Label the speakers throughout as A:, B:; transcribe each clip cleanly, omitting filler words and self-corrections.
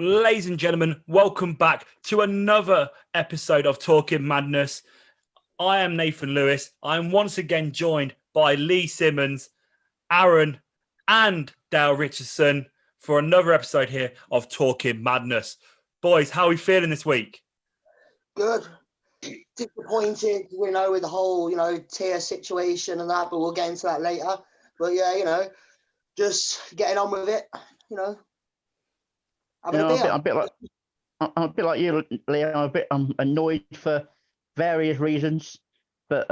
A: Ladies and gentlemen, welcome back to another episode of Talking Madness. I am Nathan Lewis. I'm once again joined by Lee Simmons, Aaron, and Dale Richardson for another episode here of Talking Madness. Boys, how are we feeling this week?
B: Good. Disappointed, with the whole, tier situation and that, but we'll get into that later. But yeah, just getting on with it, having a beer.
C: I'm a bit like you, Leo. I'm annoyed for various reasons, but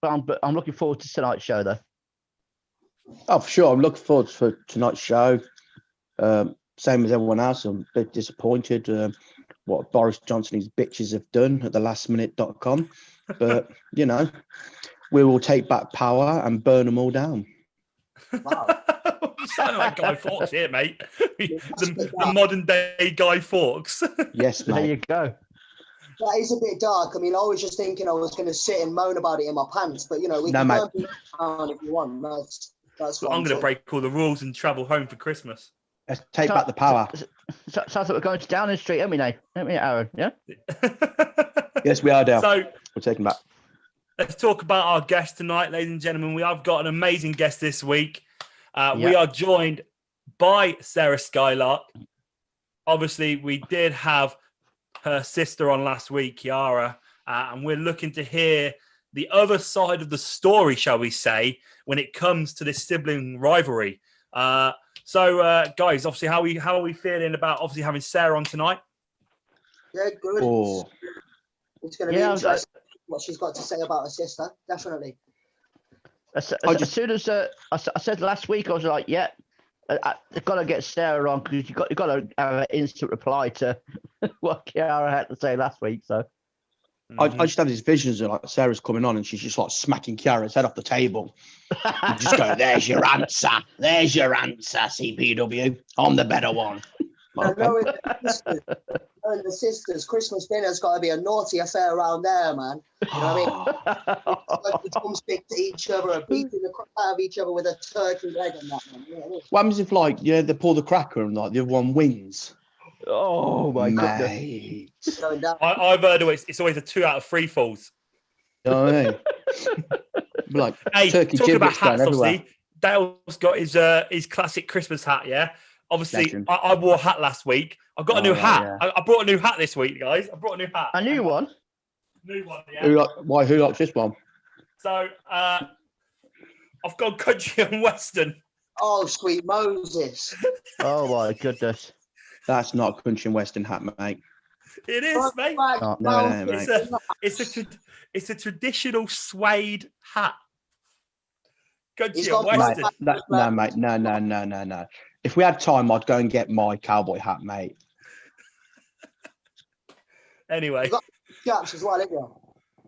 C: I'm looking forward to tonight's show, though.
D: Oh, for sure. I'm looking forward to tonight's show. Same as everyone else. I'm a bit disappointed what Boris Johnson and his bitches have done at thelastminute.com. But, we will take back power and burn them all down.
A: Wow. You sound like Guy Fawkes here, mate. the modern day Guy Fawkes.
D: Yes, mate.
C: There you go.
B: That is a bit dark. I was just thinking I was going to sit and moan about it in my pants, but, we can burn it down if you want. That's what
A: I'm going to break all the rules and travel home for Christmas.
D: Let's take back the power.
C: Sounds like we're going to Downing Street, aren't we, Nate? Aren't we, Aaron? Yeah?
D: Yes, we are, Dale.
A: So,
D: we're taking back.
A: Let's talk about our guest tonight, ladies and gentlemen. We have got an amazing guest this week. We are joined by Sarah SKYLARK. Obviously, we did have her sister on last week, Kiara, and we're looking to hear the other side of the story, shall we say, when it comes to this sibling rivalry. So, guys, obviously, how are we feeling about obviously having Sarah on tonight?
B: Yeah, good.
D: Oh.
B: It's going to be interesting what she's got to say about her sister, definitely.
C: As soon as I said last week, I was like, I've got to get Sarah on because you've got to have an instant reply to what Kiara had to say last week. So
D: I just have these visions of like Sarah's coming on and she's just like smacking Kiara's head off the table. And just go, there's your answer, CPW. I'm the better one.
B: Knowing the sisters, Christmas dinner's got to be a naughty affair around there, man. You know what I mean? Like the thumbs stick to each other, beating the crap out of each other with a turkey leg and that, man. You know what
D: happens if, they pull the cracker and, the other one wins?
C: Oh, my
D: mate.
C: goodness.
A: I've heard it's always a 2 out of 3 falls.
D: You know what I mean? Like,
A: hey,
D: turkey
A: talking about hats,
D: everywhere.
A: obviously, Dale's got his classic Christmas hat, yeah? Obviously, I wore a hat last week. I've got a new hat. Yeah. I brought a new hat this week, guys. I brought a new hat.
C: A new one?
A: New one, yeah.
D: Who likes this one?
A: So, I've gone country and western.
B: Oh, sweet Moses.
C: Oh, my goodness.
D: That's not a country and western hat, mate.
A: It is, mate.
D: No, mate.
A: It's a traditional suede hat. Country
B: and
A: western.
D: No, mate. No. If we had time, I'd go and get my cowboy hat, mate.
A: Anyway.
B: You've got chaps as well, ain't you?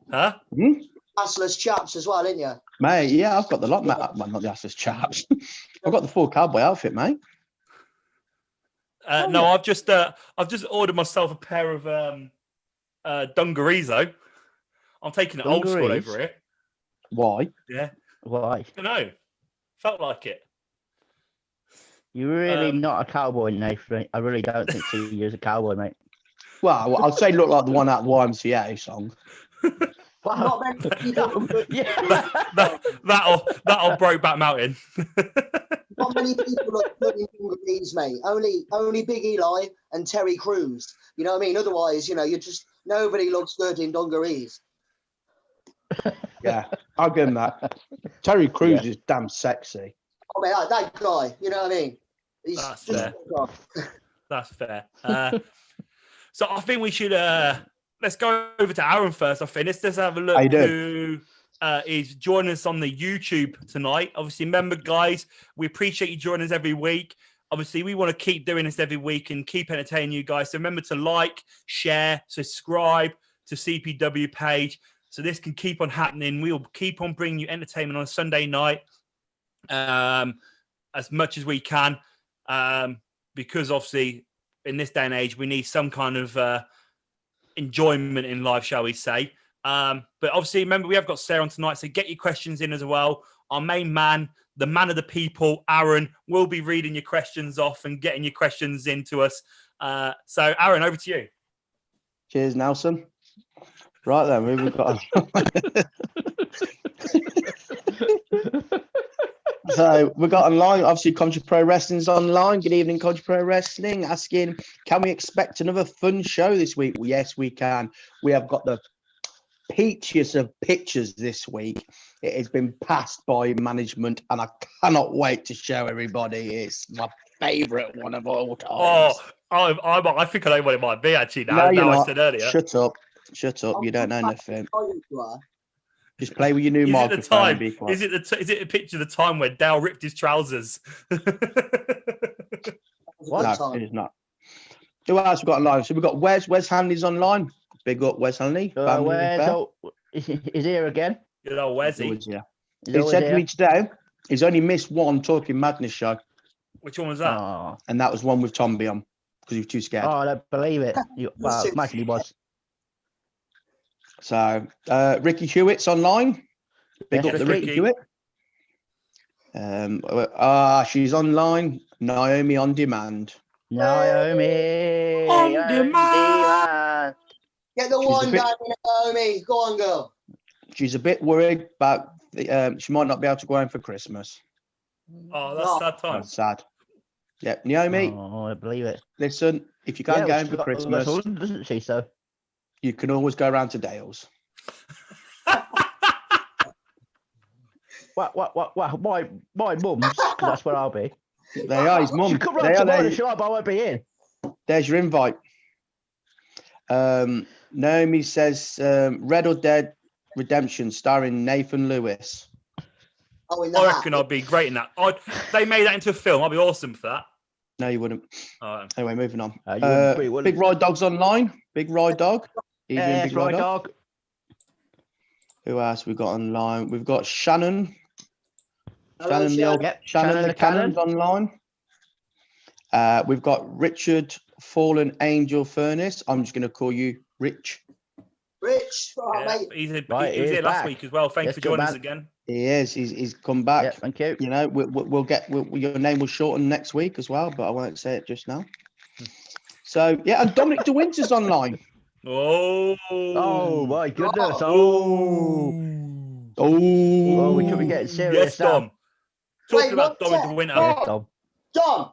A: Huh?
B: Assless chaps as well, ain't you?
D: Mate, yeah, I've got the lot, mate. Well, not the assless chaps. I've got the full cowboy outfit, mate.
A: No, I've just ordered myself a pair of dungarees, though. I'm taking it old school over here.
D: Why?
A: Yeah.
C: Why?
A: I don't know. Felt like it.
C: You're really not a cowboy, Nathan. I really don't think you as a cowboy, mate.
D: Well, I'd say look like the one out of the YMCA song.
C: Wow.
A: That'll Brokeback Mountain.
B: Not many people look good in dungarees, mate. Only Big Eli and Terry Crews. You know what I mean? Otherwise, nobody looks good in dungarees.
D: Yeah, I'll give him that. Terry Crews is damn sexy.
B: I mean, that guy, you know what I mean?
A: That's fair. That's fair. So I think we should let's go over to Aaron first. I think let's have a look who is joining us on the YouTube tonight. Obviously, remember, guys, we appreciate you joining us every week. Obviously, we want to keep doing this every week and keep entertaining you guys. So remember to like, share, subscribe to CPW page so this can keep on happening. We'll keep on bringing you entertainment on a Sunday night. As much as we can, because obviously in this day and age we need some kind of enjoyment in life, shall we say. But obviously remember we have got Sarah on tonight, so get your questions in as well. Our main man, the man of the people, Aaron, will be reading your questions off and getting your questions into us. So, Aaron, over to you.
D: Cheers, Nelson. Right then, we've got. So we got online, obviously, Country Pro Wrestling's online. Good evening, Country Pro Wrestling. Asking, can we expect another fun show this week? Well, yes, we can. We have got the peachiest of pictures this week. It has been passed by management, and I cannot wait to show everybody. It's my favourite one of all time.
A: I think I know what it might be actually.
D: No, you're not.
A: I said earlier.
D: Shut up. You don't know nothing. Just play with your new microphone. And be quiet.
A: Is it a picture of the time where Dale ripped his trousers?
D: No, it is not. Who else we got online? So we've got Wes Hanley's online. Big up Wes Hanley.
C: He's here again.
A: Good old Wesy.
D: Yeah. He said to me today, he's only missed one Talking Madness show.
A: Which one was that?
C: Oh.
D: And that was one with Tomby on because he was too scared.
C: Oh, I don't believe it. Well, imagine he was.
D: So Ricky Hewitt's online. Big up the Ricky Hewitt. She's online. Naomi on demand.
C: Naomi
A: on demand.
B: Get the one down, Naomi. Go on, girl.
D: She's a bit worried about she might not be able to go home for Christmas.
A: Oh, that's sad time.
D: That's sad. Yeah, Naomi.
C: Oh, I believe it.
D: Listen, if you can't go home for Christmas,
C: doesn't she? So
D: you can always go around to Dale's.
C: What? My mum's, because that's where I'll be.
D: They are his mum.
C: She come round tomorrow, sure, but I won't be in.
D: There's your invite. Naomi says Red or Dead Redemption starring Nathan Lewis.
A: I reckon I'd be great in that. They made that into a film. I'd be awesome for that.
D: No, you wouldn't. Anyway, moving on.
C: Big
D: Ride Dog's online. Big Ride Dog.
C: Big Ride Dog.
D: Who else we got online? We've got Shannon.
B: Hello,
D: Shannon the Cannon's online. We've got Richard Fallen Angel Furnace. I'm just going to call you Rich.
B: Rich, mate.
A: He was here last week as well. Thanks for joining us again.
D: He is. He's come back.
C: Yeah, thank you.
D: You know, we'll get your name will shorten next week as well, but I won't say it just now. So yeah, and Dominic De Winter's online.
C: Oh my goodness!
D: Oh,
C: we could be getting serious.
A: Yes, Dom. Talking about Dominic De Winter.
C: Yes, Dom.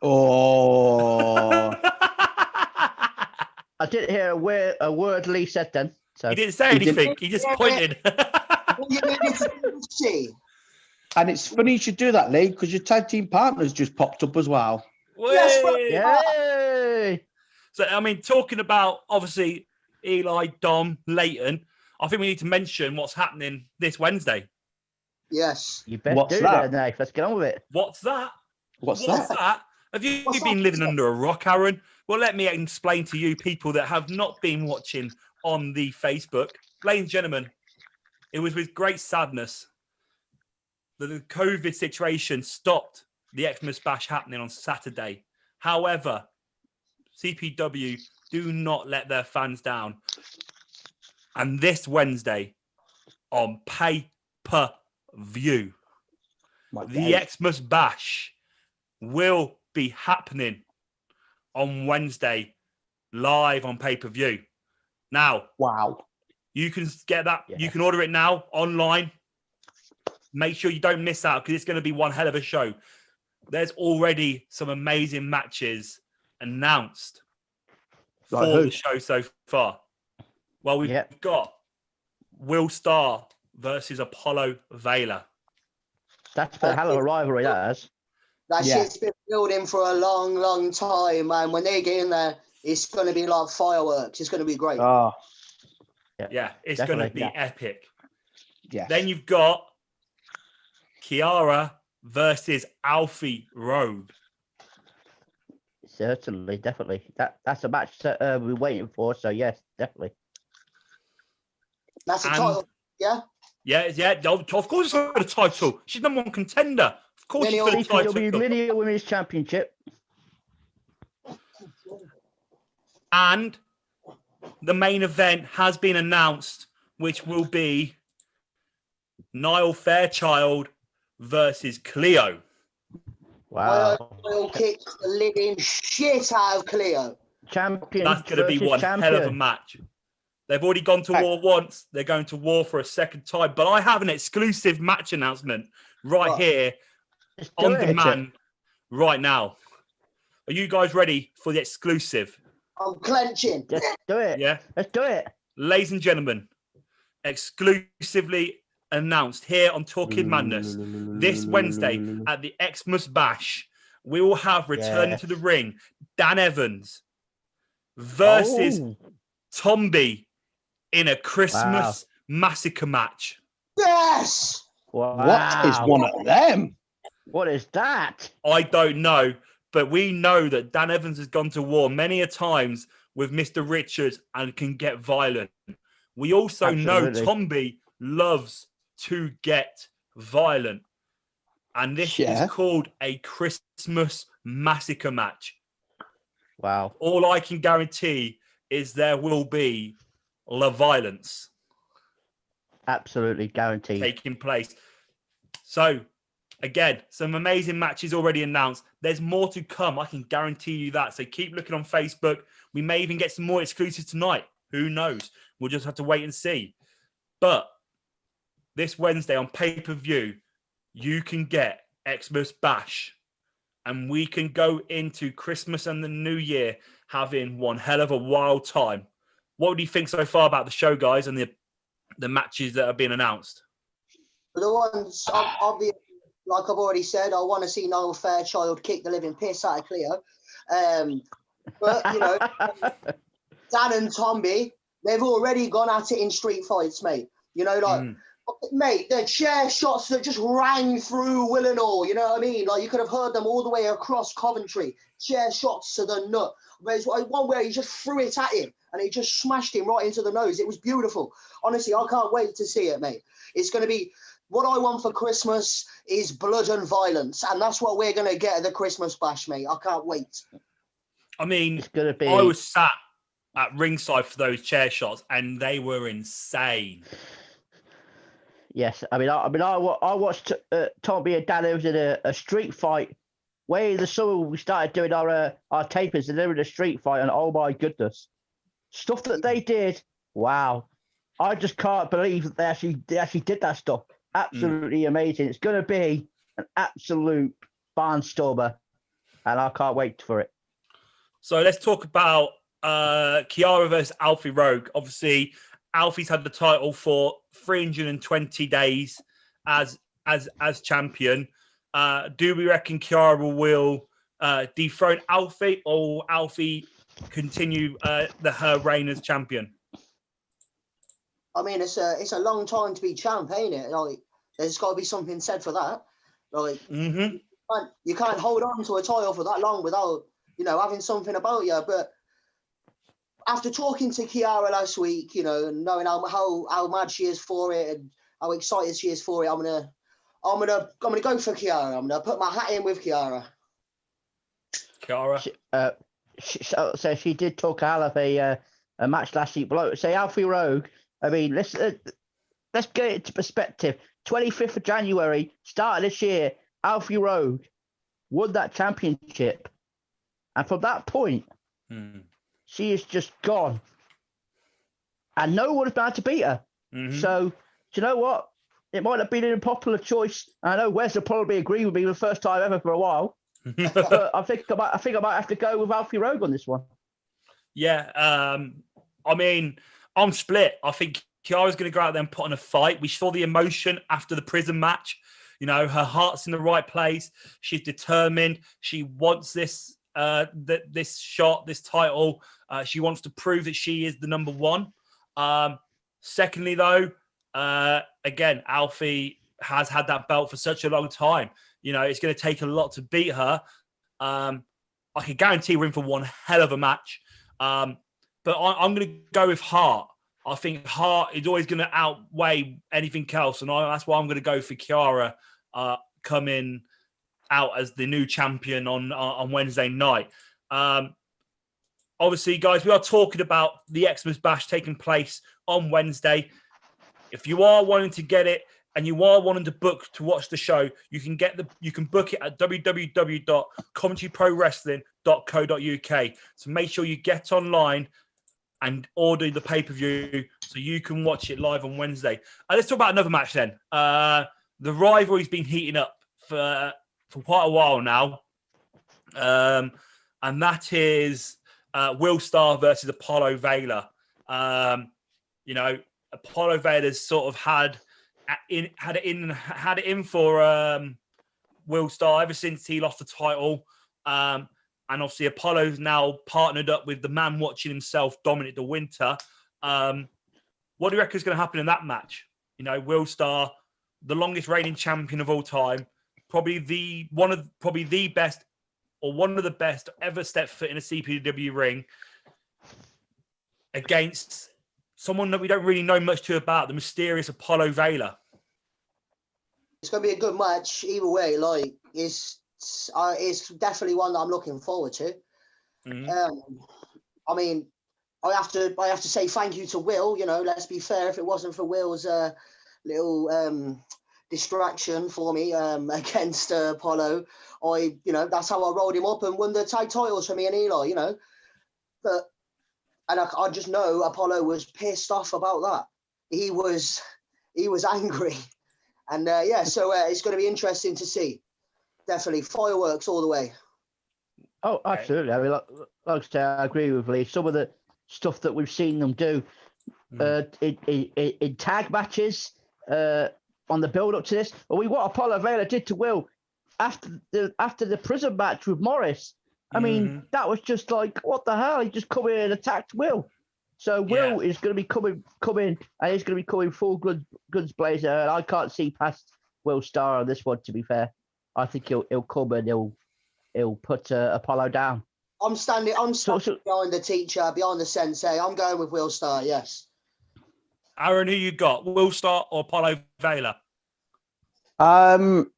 D: Oh.
C: I didn't hear a word Lee said then. So
A: he didn't say anything. He just pointed.
D: And it's funny you should do that, Lee, because your tag team partners just popped up as well.
C: Yay!
A: So, I mean, talking about, obviously, Eli, Dom, Leighton, I think we need to mention what's happening this Wednesday.
B: Yes.
C: You better do that, Dave. Let's get on with it.
A: What's that?
D: What's that?
A: Have you been living under a rock, Aaron? Well, let me explain to you people that have not been watching on the Facebook. Ladies and gentlemen, it was with great sadness that the COVID situation stopped the Xmas Bash happening on Saturday. However, CPW do not let their fans down. And this Wednesday, on pay-per-view, the Xmas Bash will be happening on Wednesday, live on pay-per-view. Now,
D: wow,
A: you can get that. Yeah. You can order it now online. Make sure you don't miss out because it's going to be one hell of a show. There's already some amazing matches announced for the show so far. Well, we've got Will Starr versus Apollo Vela.
C: That's a hell of a rivalry, that is.
B: That shit's been building for a long, long time, man. When they get in there, it's going to be like fireworks. It's going to be great.
D: Oh,
A: yeah, it's going to be epic.
D: Yeah.
A: Then you've got Kiara versus Alfie Road.
C: Certainly, definitely. That's a match that we're waiting for. So yes, definitely.
B: That's a title, yeah.
A: Yeah. Of course, it's for the title. She's number one contender. Of course, she's for the title.
C: It'll be Linear Women's Championship.
A: And the main event has been announced, which will be Niall Fairchild versus Cleo.
C: Wow.
B: Will kick the living shit out of Cleo.
C: Champion.
A: That's going to be one hell of a match. They've already gone to war once. They're going to war for a second time. But I have an exclusive match announcement right here on demand right now. Are you guys ready for the exclusive?
B: I'm clenching.
C: Let's do it.
A: Yeah.
C: Let's do it.
A: Ladies and gentlemen, exclusively announced here on Talking Madness this Wednesday at the Xmas Bash, we will have returning to the ring Dan Evans versus Tomby in a Christmas massacre match.
B: Yes.
C: Wow.
D: What is one of them?
C: What is that?
A: I don't know, but we know that Dan Evans has gone to war many a times with Mr. Richards and can get violent. We also know Tomby loves to get violent. And this is called a Christmas massacre match.
C: Wow.
A: All I can guarantee is there will be la violence.
C: Absolutely guaranteed.
A: Taking place. So, again, some amazing matches already announced. There's more to come. I can guarantee you that. So keep looking on Facebook. We may even get some more exclusives tonight. Who knows? We'll just have to wait and see. But this Wednesday on pay-per-view, you can get Xmas Bash. And we can go into Christmas and the New Year having one hell of a wild time. What do you think so far about the show, guys, and the matches that have been announced?
B: The ones, obviously, like I've already said, I want to see Niall Fairchild kick the living piss out of Cleo. But, you know, Dan and Tomby, they've already gone at it in street fights, mate. You know, like, mate, the chair shots that just rang through Willenhall, you know what I mean? Like, you could have heard them all the way across Coventry. Chair shots to the nut. There's one where he just threw it at him and he just smashed him right into the nose. It was beautiful. Honestly, I can't wait to see it, mate. It's going to be... What I want for Christmas is blood and violence, and that's what we're going to get at the Christmas Bash, mate. I can't wait.
A: I mean,
C: it's gonna be...
A: I was sat at ringside for those chair shots, and they were insane.
C: Yes, I watched Tomby and Dan Evans in a street fight way in the summer. We started doing our tapings, and they were in a street fight, and oh my goodness, stuff that they did! Wow, I just can't believe that they actually did that stuff. Absolutely amazing. It's going to be an absolute barnstormer, and I can't wait for it.
A: So let's talk about Kiara versus Alfie Rogue. Obviously, Alfie's had the title for 320 days as champion. Do we reckon Kiara will dethrone Alfie, or will Alfie continue her reign as champion?
B: I mean, it's a long time to be champ, ain't it? Like, there's got to be something said for that. Like, you can't hold on to a title for that long without, you know, having something about you. But after talking to Kiara last week, you know, and knowing how mad she is for it and how excited she is for it, I'm gonna go for Kiara. I'm gonna put my hat in with Kiara.
A: Kiara.
C: So she did talk out of a match last week. Say Alfie Rogue. I mean, let's get it into perspective. 25th of January, start of this year, Alfie Rogue won that championship. And from that point, she is just gone. And no one has been able to beat her. So, do you know what? It might have been an unpopular choice. I know Wes will probably agree with me for the first time ever for a while. But I think I might have to go with Alfie Rogue on this one.
A: Yeah. I mean, I'm split. I think Kiara's going to go out there and put on a fight. We saw the emotion after the prison match. You know, her heart's in the right place. She's determined. She wants this this title. She wants to prove that she is the number one. Secondly, though, again, Alfie has had that belt for such a long time. You know, it's going to take a lot to beat her. I can guarantee we're in for one hell of a match. But I'm going to go with heart. I think heart is always going to outweigh anything else. And that's why I'm going to go for Kiara coming out as the new champion on Wednesday night. Obviously, guys, we are talking about the Xmas Bash taking place on Wednesday. If you are wanting to get it and you are wanting to book to watch the show, you can book it at www.commentaryprowrestling.co.uk. So make sure you get online and order the pay-per-view so you can watch it live on Wednesday. Let's talk about another match then. The rivalry's been heating up for quite a while now. And that is Will Starr versus Apollo Vayla. Apollo Vayla's sort of had it in for Will Starr ever since he lost the title. And obviously Apollo's now partnered up with the man watching himself, Dominic the Winter. What do you reckon is going to happen in that match? Will Starr, the longest reigning champion of all time, probably one of the best ever stepped foot in a CPW ring, against someone that we don't really know much about, the mysterious Apollo Vayla.
B: It's going to be a good match either way. Like, it's definitely one that I'm looking forward to. Mm-hmm. I mean, I have to say thank you to Will. Let's be fair. If it wasn't for Will's little distraction for me against Apollo, that's how I rolled him up and won the tag titles for me and Eli. But I just know Apollo was pissed off about that. He was angry. And so it's going to be interesting to see. Definitely fireworks all the way.
C: Oh, absolutely. I mean, like I say, I agree with Lee. Some of the stuff that we've seen them do in tag matches on the build up to this. What Apollo Vayla did to Will after the prison match with Morris. I mean, that was just like, what the hell? He just come in and attacked Will. So Will is going to be coming, and he's going to be coming full guns blazing. And I can't see past Will Starr on this one. To be fair, I think he'll come and he'll put Apollo down.
B: I'm standing behind the teacher, behind the sensei. I'm going with Will Starr. Yes.
A: Aaron, who you got? Will Starr or Apollo Vayla?
D: Apollo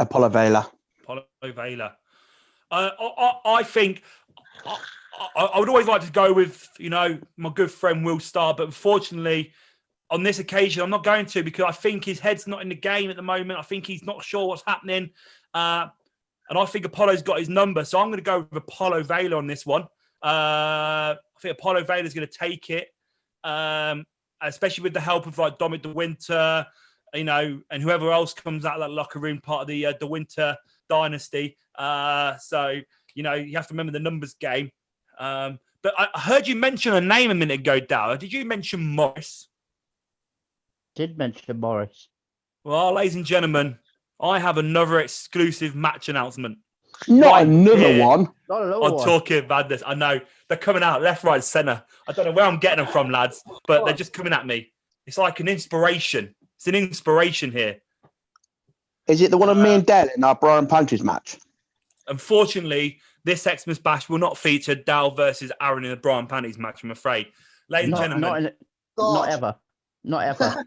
D: Vayla.
A: Apollo Vayla. I think. I would always like to go with, my good friend Will Starr, but unfortunately, on this occasion, I'm not going to, because I think his head's not in the game at the moment. I think he's not sure what's happening. And I think Apollo's got his number. So I'm going to go with Apollo Vayla on this one. I think Apollo Vayla's going to take it, especially with the help of like Dominic the Winter, and whoever else comes out of that locker room, part of the Winter dynasty. So, you have to remember the numbers game. But I heard you mention a name a minute ago, Dower. Did you mention Morris?
C: Did mention Morris.
A: Well, ladies and gentlemen, I have another exclusive match announcement.
D: Not another one.
A: I'm talking about this. I know. They're coming out left, right, centre. I don't know where I'm getting them from, lads, but they're just coming at me. It's like an inspiration. It's an inspiration here.
D: Is it the one of me and Dale in our Brian Punches match?
A: Unfortunately, this Xmas Bash will not feature Dal versus Aaron in the Brian Panties match, I'm afraid. Ladies and gentlemen.
C: Not ever. Not ever.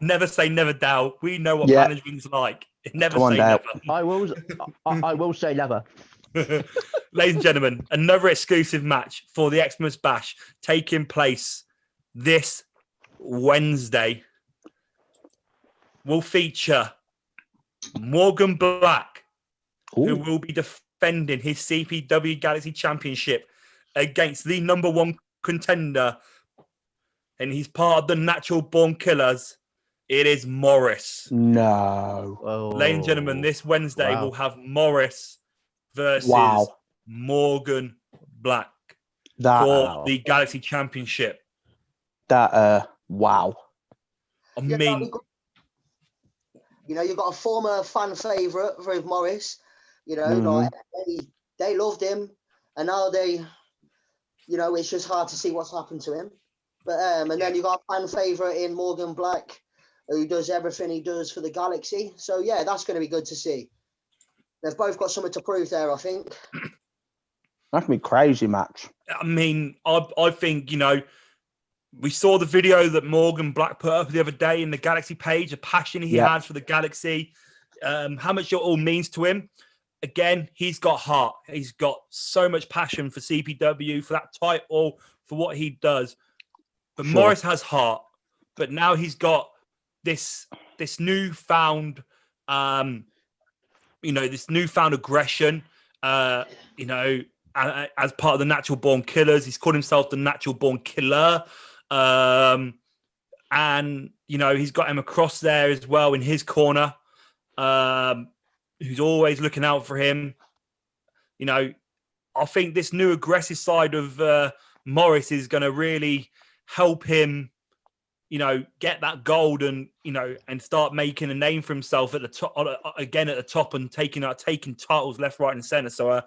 A: Never say never, Dal. We know what management's like. Never say never.
C: I will say never.
A: Ladies and gentlemen, another exclusive match for the Xmas Bash taking place this Wednesday will feature Morgan Black, who will be defending his CPW Galaxy Championship against the number one contender, and he's part of the Natural Born Killers. It is Morris.
D: No.
A: Ladies and gentlemen, this Wednesday we'll have Morris versus Morgan Black for the Galaxy Championship.
D: Wow.
A: I mean...
B: you've got a former fan favourite with Morris. Like they loved him, and now it's just hard to see what's happened to him. But and then you got a fan favourite in Morgan Black, who does everything he does for the Galaxy. So yeah, that's going to be good to see. They've both got something to prove there, I think.
D: That's gonna be a crazy match.
A: I mean, I think we saw the video that Morgan Black put up the other day in the Galaxy page, the passion he has for the Galaxy, how much it all means to him. Again, he's got heart. He's got so much passion for CPW, for that title, for what he does. But Morris has heart. but now he's got this newfound, this newfound aggression, as part of the Natural Born Killers. He's called himself the Natural Born Killer. And, he's got Emma Cross there as well in his corner, who's always looking out for him. I think this new aggressive side of Morris is going to really help him, get that gold and, and start making a name for himself at the top, again at the top, and taking titles left, right, and center. So,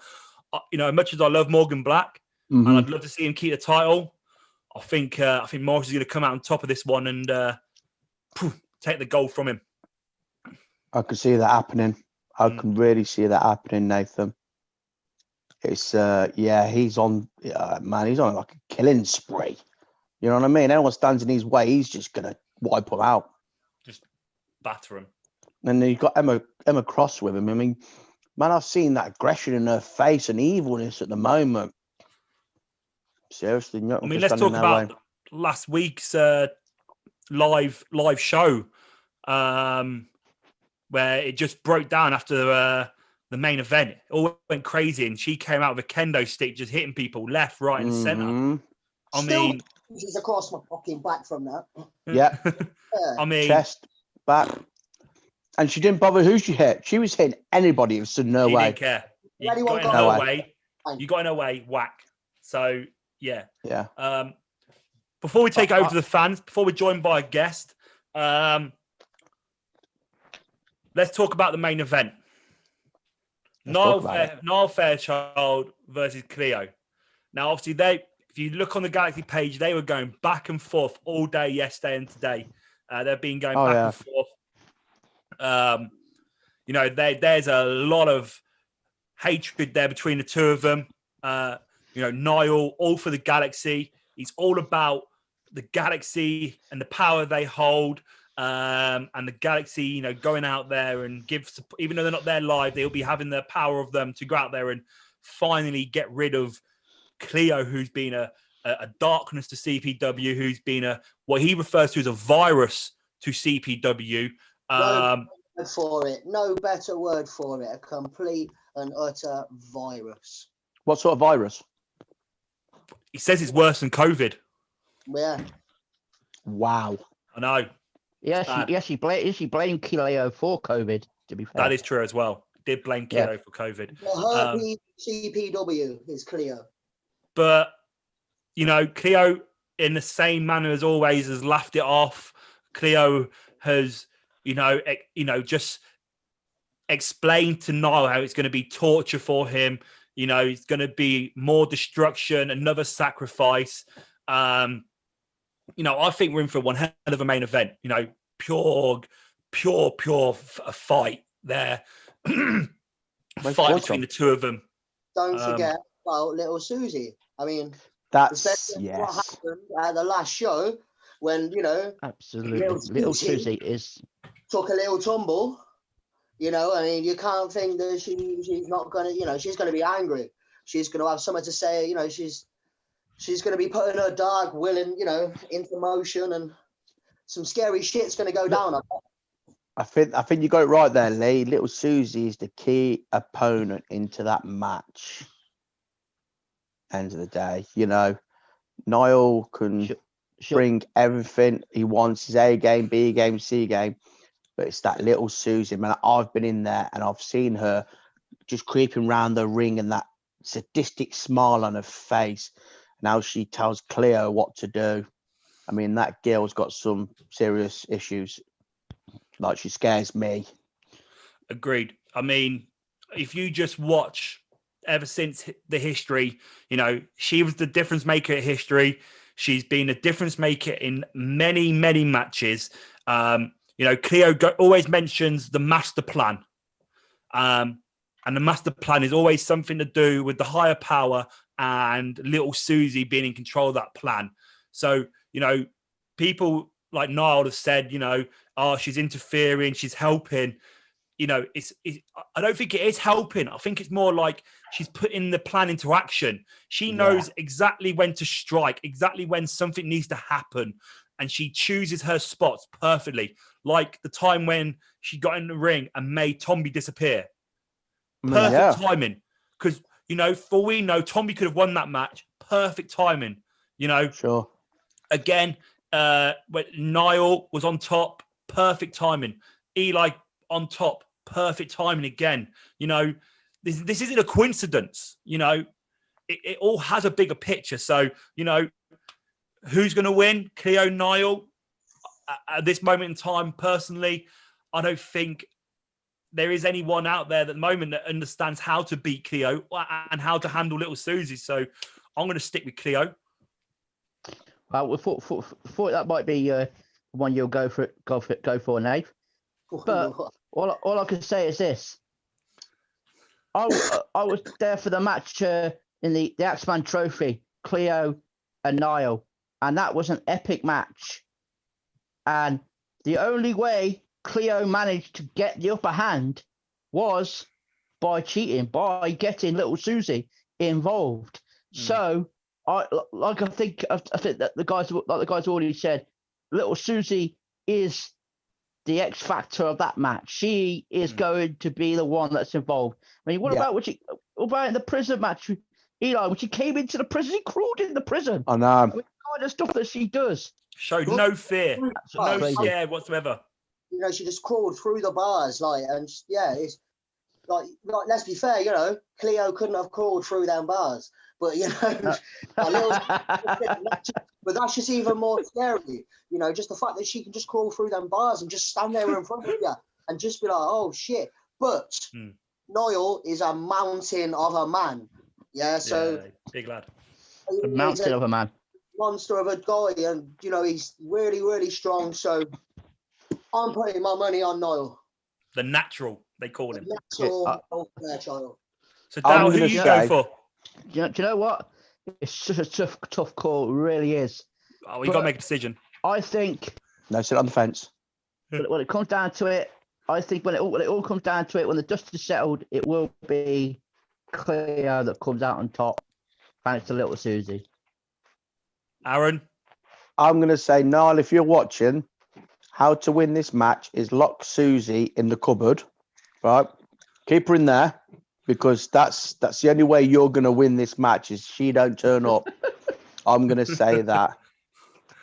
A: much as I love Morgan Black, and I'd love to see him keep the title, I think Morris is going to come out on top of this one and take the gold from him.
D: I can see that happening. I can really see that happening, Nathan. It's he's on he's on like a killing spree. You know what I mean? Anyone stands in his way, he's just gonna wipe them out.
A: Just batter him.
D: And then you've got Emma Cross with him. I mean, man, I've seen that aggression in her face and evilness at the moment. Seriously,
A: let's talk about last week's live show, where it just broke down after the main event. It all went crazy, and she came out with a kendo stick, just hitting people left, right, and center.
B: She's across my fucking back from that.
D: Yeah. Chest, back, and she didn't bother who she hit. She was hitting anybody. It was no way.
A: Didn't care. You got in her way. You got in her way. Whack. So yeah. Before we take over to the fans, before we're joined by a guest, let's talk about the main event. Niall Fairchild versus Cleo. Now, obviously, if you look on the Galaxy page, they were going back and forth all day yesterday and today. They've been going back and forth. There's a lot of hatred there between the two of them. Niall, all for the Galaxy. He's all about the Galaxy and the power they hold. And the Galaxy, going out there and give, even though they're not there live, they'll be having the power of them to go out there and finally get rid of Cleo, who's been a darkness to CPW, who's been what he refers to as a virus to CPW.
B: No better word for it. A complete and utter virus.
D: What sort of virus?
A: He says it's worse than COVID.
B: Yeah.
D: Wow.
A: I know.
C: Yes, he blamed Cleo for COVID, to be fair.
A: That is true as well. Did blame Cleo for COVID.
B: Her CPW is Cleo.
A: But, Cleo, in the same manner as always, has laughed it off. Cleo has, just explained to Niall how it's going to be torture for him. It's going to be more destruction, another sacrifice. I think we're in for one hell of a main event. Pure fight there. Fight between the two of them.
B: Don't forget about little Susie. I mean,
D: that's
B: what happened at the last show when
C: absolutely little Susie
B: took a little tumble. I mean, you can't think that she's not gonna. She's gonna be angry. She's gonna have something to say. She's going to be putting her dark will into motion, and some scary shit's going to go down.
D: I think you got it right there, Lee. Little Susie is the key opponent into that match. End of the day, Niall can bring everything he wants, his A game, B game, C game, but it's that little Susie, man. I've been in there and I've seen her just creeping around the ring and that sadistic smile on her face. Now she tells Cleo what to do. I mean, that girl's got some serious issues. Like, she scares me.
A: Agreed. I mean, if you just watch ever since the history, she was the difference maker at history. She's been a difference maker in many, many matches. Cleo always mentions the master plan. And the master plan is always something to do with the higher power and little Susie being in control of that plan. So, people like Niall have said, she's interfering, she's helping. I don't think it is helping. I think it's more like she's putting the plan into action. She knows exactly when to strike, exactly when something needs to happen. and she chooses her spots perfectly. Like the time when she got in the ring and made Tomby disappear. Perfect timing. Because, for we know, Tomby could have won that match. Perfect timing.
D: Sure.
A: Again, when Niall was on top, perfect timing. Eli on top, perfect timing again. This isn't a coincidence. It all has a bigger picture. So, who's going to win? Cleo, Niall? At this moment in time, personally, I don't think there is anyone out there at the moment that understands how to beat Cleo and how to handle little Susie. So I'm going to stick with Cleo.
C: Well, we thought that might be one you'll go for, Nave. But all I can say is this: I was there for the match in the Axeman Trophy, Cleo and Niall, and that was an epic match. And the only way Cleo managed to get the upper hand was by cheating, by getting little Susie involved. So I think that the guys already said, little Susie is the X factor of that match. She is going to be the one that's involved. I mean, what about in the prison match? Eli, when she came into the prison, she crawled in the prison.
D: I know.
C: The kind of stuff that she does.
A: Showed no fear, no scare whatsoever.
B: She just crawled through the bars, it's like let's be fair, Cleo couldn't have crawled through them bars, but but that's just even more scary, just the fact that she can just crawl through them bars and just stand there in front of you and just be like, oh shit. But Niall is a mountain of a man,
A: big lad,
C: a mountain of a man.
B: Monster of a guy, and he's really, really strong. So I'm putting my money on Niall.
A: The natural, they call him.
B: Child.
A: So Dal, who you go for?
C: Do you know what? It's such a tough call. It really is.
A: Oh, you got to make a decision.
C: I think.
D: No, sit on the fence.
C: When it comes down to it, I think when it all comes down to it, when the dust is settled, it will be Cleo that comes out on top, thanks to little Susie.
A: Aaron?
D: I'm going to say, Niall, if you're watching, how to win this match is lock Susie in the cupboard, right? Keep her in there, because that's the only way you're going to win this match is she don't turn up. I'm going to say that.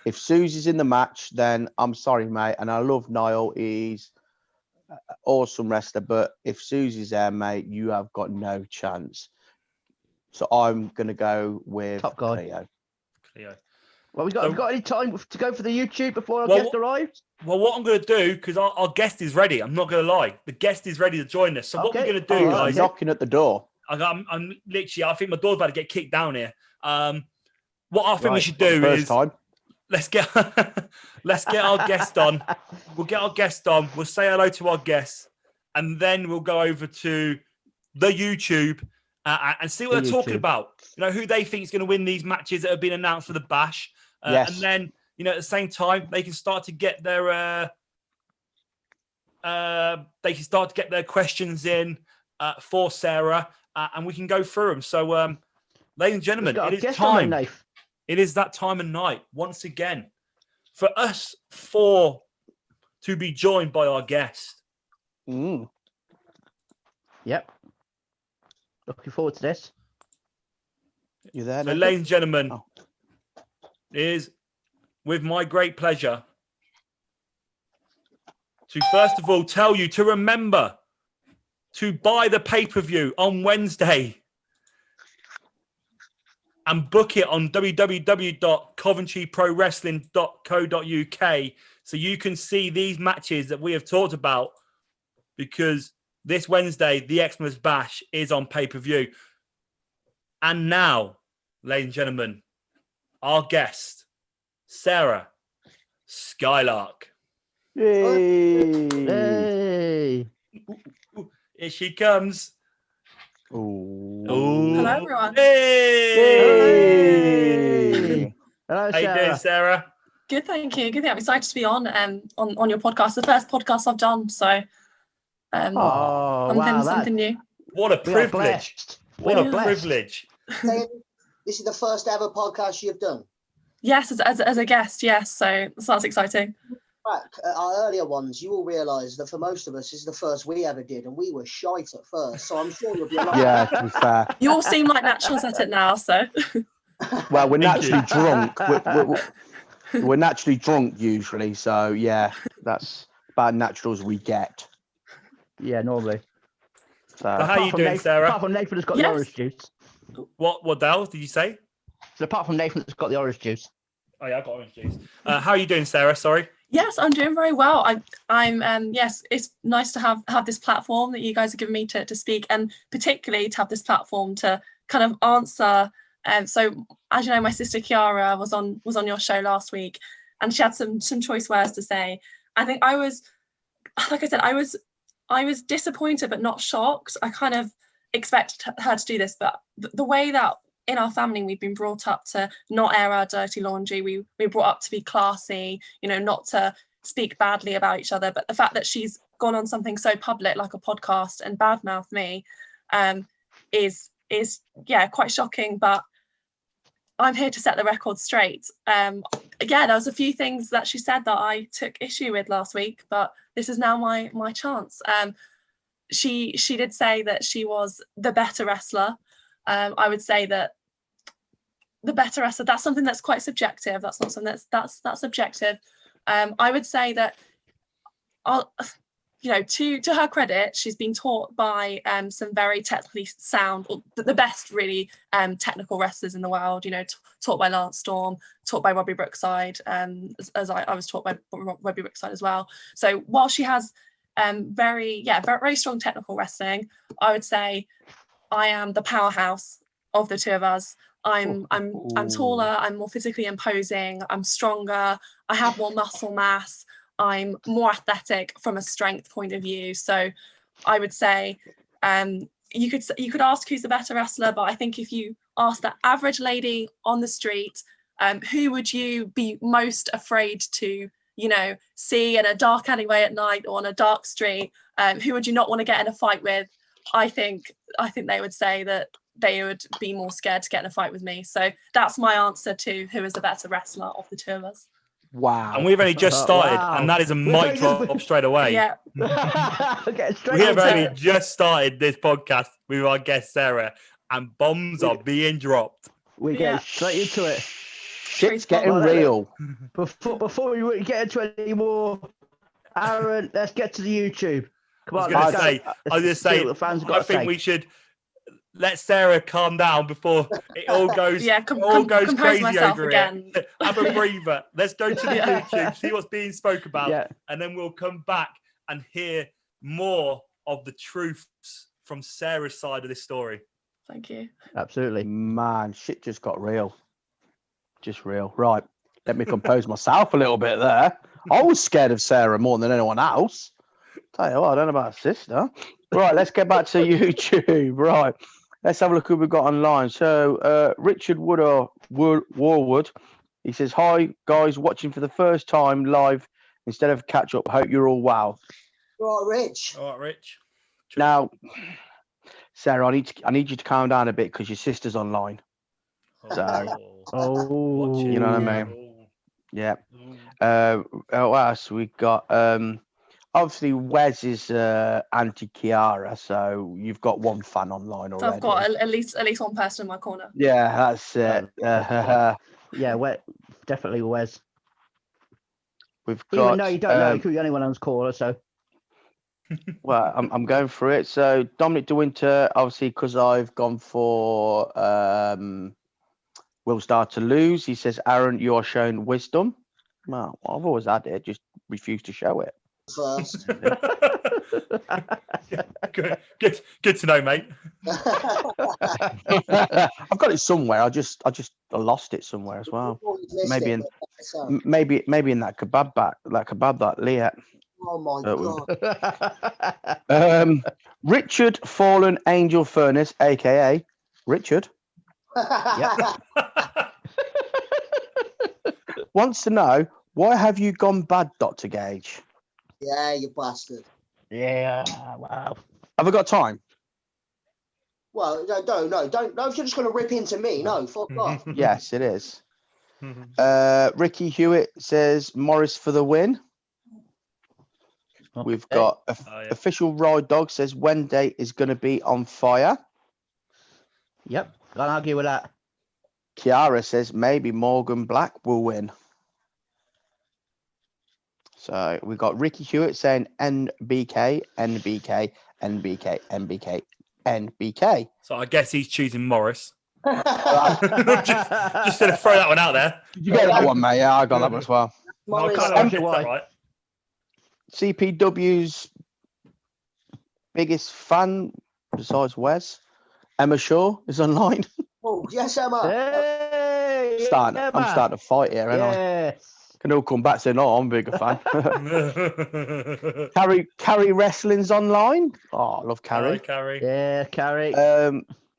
D: If Susie's in the match, then I'm sorry, mate, and I love Niall. He's an awesome wrestler, but if Susie's there, mate, you have got no chance. So I'm going to go with
C: Top guy.
D: Cleo.
C: Well, we got any time to go for the YouTube before our guest arrives?
A: Well, what I'm going to do, because our guest is ready. I'm not going to lie. The guest is ready to join us. So what we're going to do, guys...
D: I'm knocking at the door.
A: I'm literally... I think my door's about to get kicked down here. What I think we should do is... Let's get our guest on. We'll get our guest on. We'll say hello to our guests. And then we'll go over to the YouTube and see what they're talking about. Who they think is going to win these matches that have been announced for the Bash.
D: Yes.
A: And then, at the same time, they can start to get their questions in for Sarah, and we can go through them. So, ladies and gentlemen, it is time. It is that time of night once again for us four to be joined by our guest.
C: Yep. Looking forward to this.
D: You there?
A: So, ladies and gentlemen, it is with my great pleasure to first of all tell you to remember to buy the pay-per-view on Wednesday and book it on www.coventryprowrestling.co.uk so you can see these matches that we have talked about, because this Wednesday, the Xmas Bash is on pay-per-view. And now, ladies and gentlemen, our guest, Sarah SKYLARK.
C: Hey.
A: Here she comes.
D: Ooh.
E: Hello, everyone.
A: Hey.
C: Hello,
A: How you doing, Sarah?
E: Good, thank you. Good. I'm excited to be on your podcast. The first podcast I've done, so something new.
A: What a privilege! What a privilege!
B: This is the first ever podcast you've done.
E: Yes, as a guest, yes. So that's exciting.
B: Our earlier ones, you will realise that for most of us, this is the first we ever did, and we were shite at first. So I'm sure you'll be a lot.
D: Yeah, to be fair.
E: You all seem like naturals at it now, so.
D: Well, we're
A: Thank you.
D: naturally drunk. We're naturally drunk usually, so yeah, that's about natural as we get.
C: Yeah, normally.
A: So how are you doing,
C: Nathan,
A: Sarah?
C: Apart from Nathan has got the
E: Yes.
C: orange juice.
A: What Dale, did you say?
C: So apart from Nathan has got the orange juice.
A: Oh yeah, I got orange juice. How are you doing, Sarah? Sorry.
E: Yes, I'm doing very well. I'm yes, it's nice to have this platform that you guys have given me to speak, and particularly to have this platform to kind of answer. So as you know, my sister Kiara was on your show last week, and she had some choice words to say. I think I was, like I said, I was disappointed but not shocked. I kind of expected her to do this, but the way that in our family we've been brought up to not air our dirty laundry, we were brought up to be classy, not to speak badly about each other. But the fact that she's gone on something so public like a podcast and badmouth me is quite shocking. But I'm here to set the record straight. There was a few things that she said that I took issue with last week, but this is now my chance. She did say that she was the better wrestler. I would say that the better wrestler, that's something that's quite subjective. That's not something that's subjective. I would say that, to her credit, she's been taught by some very technically sound, or the best really technical wrestlers in the world. Taught by Lance Storm, taught by Robbie Brookside, as I was taught by Robbie Brookside as well. So while she has very strong technical wrestling, I would say I am the powerhouse of the two of us. I'm taller, I'm more physically imposing, I'm stronger, I have more muscle mass, I'm more athletic from a strength point of view. So I would say you could ask who's the better wrestler, but I think if you ask the average lady on the street, who would you be most afraid to see in a dark alleyway at night or on a dark street, who would you not want to get in a fight with? I think they would say that they would be more scared to get in a fight with me. So that's my answer to who is the better wrestler of the two of us.
D: Wow.
A: And we've only just started,
C: Wow.
A: and that is a mic drop straight away.
E: Yeah.
A: We have only just started this podcast with our guest Sarah, and bombs are being dropped.
C: We get straight into it.
D: Shit's getting real.
C: Before we get into any more, Aaron, let's get to the YouTube. Come on,
A: I think we should let Sarah calm down before it all goes crazy over again. It. Have a breather. Let's go to the YouTube, see what's being spoke about, and then we'll come back and hear more of the truths from Sarah's side of this story.
E: Thank you.
C: Absolutely.
D: Man, shit just got real. Just real. Right. Let me compose myself a little bit there. I was scared of Sarah more than anyone else. Tell you what, I don't know about her sister. Right, let's get back to YouTube. Right. Let's have a look who we've got online. So, Richard Warwood, he says, hi, guys, watching for the first time live instead of catch up. Hope you're all well.
B: All right,
A: Rich.
D: Now, Sarah, I need you to calm down a bit because your sister's online. So, you know what I mean? Yeah. What else we got? Obviously, Wes is anti-Kiara, so you've got one fan online already.
E: So I've got at least one person in my corner.
D: Yeah, that's it.
C: Yeah, definitely Wes.
D: We've got.
C: Even though you don't know, you could be anyone else's caller, so.
D: Well, I'm going for it. So Dominic De Winter, obviously, because I've gone for Will Start to Lose. He says, Aaron, you are showing wisdom. Well, I've always had it, just refuse to show it.
B: First.
A: Good to know, mate.
D: I've got it somewhere. I just lost it somewhere as well. Maybe in that kebab that Leah.
B: Oh my God.
D: Richard Fallen Angel Furnace, aka Richard. Wants to know, why have you gone bad, Dr. Gage?
B: Yeah, you bastard.
C: Yeah, wow.
D: Have I got time?
B: Well, no, don't. You're just going to rip into me. No, fuck off.
D: Yes, it is. Ricky Hewitt says Morris for the win.
C: Okay.
D: We've got official Ride Dog says Wednesday is going to be on fire.
C: Yep, can't argue with that.
D: Kiara says maybe Morgan Black will win. So we've got Ricky Hewitt saying NBK, NBK, NBK, NBK, NBK.
A: So I guess he's choosing Morris. just to throw that one out there.
D: Did you get that one, mate? Yeah, I got that one as well.
A: No, I
B: Morris,
A: can't
C: Is
A: get that right.
D: CPW's biggest fan, besides Wes, Emma Shaw, is online.
B: oh, yes, Emma.
C: Hey,
D: I'm
C: Emma.
D: starting to fight here, and I
C: Yes.
D: can all come back saying, "Oh, I'm a bigger fan." Carrie Wrestling's online. Oh, I love Carrie.
A: Hi, Carrie.
C: Yeah, Carrie.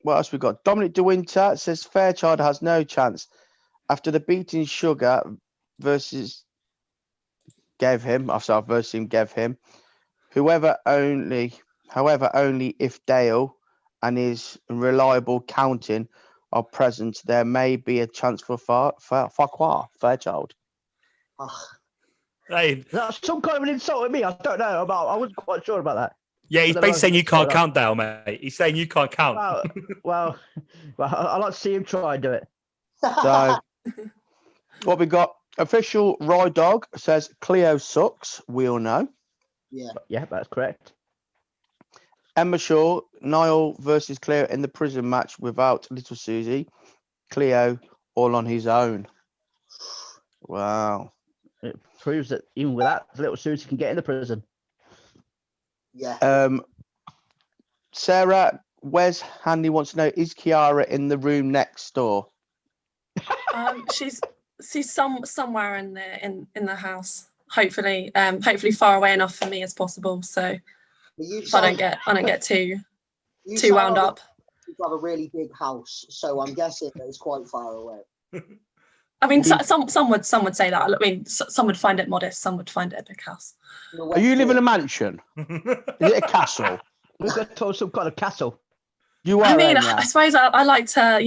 D: What else we got? Dominic De Winter says Fairchild has no chance after the beating Sugar versus gave him. However, only if Dale and his reliable counting are present, there may be a chance for Fairchild.
A: Hey,
C: Is that some kind of an insult at me? I don't know. I wasn't quite sure about that.
A: yeah, he's basically saying you can't count, Dale, mate. He's saying you can't count.
C: Well, I like to see him try and do it.
D: So, what we got? Official Ride Dog says Cleo sucks. We all know.
C: Yeah, that's correct.
D: Emma Shaw, Niall versus Cleo in the prison match without Little Susie. Cleo all on his own. Wow.
C: It proves that even with that, little Susie can get in the prison.
B: Yeah.
D: Sarah, Wes Handy wants to know, is Kiara in the room next door?
E: She's somewhere in the house. Hopefully far away enough for me as possible. So I don't get too wound up.
B: You have a really big house, so I'm guessing that it's quite far away.
E: I mean, some would say that. I mean, some would find it modest. Some would find it a big house.
D: Are you live in a mansion? Is it a castle?
C: We've got to some kind of castle.
D: You are.
E: I mean, I suppose I like to,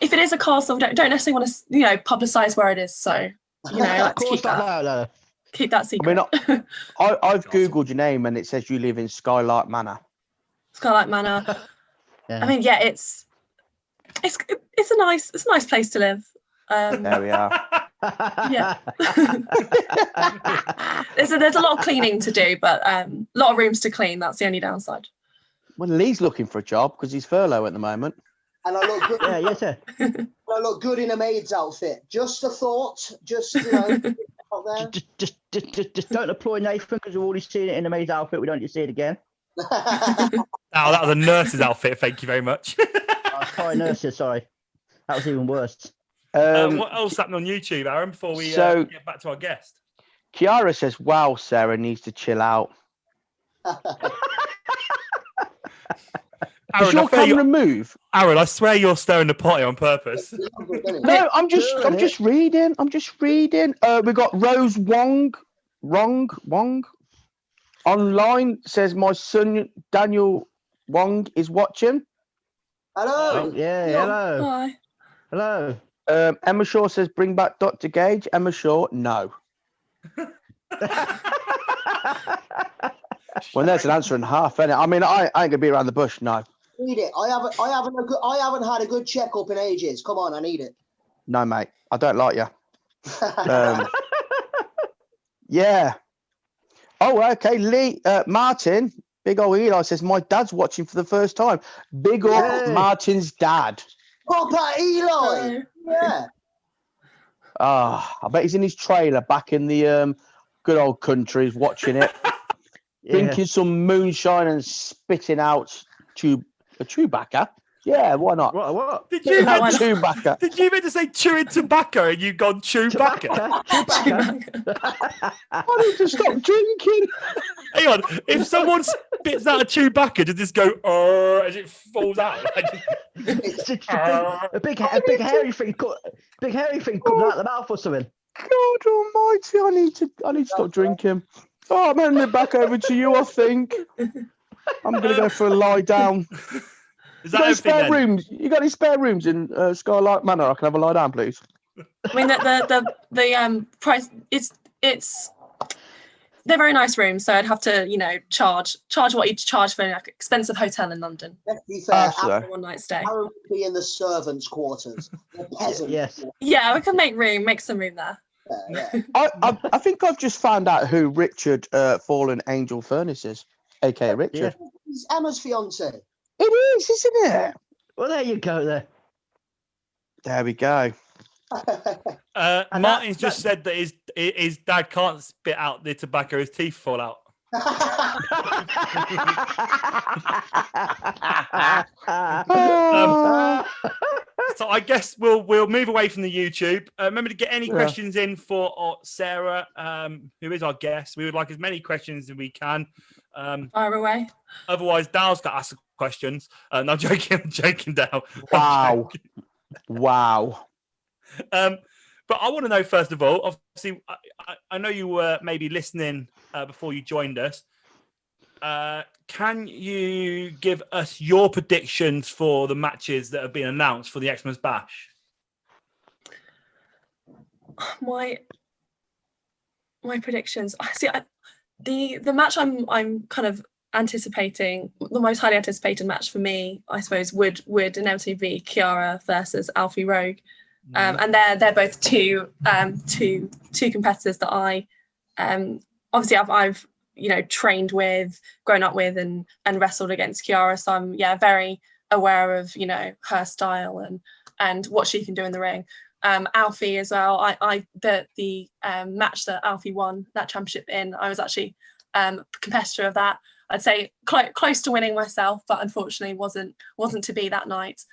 E: if it is a castle, don't necessarily want to, publicize where it is. So, I like to keep that secret.
D: I mean, I've Googled your name and it says you live in SKYLARK Manor.
E: SKYLARK Manor. Yeah. I mean, yeah, it's a nice place to live.
D: There we are.
E: Yeah. there's a lot of cleaning to do, but a lot of rooms to clean. That's the only downside.
D: Well, Lee's looking for a job because he's furlough at the moment.
B: And I look good.
C: Yeah, yes, sir.
B: I look good in a maid's outfit. Just a thought. Just out there.
C: Just don't employ Nathan because we've already seen it in a maid's outfit. We don't need to see it again.
A: Oh, that was a nurse's outfit. Thank you very much.
C: Sorry, nurses. Sorry, that was even worse.
A: What else happened on YouTube, Aaron? Before we get back to our guest,
D: Kiara says, "Wow, Sarah needs to chill out."
A: Aaron,
D: your camera move?
A: Aaron, I swear you're stirring the potty on purpose.
D: No, I'm just reading. We got Rose Wong online says my son Daniel Wong is watching.
B: Hello.
C: Oh, yeah, hello.
E: Hi.
C: Hello.
D: Emma Shaw says bring back Dr. Gage. Emma Shaw, no. Well, there's an answer in half, isn't it? I mean, I ain't gonna be around the bush, no.
B: Need it. I haven't had a good checkup in ages. Come on, I need it.
D: No, mate, I don't like you. Yeah. Oh, okay. Lee Martin, big old Eli says my dad's watching for the first time. Big up Martin's dad.
B: Papa Eli. Yeah.
D: I bet he's in his trailer back in the good old countries watching it, drinking some moonshine and spitting out a Chewbacca. Yeah, why not?
C: What?
A: Did you meant
D: Chewbacca?
A: Did you meant to say chewing tobacco and you gone Chewbacca?
D: I need to stop drinking.
A: Hang on, if someone spits out a Chewbacca, does this go as it falls out?
C: It's a big hairy thing comes out of the mouth or something.
D: God Almighty! I need to stop drinking. Oh, I'm handing it back over to you. I think I'm gonna go for a lie down.
A: Is
D: You
A: that
D: got any
A: everything
D: spare
A: then?
D: rooms? You got any spare rooms in SKYLARK Manor? I can have a lie down, please.
E: I mean, the price, it's they're very nice rooms, so I'd have to, charge what you'd charge for an expensive hotel in London.
B: Let's be fair,
D: Absolutely.
E: One night stay.
B: Aaron would be in the servants' quarters. The peasants.
C: Yes.
E: Yeah, we can make some room there.
B: Yeah.
D: I think I've just found out who Richard Fallen Angel Furnace is, aka Richard.
C: Yeah.
B: He's Emma's fiance.
D: It is, isn't it?
C: Well, there you go.
D: There we go.
C: And
A: Martin's just said that his dad can't spit out the tobacco; his teeth fall out. So I guess we'll move away from the YouTube. Remember to get any questions in for Sarah, who is our guest. We would like as many questions as we can.
E: Fire away.
A: Otherwise, Dale's got to ask the questions. No, I'm joking. I'm joking, Dale.
D: Wow. Wow.
A: But I want to know, first of all, obviously, I know you were maybe listening before you joined us. Can you give us your predictions for the matches that have been announced for the Xmas Bash?
E: My predictions. See, the match I'm kind of anticipating, the most highly anticipated match for me, I suppose, would inevitably be Kiara versus Alfie Rogue. And they're both two competitors that I obviously I've trained with, grown up with, and wrestled against Kiara. So I'm very aware of her style and what she can do in the ring. Alfie as well. The match that Alfie won that championship in, I was actually a competitor of that. I'd say close to winning myself, but unfortunately wasn't to be that night.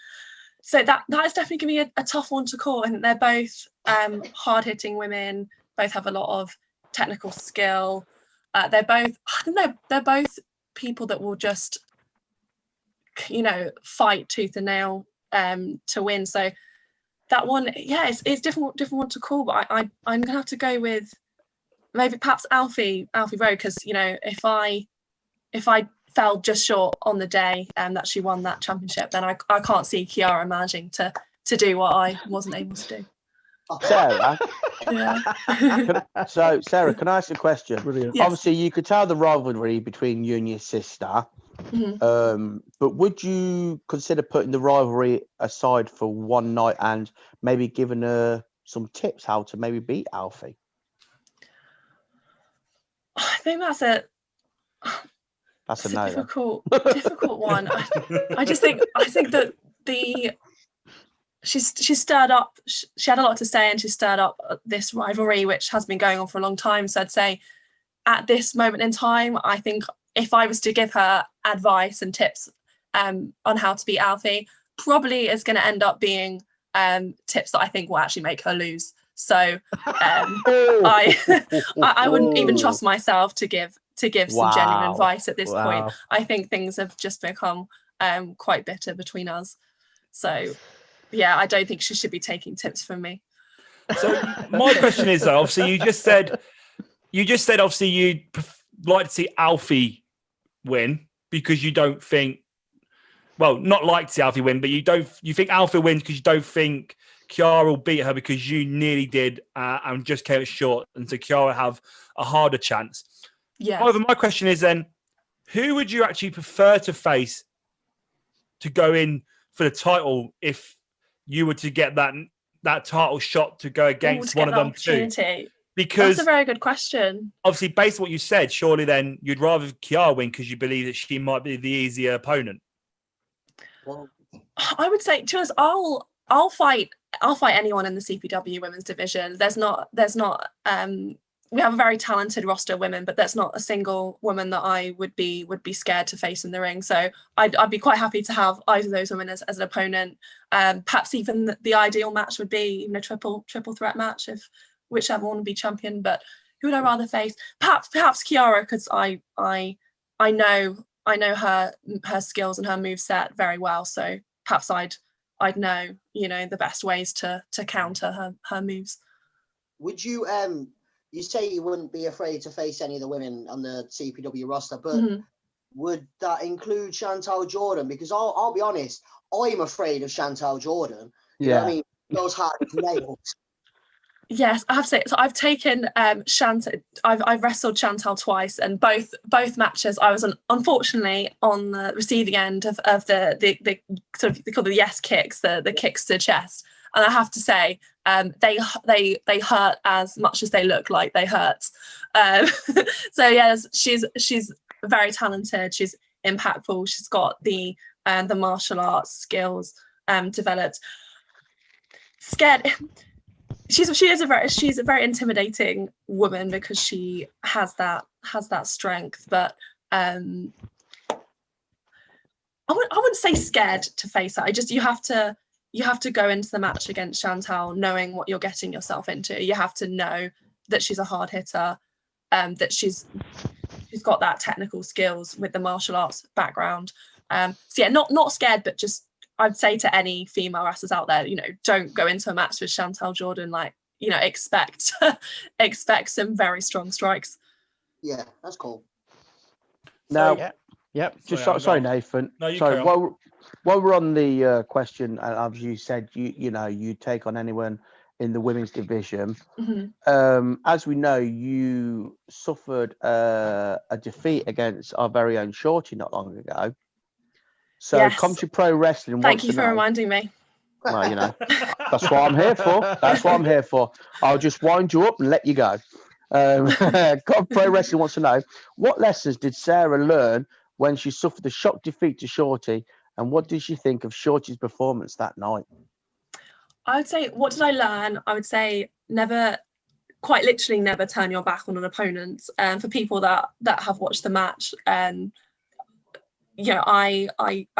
E: So that is definitely going to be a tough one to call. And they're both hard-hitting women, both have a lot of technical skill. They're both people that will just, fight tooth and nail to win. So that one, it's different one to call. But I'm going to have to go with maybe perhaps Alfie Rowe, because if I fell just short on the day that she won that championship, then I can't see Kiara managing to do what I wasn't able to do.
D: Sarah.
E: Yeah.
D: So, Sarah, can I ask a question?
C: Brilliant.
E: Yes.
D: Obviously, you could tell the rivalry between you and your sister.
E: Mhm.
D: But would you consider putting the rivalry aside for one night and maybe giving her some tips how to maybe beat Alfie?
E: I think that's a
D: no.
E: difficult one. I think that she's stirred up. She had a lot to say, and she stirred up this rivalry, which has been going on for a long time. So I'd say, at this moment in time, I think if I was to give her advice and tips on how to beat Alfie, probably is going to end up being tips that I think will actually make her lose. So I wouldn't even trust myself to give some genuine advice at this point. I think things have just become quite bitter between us. So yeah, I don't think she should be taking tips from me.
A: So my question is, though, obviously you just said obviously you'd like to see Alfie win because you don't think, well, not like to see Alfie win, but you think Alfie wins because you don't think Kiara will beat her because you nearly did and just came short, and so Kiara have a harder chance.
E: Yeah.
A: However, my question is then, who would you actually prefer to face to go in for the title if you were to get that title shot to go against one of them too? Because
E: that's a very good question.
A: Obviously, based on what you said, surely then you'd rather Kiara win because you believe that she might be the easier opponent.
B: Well,
E: I would say, to us, I'll fight anyone in the CPW women's division. There's not we have a very talented roster of women, but there's not a single woman that I would be scared to face in the ring. So I'd be quite happy to have either of those women as an opponent. Perhaps even the ideal match would be even a triple threat match, if whichever one would be champion. But who would I rather face? Perhaps Kiara, because I know her skills and her moveset very well. So perhaps I'd know the best ways to counter her moves.
B: Would you you say you wouldn't be afraid to face any of the women on the CPW roster, but would that include Chantal Jordan? Because I'll be honest, I'm afraid of Chantal Jordan. You know what I mean? Those hard nails.
E: Yes, I have to say. So I've taken Chantal. I've wrestled Chantal twice, and both matches I was unfortunately on the receiving end of the sort of, they call them the yes kicks, the kicks to the chest. And I have to say, they hurt as much as they look like they hurt. So yes, she's very talented. She's impactful. She's got the martial arts skills developed. Scared. She's a very intimidating woman because she has that strength, but I wouldn't say scared to face her. You have to go into the match against Chantal knowing what you're getting yourself into. You have to know that she's a hard hitter, that she's got that technical skills with the martial arts background. So yeah, not scared, but just I'd say to any female wrestlers out there, don't go into a match with Chantal Jordan like, expect some very strong strikes.
B: Yeah, that's cool.
D: Now,
A: So,
D: sorry, Nathan.
A: No, you
D: sorry.
A: carry on.
D: While we're on the question, as you said, you take on anyone in the women's division.
E: Mm-hmm.
D: As we know, you suffered a defeat against our very own Shorty not long ago. So,
E: yes.
D: Commentary Pro Wrestling.
E: Thank you for reminding me.
D: Well, that's what I'm here for. That's what I'm here for. I'll just wind you up and let you go. Pro Wrestling wants to know, what lessons did Sarah learn when she suffered the shock defeat to Shorty, and what did she think of Shorty's performance that night?
E: I would say, what did I learn? I would say quite literally never turn your back on an opponent. And for people that have watched the match, I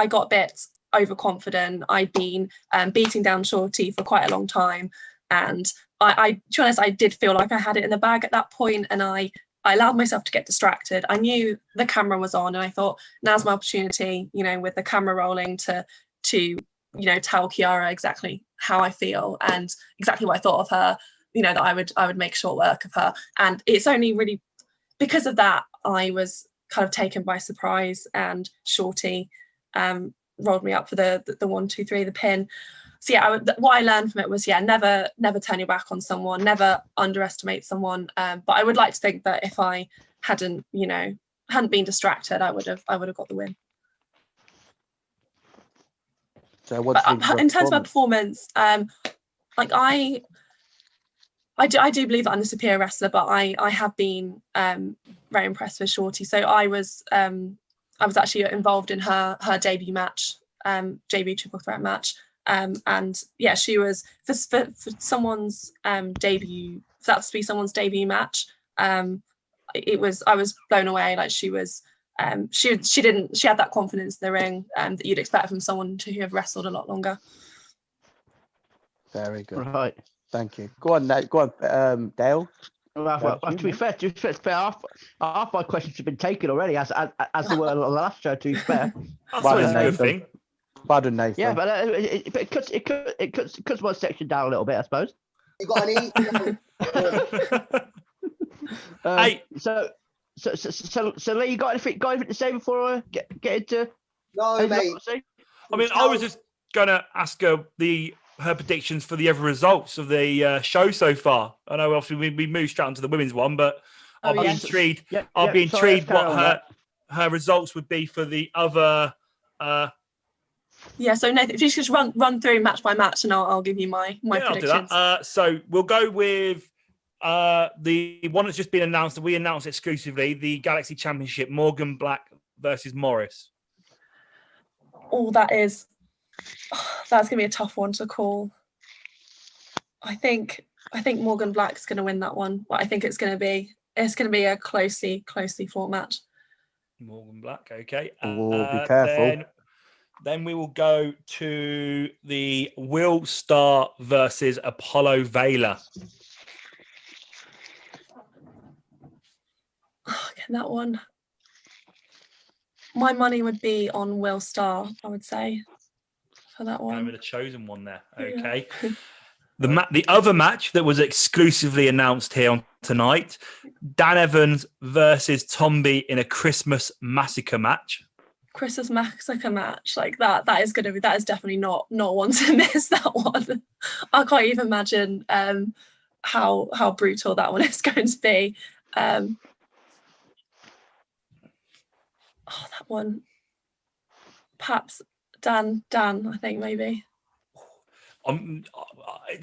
E: got a bit overconfident. I'd been beating down Shorty for quite a long time, and to be honest, I did feel like I had it in the bag at that point, and I allowed myself to get distracted. I knew the camera was on, and I thought, now's my opportunity, with the camera rolling, to tell Kiara exactly how I feel and exactly what I thought of her. That I would make short work of her, and it's only really because of that I was kind of taken by surprise, and Shorty rolled me up for the 1, 2, 3, the pin. So yeah, what I learned from it was, never turn your back on someone, never underestimate someone. But I would like to think that if I hadn't been distracted, I would have got the win.
D: So what do you think
E: in terms of my performance, I do believe that I'm the superior wrestler, but I have been very impressed with Shorty. So I was actually involved in her debut match, debut triple threat match. And yeah, she was for someone's debut. For that to be someone's debut match, I was blown away. Like she was, she had that confidence in the ring that you'd expect from someone who have wrestled a lot longer.
D: Very good.
C: Right.
D: Thank you. Go on, Nate. Go on, Dale.
C: Well, to be fair, half my questions have been taken already, as they were on the last show. To be fair,
A: that's a good thing.
D: Pardon, Nathan.
C: Yeah, but it cuts my section down a little bit, I suppose.
B: You got any?
A: Hey.
C: So Lee, you got anything to say before I get into?
B: No, mate.
A: I mean, I was just gonna ask her her predictions for the other results of the show so far. I know obviously we moved straight onto the women's one, but I'll be intrigued. I'll be intrigued what her results would be for the other.
E: Yeah, so Nathan, if you just run through match by match, and I'll give you my predictions.
A: I'll do that. So we'll go with the one that's just been announced. That we announced exclusively, the Galaxy Championship, Morgan Black versus Morris.
E: Oh, that's gonna be a tough one to call. I think Morgan Black's gonna win that one, but I think it's gonna be a closely fought match.
A: Morgan Black, okay.
D: Be careful.
A: Then we will go to the Will Starr versus Apollo Vela.
E: Again, that one. My money would be on Will Starr, I would say, for that one.
A: Going with the chosen one there. Okay.
E: Yeah.
A: The other match that was exclusively announced here on tonight, Dan Evans versus Tomby in a Christmas Massacre match.
E: Christmas Massacre match, like that is definitely not one to miss, that one. I can't even imagine how brutal that one is going to be. That one, perhaps Dan, I think maybe.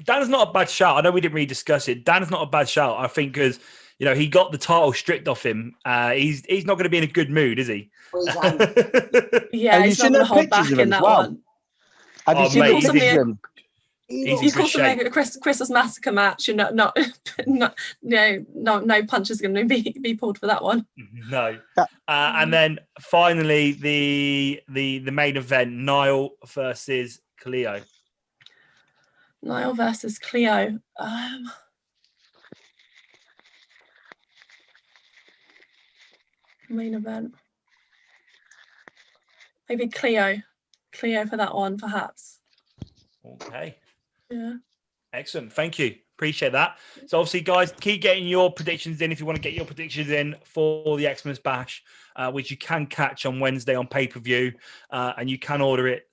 A: Dan's not a bad shout. I know we didn't really discuss it. Dan's not a bad shout, I think, because he got the title stripped off him. He's not going to be in a good mood, is he?
E: Yeah, he's not going to hold back in that one.
D: Have you seen the pictures of him?
E: He's called to make a Christmas Massacre match. No punches are going to be pulled for that one.
A: No. And then finally, the main event: Niall versus Cleo.
E: Niall versus Cleo. Main event. Maybe Cleo for that one, perhaps.
A: Okay.
E: Yeah.
A: Excellent. Thank you. Appreciate that. So obviously, guys, keep getting your predictions in if you want to get your predictions in for the Xmas Bash, which you can catch on Wednesday on pay-per-view, and you can order it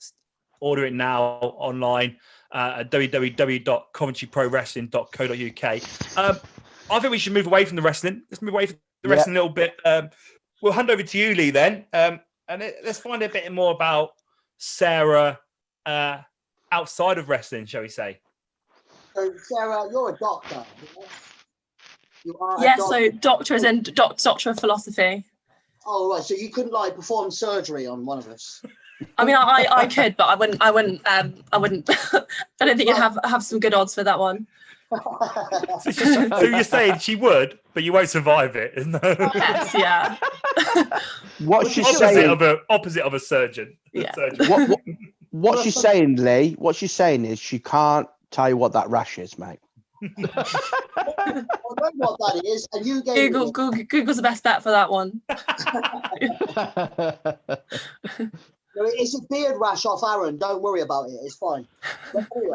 A: now online at www.coventryprowrestling.co.uk. I think we should move away from the wrestling. Let's move away from the wrestling a little bit. We'll hand over to you, Lee, then, and let's find a bit more about Sarah outside of wrestling, shall we say?
B: So, Sarah, you're a doctor. You are.
E: Yeah. So, doctor is in doctor of philosophy.
B: Oh, right. So you couldn't perform surgery on one of us.
E: I mean, I could, but I wouldn't. I don't think you'd have some good odds for that one.
A: So you're saying she would, but you won't survive it, isn't it?
E: Yes, yeah.
D: What she's saying,
A: opposite of a surgeon.
E: Yeah.
D: What she's saying, Lee. What she's saying is she can't tell you what that rash is, mate.
B: I know what that is, and you gave
E: Google's the best bet for that one.
B: It's a beard rash off Aaron. Don't worry about it. It's fine.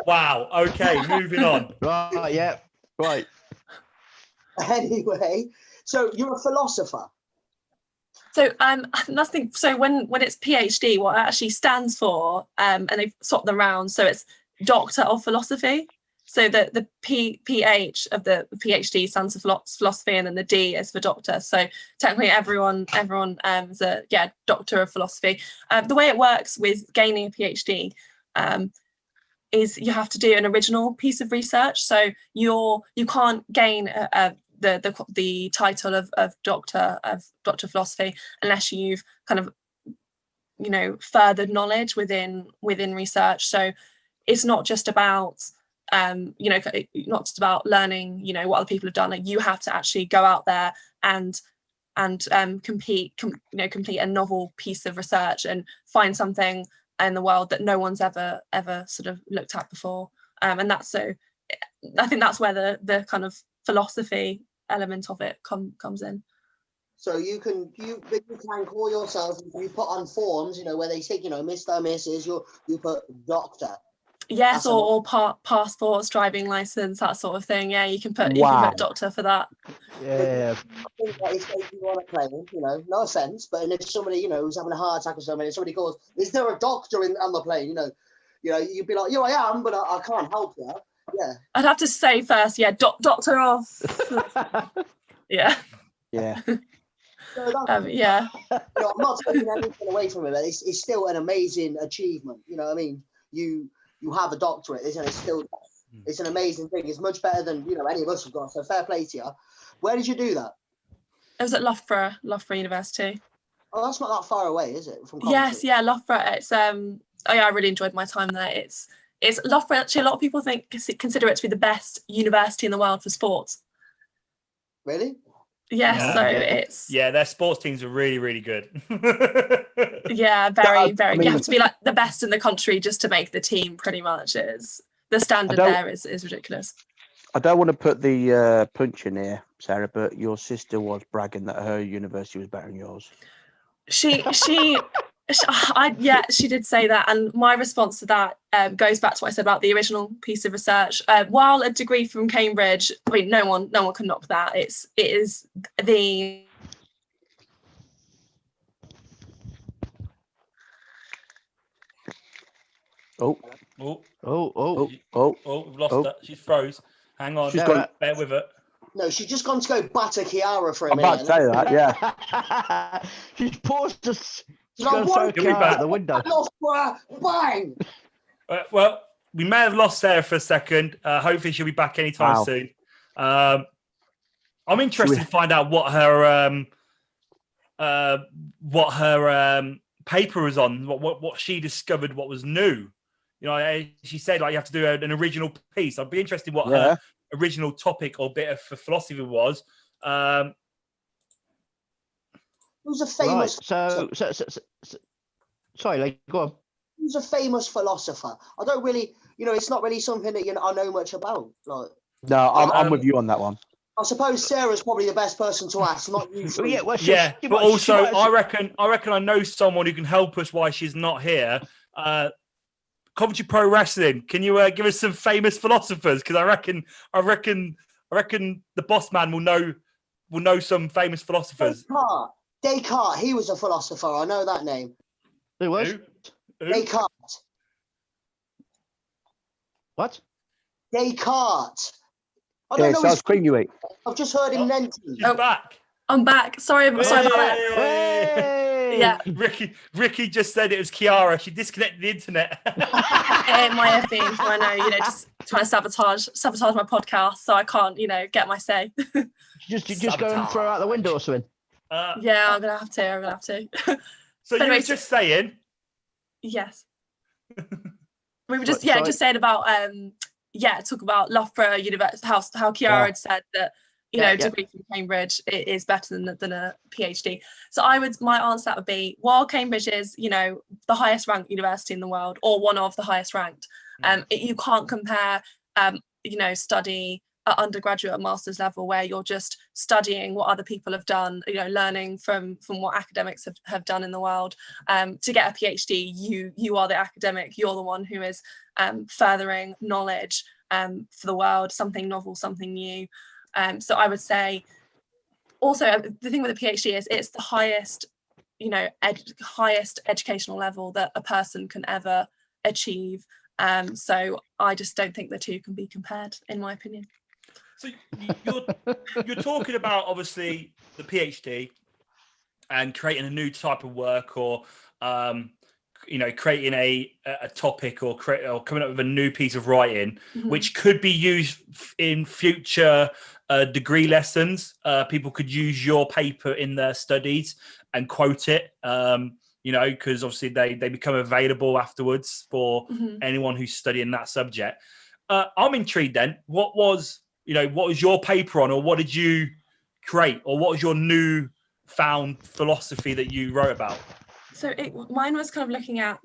A: Wow. Okay. Moving on.
C: Right. Yeah. Right.
B: Anyway, so you're a philosopher.
E: So nothing. So when it's PhD, what it actually stands for, and they've swapped them around. So it's Doctor of Philosophy. So the PH of the PhD stands for philosophy, and then the D is for doctor. So technically, everyone is a doctor of philosophy. The way it works with gaining a PhD is you have to do an original piece of research. So you can't gain the title of doctor of philosophy unless you've kind of furthered knowledge within research. So it's not just about not just about learning, what other people have done. Like, you have to actually go out there and complete a novel piece of research and find something in the world that no one's ever sort of looked at before. And that's I think that's where the kind of philosophy element of it comes in.
B: So you can call yourself, you put on forms, where they say, Mr. Mrs. You put doctor.
E: Yes, or passports, driving license, that sort of thing. Yeah, you can put doctor for that.
C: Yeah.
B: I think that is taking you on a plane, no offense, but if somebody, who's having a heart attack or something, if somebody calls, is there a doctor on the plane? You'd be like, yeah, I am, but I can't help you. Yeah.
E: I'd have to say first, doctor of. Yeah.
D: Yeah.
E: Yeah.
B: I'm not taking anything away from it, but it's still an amazing achievement. I mean, you have a doctorate, isn't it? It's an amazing thing. It's much better than any of us have got. So fair play to you. Where did you do that?
E: It was at Loughborough University.
B: Oh, that's not that far away, is it? From Coventry?
E: Yes, yeah, Loughborough. It's I really enjoyed my time there. It's Loughborough. Actually, a lot of people consider it to be the best university in the world for sports.
B: Really?
E: Yes,
A: Yeah.
E: so it's
A: their sports teams are really, really good.
E: Yeah, very. You have to be like the best in the country just to make the team. Pretty much is the standard there is ridiculous.
D: I don't want to put the punch in here, Sarah, but your sister was bragging that her university was better than yours.
E: She She did say that, and my response to that goes back to what I said about the original piece of research. While a degree from Cambridge, I mean, no one can knock that. It is the
A: Oh, we've lost her. She's froze. Hang on.
D: She's gone.
A: Bear with it.
B: No, she's just gone to go batter Kiara for a
D: I'm
B: minute.
D: about to say that, yeah.
C: She's paused us. She's
B: No,
C: going to throw Kiara out the window.
B: Bang!
A: Well, we may have lost Sarah for a second. Hopefully she'll be back anytime soon. I'm interested to find out what her paper was on, what she discovered, what was new. You know, she said like you have to do an original piece. I'd be interested what her original topic or bit of philosophy was.
B: Who's a famous?
C: Right. So, sorry, like, go on.
B: Who's a famous philosopher? I don't really, it's not really something that I know much about. Like,
D: no, I'm with you on that one.
B: I suppose Sarah's probably the best person to ask, not you.
A: But also, I reckon I know someone who can help us while she's not here. Coventry Pro Wrestling. Can you give us some famous philosophers? Because I reckon the boss man will know some famous philosophers.
B: Descartes. He was a philosopher. I know that name.
C: Who was?
A: Who?
B: Descartes.
C: What?
B: Descartes. I
D: Yeah,
B: don't know.
D: so ice cream you eat.
B: I've just heard him mentioned.
A: She's back.
E: I'm back. Sorry about that.
C: Hey!
E: Yeah.
A: Ricky just said it was Kiara. She disconnected the internet.
E: It might have been. I know, just trying to sabotage my podcast, so I can't, get my say.
C: Just go and throw out the window or something.
E: Yeah, I'm gonna have to.
A: So you were just saying?
E: Yes. We were just just saying about talk about Loughborough University, how Kiara had said that degree from Cambridge is better than a PhD. So my answer to that would be, while Cambridge is the highest ranked university in the world, or one of the highest ranked, you can't compare study at undergraduate and master's level where you're just studying what other people have done, learning from what academics have done in the world. To get a PhD, you are the academic, you're the one who is furthering knowledge for the world, something novel, something new. So I would say also the thing with a PhD is it's the highest, highest educational level that a person can ever achieve. So I just don't think the two can be compared, in my opinion.
A: So you're talking about obviously the PhD and creating a new type of work, or creating a topic, or coming up with a new piece of writing, which could be used in future degree lessons. People could use your paper in their studies and quote it. Because obviously they become available afterwards for anyone who's studying that subject. I'm intrigued then. What was your paper on, or what did you create, or what was your new found philosophy that you wrote about?
E: So mine was kind of looking at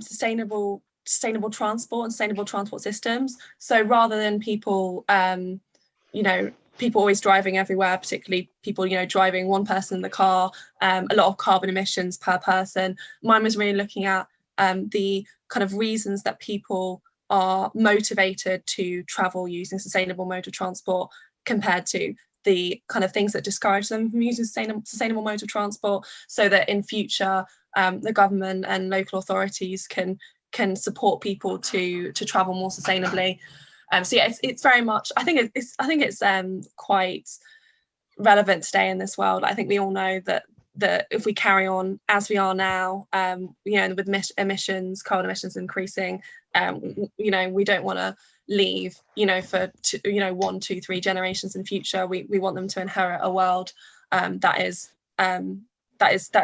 E: sustainable transport and sustainable transport systems. So rather than people, people always driving everywhere, particularly people, driving one person in the car, a lot of carbon emissions per person. Mine was really looking at the kind of reasons that people are motivated to travel using sustainable mode of transport compared to the kind of things that discourage them from using sustainable mode of transport, so that in future the government and local authorities can support people to travel more sustainably. So yeah, it's very much. I think it's quite relevant today in this world. I think we all know that if we carry on as we are now, with emissions, carbon emissions increasing, we don't want to leave, for 1, 2, 3 generations in the future. We want them to inherit a world that is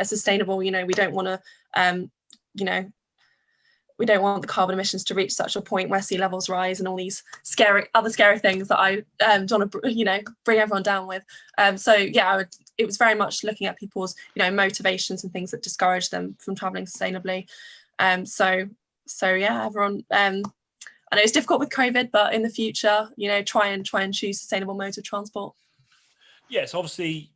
E: sustainable. We don't want to, we don't want the carbon emissions to reach such a point where sea levels rise and all these scary things that I don't want to, bring everyone down with. So yeah, it was very much looking at people's, motivations and things that discourage them from traveling sustainably. So yeah, everyone. I know it's difficult with COVID, but in the future, try and choose sustainable modes of transport.
A: Yes, obviously.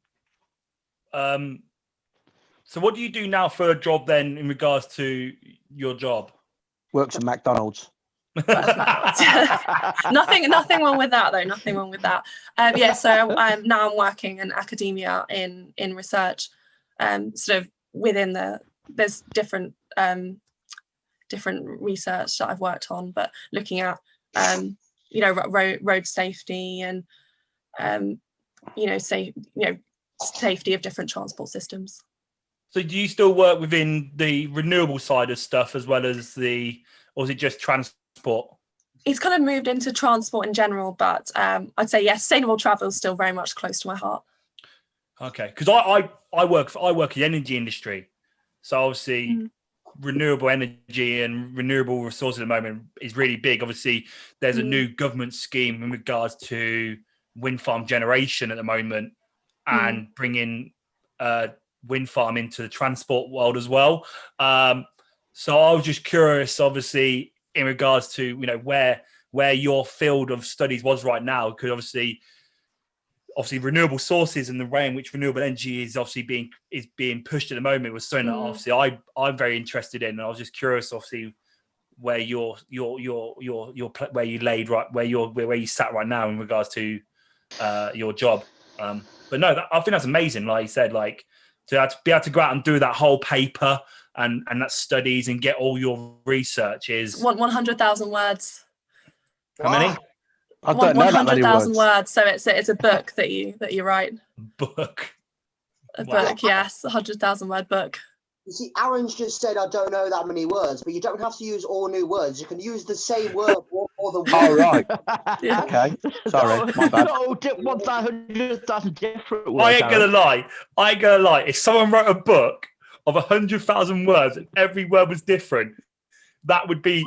A: So what do you do now for a job then in regards to your job?
D: Works at McDonald's.
E: nothing wrong with that though. Nothing wrong with that. So now I'm working in academia in research, sort of within there's different research that I've worked on, but looking at road safety and safety of different transport systems.
A: So do you still work within the renewable side of stuff as well as or is it just transport?
E: It's kind of moved into transport in general, but I'd say yes, sustainable travel is still very much close to my heart.
A: Okay, because I work in the energy industry, so obviously renewable energy and renewable resources at the moment is really big. Obviously, there's a new government scheme in regards to wind farm generation at the moment, and bringing wind farm into the transport world as well. So I was just curious, obviously, in regards to where your field of studies was right now, because obviously renewable sources and the way in which renewable energy is obviously being pushed at the moment was something that obviously I'm very interested in, and I was just curious, obviously, where where you laid right where you sat right now in regards to your job. But no, I think that's amazing. Like you said, like to be able to go out and do that whole paper and that studies and get all your research is
E: 100,000 words.
A: How many?
D: I don't know that many
E: 100,000
D: words.
E: words. So it's a book that you write.
A: Book.
E: A book, yes, 100,000 word book.
B: You see, Aaron's just said, I don't know that many words, but you don't have to use all new words. You can use the same word or the word.
D: Oh, right.
E: Yeah.
D: Okay. Sorry. My bad.
C: 100,000 different words.
A: I ain't gonna lie. If someone wrote a book of 100,000 words and every word was different, that would be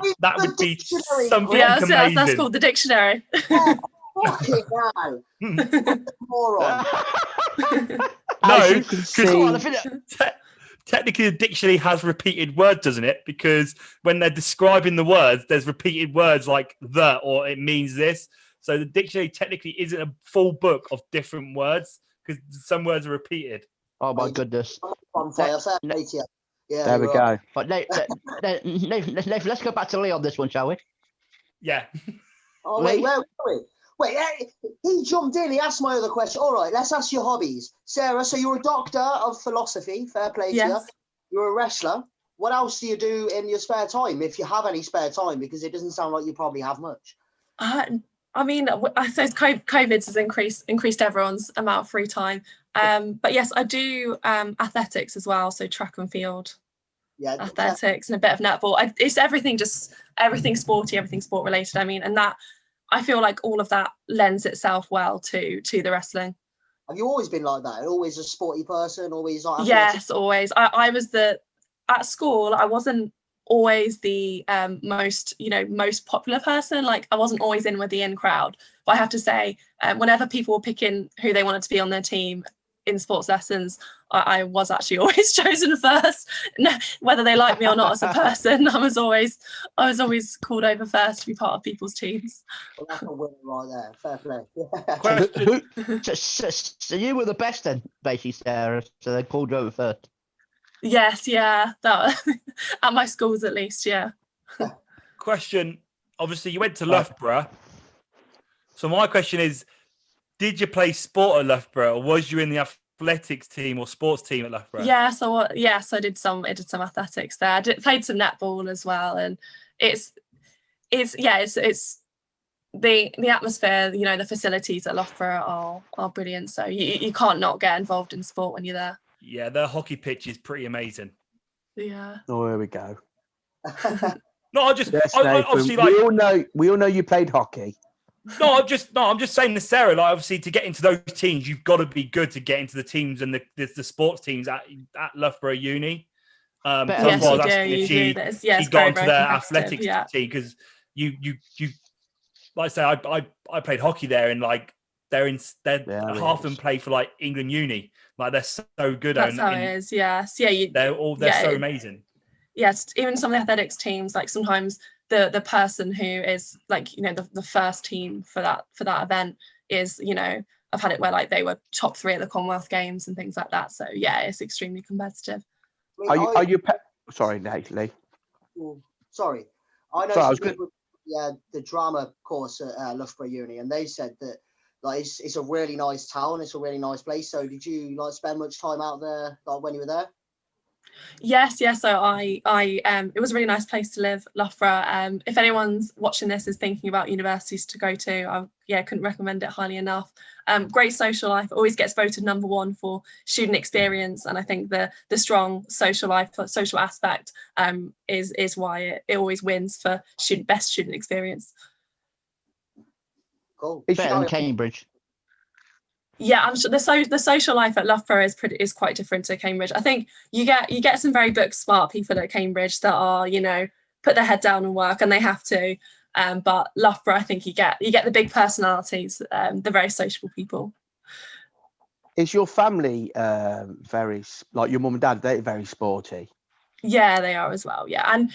A: something amazing.
E: That's called the dictionary.
B: Fucking hell. Moron.
A: No, technically the dictionary has repeated words, doesn't it? Because when they're describing the words, there's repeated words like the, or it means this. So the dictionary technically isn't a full book of different words because some words are repeated.
C: Oh my goodness.
B: Yeah,
D: there we go.
C: But Nathan, let's go back to Lee on this one, shall we?
A: Yeah.
B: Oh, wait, where were we? Wait, he jumped in. He asked my other question. All right, let's ask your hobbies. Sarah, so you're a doctor of philosophy. Fair play to you. You're a wrestler. What else do you do in your spare time, if you have any spare time? Because it doesn't sound like you probably have much.
E: I mean, I suppose COVID has increased everyone's amount of free time. But yes, I do athletics as well. So track and field, athletics, and a bit of netball. It's everything sporty, everything sport related. I mean, and that I feel like all of that lends itself well to the wrestling.
B: Have you always been like that? Always a sporty person? Always like athletic?
E: Yes, always. I was at school. I wasn't always the most popular person. Like I wasn't always in with the in crowd. But I have to say, whenever people were picking who they wanted to be on their team in sports lessons, I was actually always chosen first. Whether they like me or not as a person, I was always called over first to be part of people's teams.
B: Well, that's a winner right there. Fair play.
C: So you were the best then, basically, Sarah. So they called you over first.
E: Yes, yeah. That at my schools at least, yeah.
A: Question. Obviously, you went to Loughborough. So my question is, did you play sport at Loughborough, or was you in the athletics team or sports team at Loughborough?
E: Yes, I did some athletics there. Played some netball as well, and it's the atmosphere. The facilities at Loughborough are brilliant. So you can't not get involved in sport when you're there.
A: Yeah, their hockey pitch is pretty amazing.
E: Yeah.
D: Oh, here we go.
A: No, obviously, like
D: we all know you played hockey.
A: I'm just saying to Sarah, like obviously to get into those teams, you've got to be good to get into the teams and the sports teams at Loughborough Uni.
E: Yes, you do.
A: She got into their athletics team because you like I say, I played hockey there, and like half of them play for like England Uni. Like they're so good.
E: That's how it is. Yes, yeah.
A: They're so amazing.
E: Yes, even some of the athletics teams, like sometimes the person who is like the first team for that event is I've had it where like they were top 3 at the Commonwealth Games and things like that. So yeah, it's extremely competitive.
B: I mean,
D: Are you? Sorry, Nate Lee.
B: Sorry, I know
D: Sorry, I
B: some
D: was
B: people. Yeah, the drama course at Loughborough Uni, and they said that like it's a really nice town. It's a really nice place. So, did you like spend much time out there, like when you were there?
E: Yes. So I it was a really nice place to live, Loughborough. If anyone's watching this is thinking about universities to go to, I couldn't recommend it highly enough. Great social life, always gets voted #1 for student experience, and I think the strong social life, social aspect, is why it always wins for best student experience.
B: Cool.
C: Better than Cambridge.
E: Yeah, I'm sure the social life at Loughborough is quite different to Cambridge. I think you get some very book smart people at Cambridge that are, put their head down and work, and they have to. But Loughborough, I think you get the big personalities, the very sociable people.
D: Is your family very, like your mum and dad? They're very sporty.
E: Yeah, they are as well. Yeah, and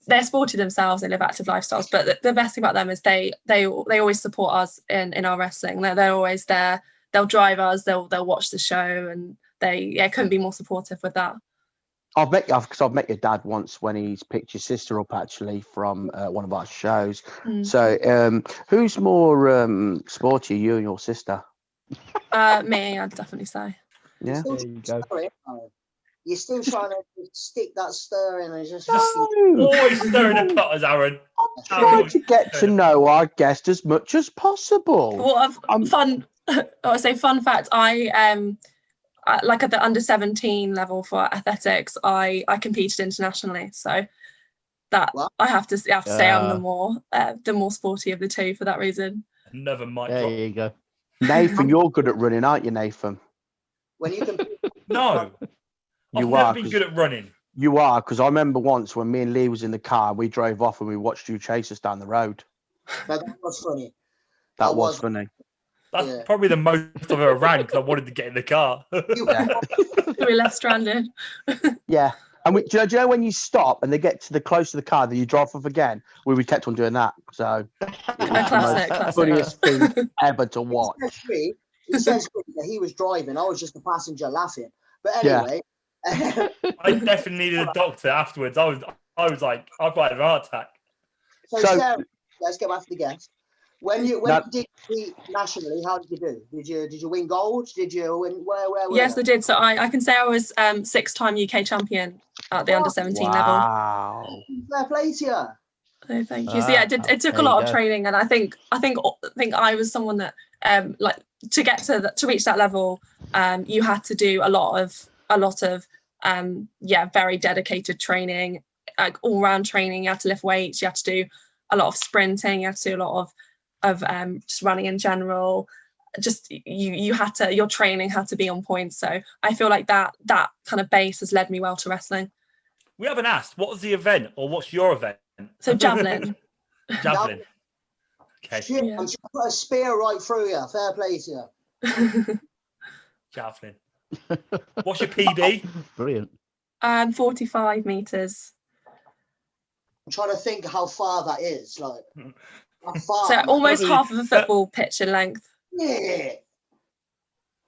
E: they're sporty themselves. They live active lifestyles, but the best thing about them is they always support us in our wrestling. They're always there. They'll drive us. They'll watch the show, and they couldn't be more supportive with that.
D: I've met your dad once when he's picked your sister up actually from one of our shows. So who's more sporty, you and your sister?
E: Me, I'd definitely say.
D: Yeah,
B: there
D: you go.
B: You're still trying to stick that stir in and just
A: always stirring the potters, Aaron.
D: I'm trying to get to know our guest as much as possible.
E: Well, fun fact, I like at the under-17 level for athletics, I competed internationally, so that I have to say I'm the more sporty of the two for that reason.
A: Another mic drop.
C: There you go.
D: Nathan, you're good at running, aren't you, Nathan?
B: When you compete,
A: no. I've never been good at running.
D: You are, because I remember once when me and Lee was in the car, we drove off and we watched you chase us down the road.
B: That was funny.
D: That was funny.
A: That's probably the most I've ever ran because I wanted to get in the car.
E: We were left stranded.
D: Yeah. And do you know when you stop and they get to the close to the car, then you drive off again? We kept on doing that. So
E: classic.
D: Funniest thing ever to watch.
B: He says that he was driving. I was just a passenger laughing. But anyway.
A: I definitely needed a doctor afterwards. I was like, I've got a heart attack.
B: So Sarah, let's get back to the guest. When you did compete nationally, how did you do? Did you win gold? Did you win where?
E: Yes, I did. So I can say I was 6-time UK champion at the under-17 level.
D: Wow.
B: Fair play to you.
E: Oh, thank you. So yeah, it took a lot of training, and I think I was someone that like to get to reach that level, you had to do a lot of very dedicated training, like all-round training. You had to lift weights, you had to do a lot of sprinting, you had to do a lot of just running in general. Just your training had to be on point. So I feel like that kind of base has led me well to wrestling.
A: We haven't asked, what was the event, or what's your event?
E: So javelin.
A: Javelin. Okay.
B: Shit, I'm just put a spear right through you. Fair play to you.
A: Javelin. What's your PB?
C: Brilliant.
E: 45 meters.
B: I'm trying to think how far that is. Like, how far?
E: So almost half of a football pitch in length.
B: Yeah.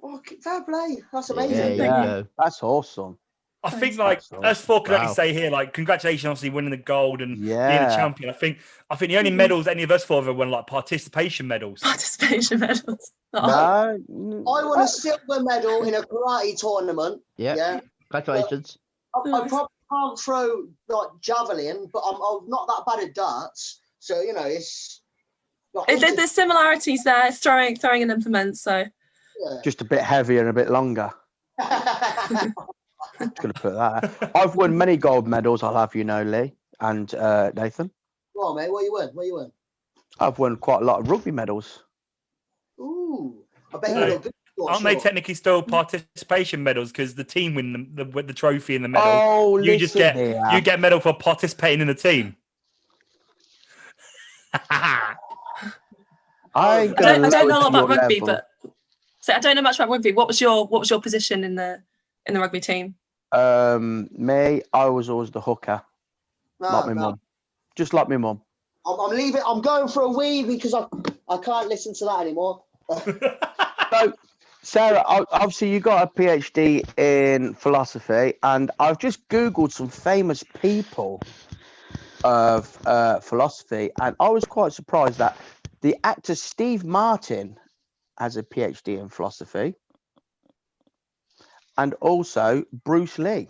B: Oh, fair play. That's amazing.
D: Yeah. That's awesome.
A: I think, like, as Four can only say here, like, congratulations, obviously winning the gold and being a champion. I think the only medals any of us four have won, like, participation medals.
E: Participation medals.
D: No.
B: I won a silver medal in a karate tournament.
C: Yeah. Congratulations.
B: I probably can't throw like javelin, but I'm not that bad at darts. So it's.
E: There's similarities there. It's throwing an implement, so.
B: Yeah.
D: Just a bit heavier and a bit longer. Just going to put that. I've won many gold medals, I'll have you know, Lee and Nathan.
B: Go on, mate. What you win?
D: I've won quite a lot of rugby medals.
B: Ooh, I bet you look good.
A: Aren't they technically still participation medals because the team win the trophy and the medal?
D: Oh,
A: you get a medal for participating in the team.
E: I don't know a lot about rugby, but so I don't know much about rugby. What was your position in the rugby team?
D: Me, I was always the hooker, like my mum, just like my mum.
B: I'm leaving. I'm going for a wee because I can't listen to that anymore.
D: Sarah, obviously you got a PhD in philosophy, and I've just Googled some famous people of philosophy, and I was quite surprised that the actor Steve Martin has a PhD in philosophy, and also Bruce Lee.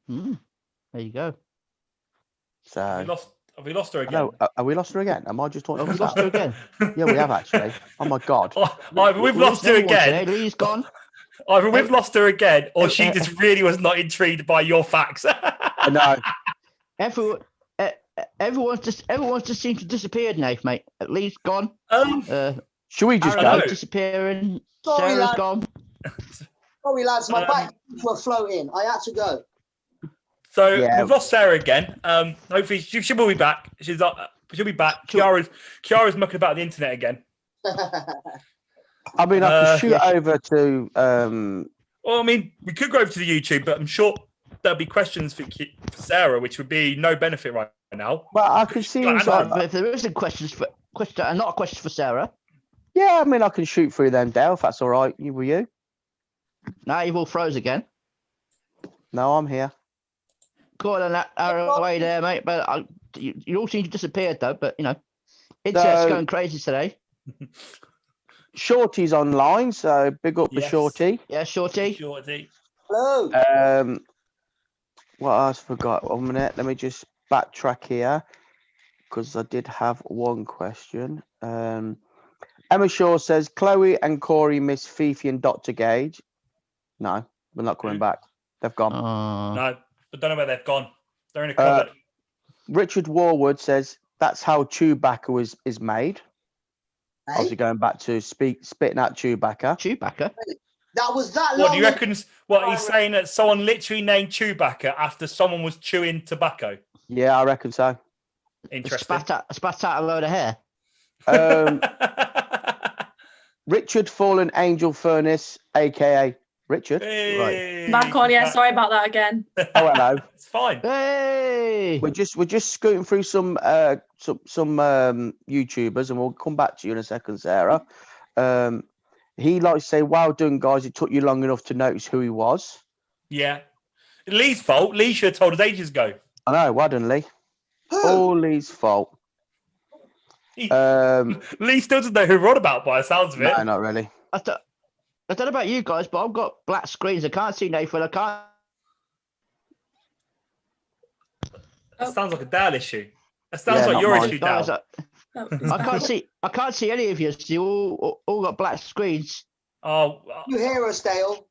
C: There you go.
D: So
A: have we lost her again?
D: No, have we lost her again? Am I just talking?
C: Have we lost her again?
D: Yeah, we have actually. Oh my god!
A: Either we've lost her again.
C: Lee's gone.
A: Either we've lost her again, or she just really was not intrigued by your facts.
D: No.
C: Everyone's just seemed to disappear, Nate, mate. Lee's gone.
D: Should we just
C: Aaron's
D: go?
C: Disappearing.
B: Sorry,
C: Sarah's
B: lad.
C: gone.
B: Sorry, lads, my back were floating. I had to go.
A: So we've lost Sarah again. Hopefully she will be back. She'll be back. Kiara's mucking about the internet again.
D: I mean, I could shoot over to.
A: Well, I mean, we could go over to the YouTube, but I'm sure there'll be questions for Sarah, which would be no benefit right now.
D: Well, I can see.
C: But if there isn't questions and not a question for Sarah.
D: Yeah, I mean, I can shoot through them, Dale, if that's all right with you.
C: Now you've all froze again.
D: No, I'm here.
C: Cool, and arrow away there, mate. But you all seem to disappear, though. But internet's going crazy today.
D: Shorty's online, so big up for Shorty.
C: Yeah, Shorty.
B: Hello.
D: What else forgot? 1 minute. Let me just backtrack here because I did have one question. Emma Shaw says Chloe and Corey miss Fifi and Dr. Gage. No, we're not coming back. They've gone.
A: No, I don't know where they've gone. They're in a cupboard.
D: Richard Warwood says that's how Chewbacca is made.
B: Hey?
D: Obviously going back to spitting out Chewbacca.
C: Chewbacca?
B: That was that long.
A: What do you reckon? What he's saying that someone literally named Chewbacca after someone was chewing tobacco?
D: Yeah, I reckon so.
A: Interesting.
C: Spat out a load of hair.
D: Richard Fallen Angel Furnace, aka Richard.
A: Hey.
C: Right.
E: Back on, yeah. Sorry about that again.
D: Oh, hello.
A: It's fine.
C: Hey.
D: We're just scooting through some YouTubers, and we'll come back to you in a second, Sarah. He likes to say, "Well done, guys. It took you long enough to notice who he was."
A: Yeah. Lee's fault. Lee should have told us ages ago.
D: I know. Well done, Lee. All Lee's fault.
A: Lee still doesn't know who we're on about by the sounds of it.
D: No, not really.
C: I don't know about you guys, but I've got black screens. I can't see Nathan. I can't.
A: That sounds like a Dal issue. That sounds like your issue, Dal.
C: I can't see any of you. So you all got black screens.
A: Oh,
B: You hear us, Dale?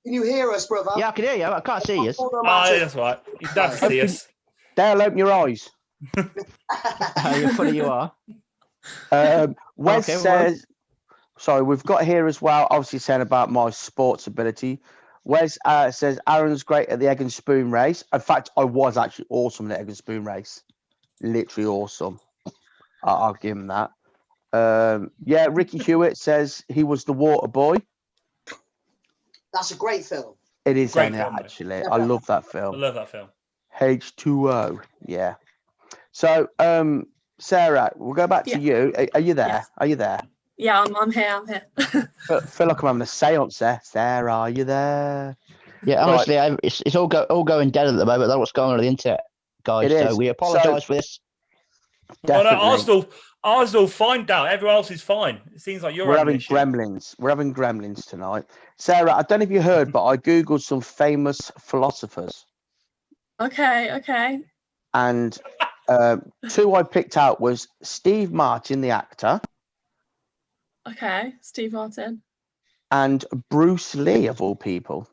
B: Can you hear us, brother?
C: Yeah, I can hear you. I can't see you.
A: that's right. You don't have to see us.
D: Dale, open your eyes.
C: How funny you are.
D: Wes says, sorry, we've got here as well, obviously saying about my sports ability. Wes says Aaron's great at the egg and spoon race. In fact, I was actually awesome at the egg and spoon race. Literally awesome. I'll give him that. Yeah, Ricky Hewitt says he was the water boy.
B: That's a great film.
D: It is,
A: Great
D: isn't it,
A: film, mate.
D: actually? I love that
A: I
D: film.
A: love that film.
D: H2O. Yeah. So, Sarah, we'll go back to you. Are you there?
E: Yes.
D: Are you there?
E: Yeah, I'm here. I'm here.
D: Feel like I'm having a seance there. Sarah, are you there?
C: Yeah, honestly, it's all going dead at the moment. That's what's going on the internet, guys.
D: It is.
C: So we apologise for this.
D: Definitely.
A: Well, no, Arsenal fine out. Everyone else is fine. It seems like
D: We're having gremlins. We're having gremlins tonight. Sarah, I don't know if you heard, but I Googled some famous philosophers.
E: Okay.
D: And two I picked out was Steve Martin, the actor,
E: Okay, Steve Martin.
D: and Bruce Lee, of all people.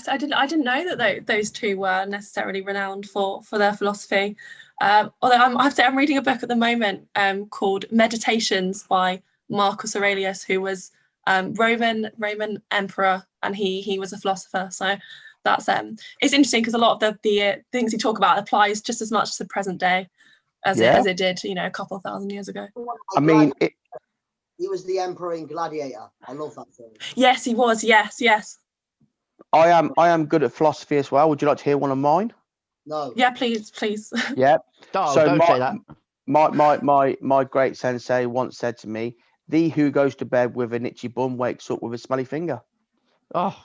E: I didn't know that those two were necessarily renowned for their philosophy. Although I have to say I'm reading a book at the moment called Meditations by Marcus Aurelius, who was Roman emperor, and he was a philosopher. So that's it's interesting because a lot of the things you talk about applies just as much to the present day as it did a couple of thousand years ago.
D: I mean,
B: he was the emperor in Gladiator. I love that film.
E: Yes, he was. Yes.
D: I am good at philosophy as well. Would you like to hear one of mine?
B: No.
E: Yeah, please.
D: Yeah.
C: Oh,
D: So
C: don't say that.
D: My great sensei once said to me, "Thee who goes to bed with an itchy bum wakes up with a smelly finger."
C: Oh,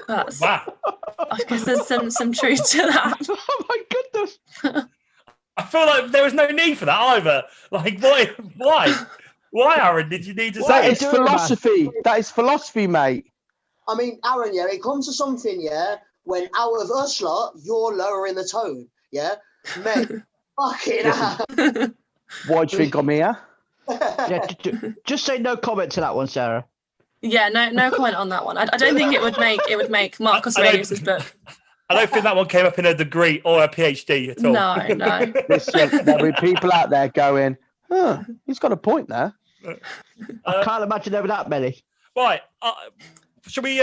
E: That's,
A: Wow.
E: I guess there's some truth to that.
C: oh my goodness.
A: I feel like there was no need for that either. Like, why? Why, Aaron, did you need to
C: Why
A: say
C: are
D: That
C: you
A: it?
D: is
C: doing it, man?
D: philosophy. That is philosophy, mate.
B: I mean, Aaron, yeah, it comes to something, yeah, when out of us lot, you're lowering the tone, yeah? Mate, fucking hell.
D: Why do you think I'm here?
C: Yeah, just say no comment to that one, Sarah.
E: Yeah, no comment on that one. I don't think it would make Marcus
A: I don't-
E: Aurelius's book.
A: I don't think that one came up in a degree or a PhD at all.
E: No.
D: Listen, there'll be people out there going, "Huh, he's got a point there."
C: I can't imagine there were that many.
A: Right. Should we,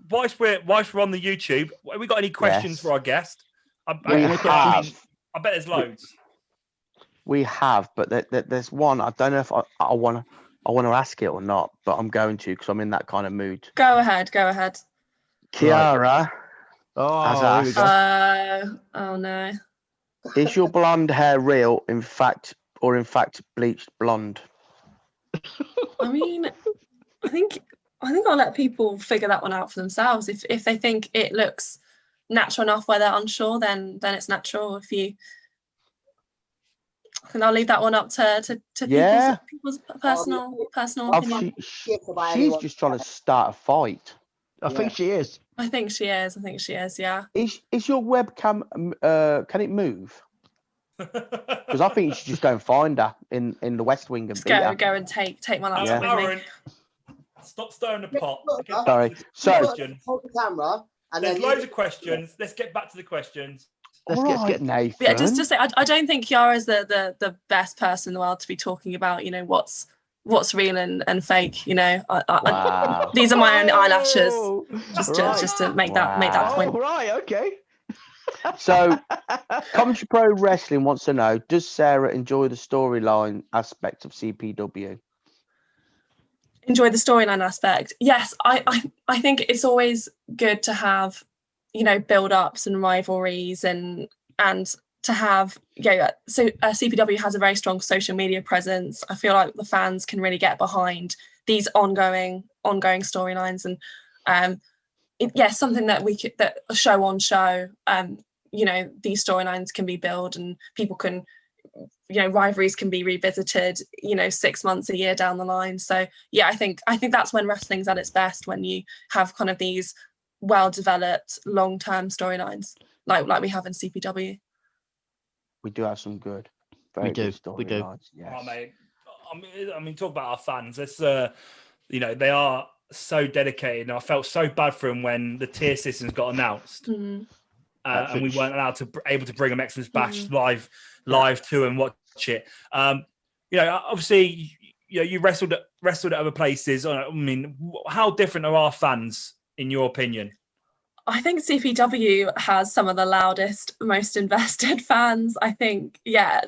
A: whilst we're on the YouTube, have we got any questions
D: Yes.
A: for our guest? I bet there's loads.
D: We have, but there's one. I don't know if I want to ask it or not, but I'm going to because I'm in that kind of mood.
E: Go ahead.
D: Kiara
C: Oh,
D: has
C: here we
D: asked,
C: go.
E: Oh no.
D: is your blonde hair real, in fact bleached blonde?
E: I mean, I think I'll let people figure that one out for themselves. If they think it looks natural enough where they're unsure, then it's natural. And I'll leave that one up to
D: Yeah.
E: people's personal opinion.
D: She's just trying to start a fight.
C: I think she is.
E: I think she is. Yeah.
D: Is your webcam? Can it move? Because I think you should just go and find her in the West Wing and
E: Just
D: beat her.
E: go and take my laptop with
A: Aaron,
E: me.
A: stop stirring the pot.
D: Sorry. So,
B: Hold the camera. And
A: There's
B: then
A: loads of questions. Let's get back to the questions.
C: Let's get Nathan.
E: Yeah, just to say, I don't think Kiara is the best person in the world to be talking about, what's real and fake.
D: Wow.
E: These are my own eyelashes.
C: Right.
E: Just to make that
C: Oh,
E: point.
C: right, okay.
D: So, Commentary Pro Wrestling wants to know: does Sarah enjoy the storyline aspect of CPW?
E: Enjoy the storyline aspect. Yes, I think it's always good to have, build-ups and rivalries and to have, so CPW has a very strong social media presence. I feel like the fans can really get behind these ongoing storylines, and something that that show on show, these storylines can be built and people can, rivalries can be revisited, 6 months, a year down the line. So yeah, I think that's when wrestling's at its best, when you have kind of these well-developed long-term storylines like we have in CPW.
D: We do have some good, very
C: We do,
D: good
C: we do.
D: storylines. Yes.
A: Oh, mate. I mean, talk about our fans. It's, they are so dedicated. And I felt so bad for them when the tier systems got announced, and we weren't able to bring them Excellence Bash live to and watch it. Obviously, you wrestled at other places. I mean, how different are our fans in your opinion?
E: I think CPW has some of the loudest, most invested fans. I think, I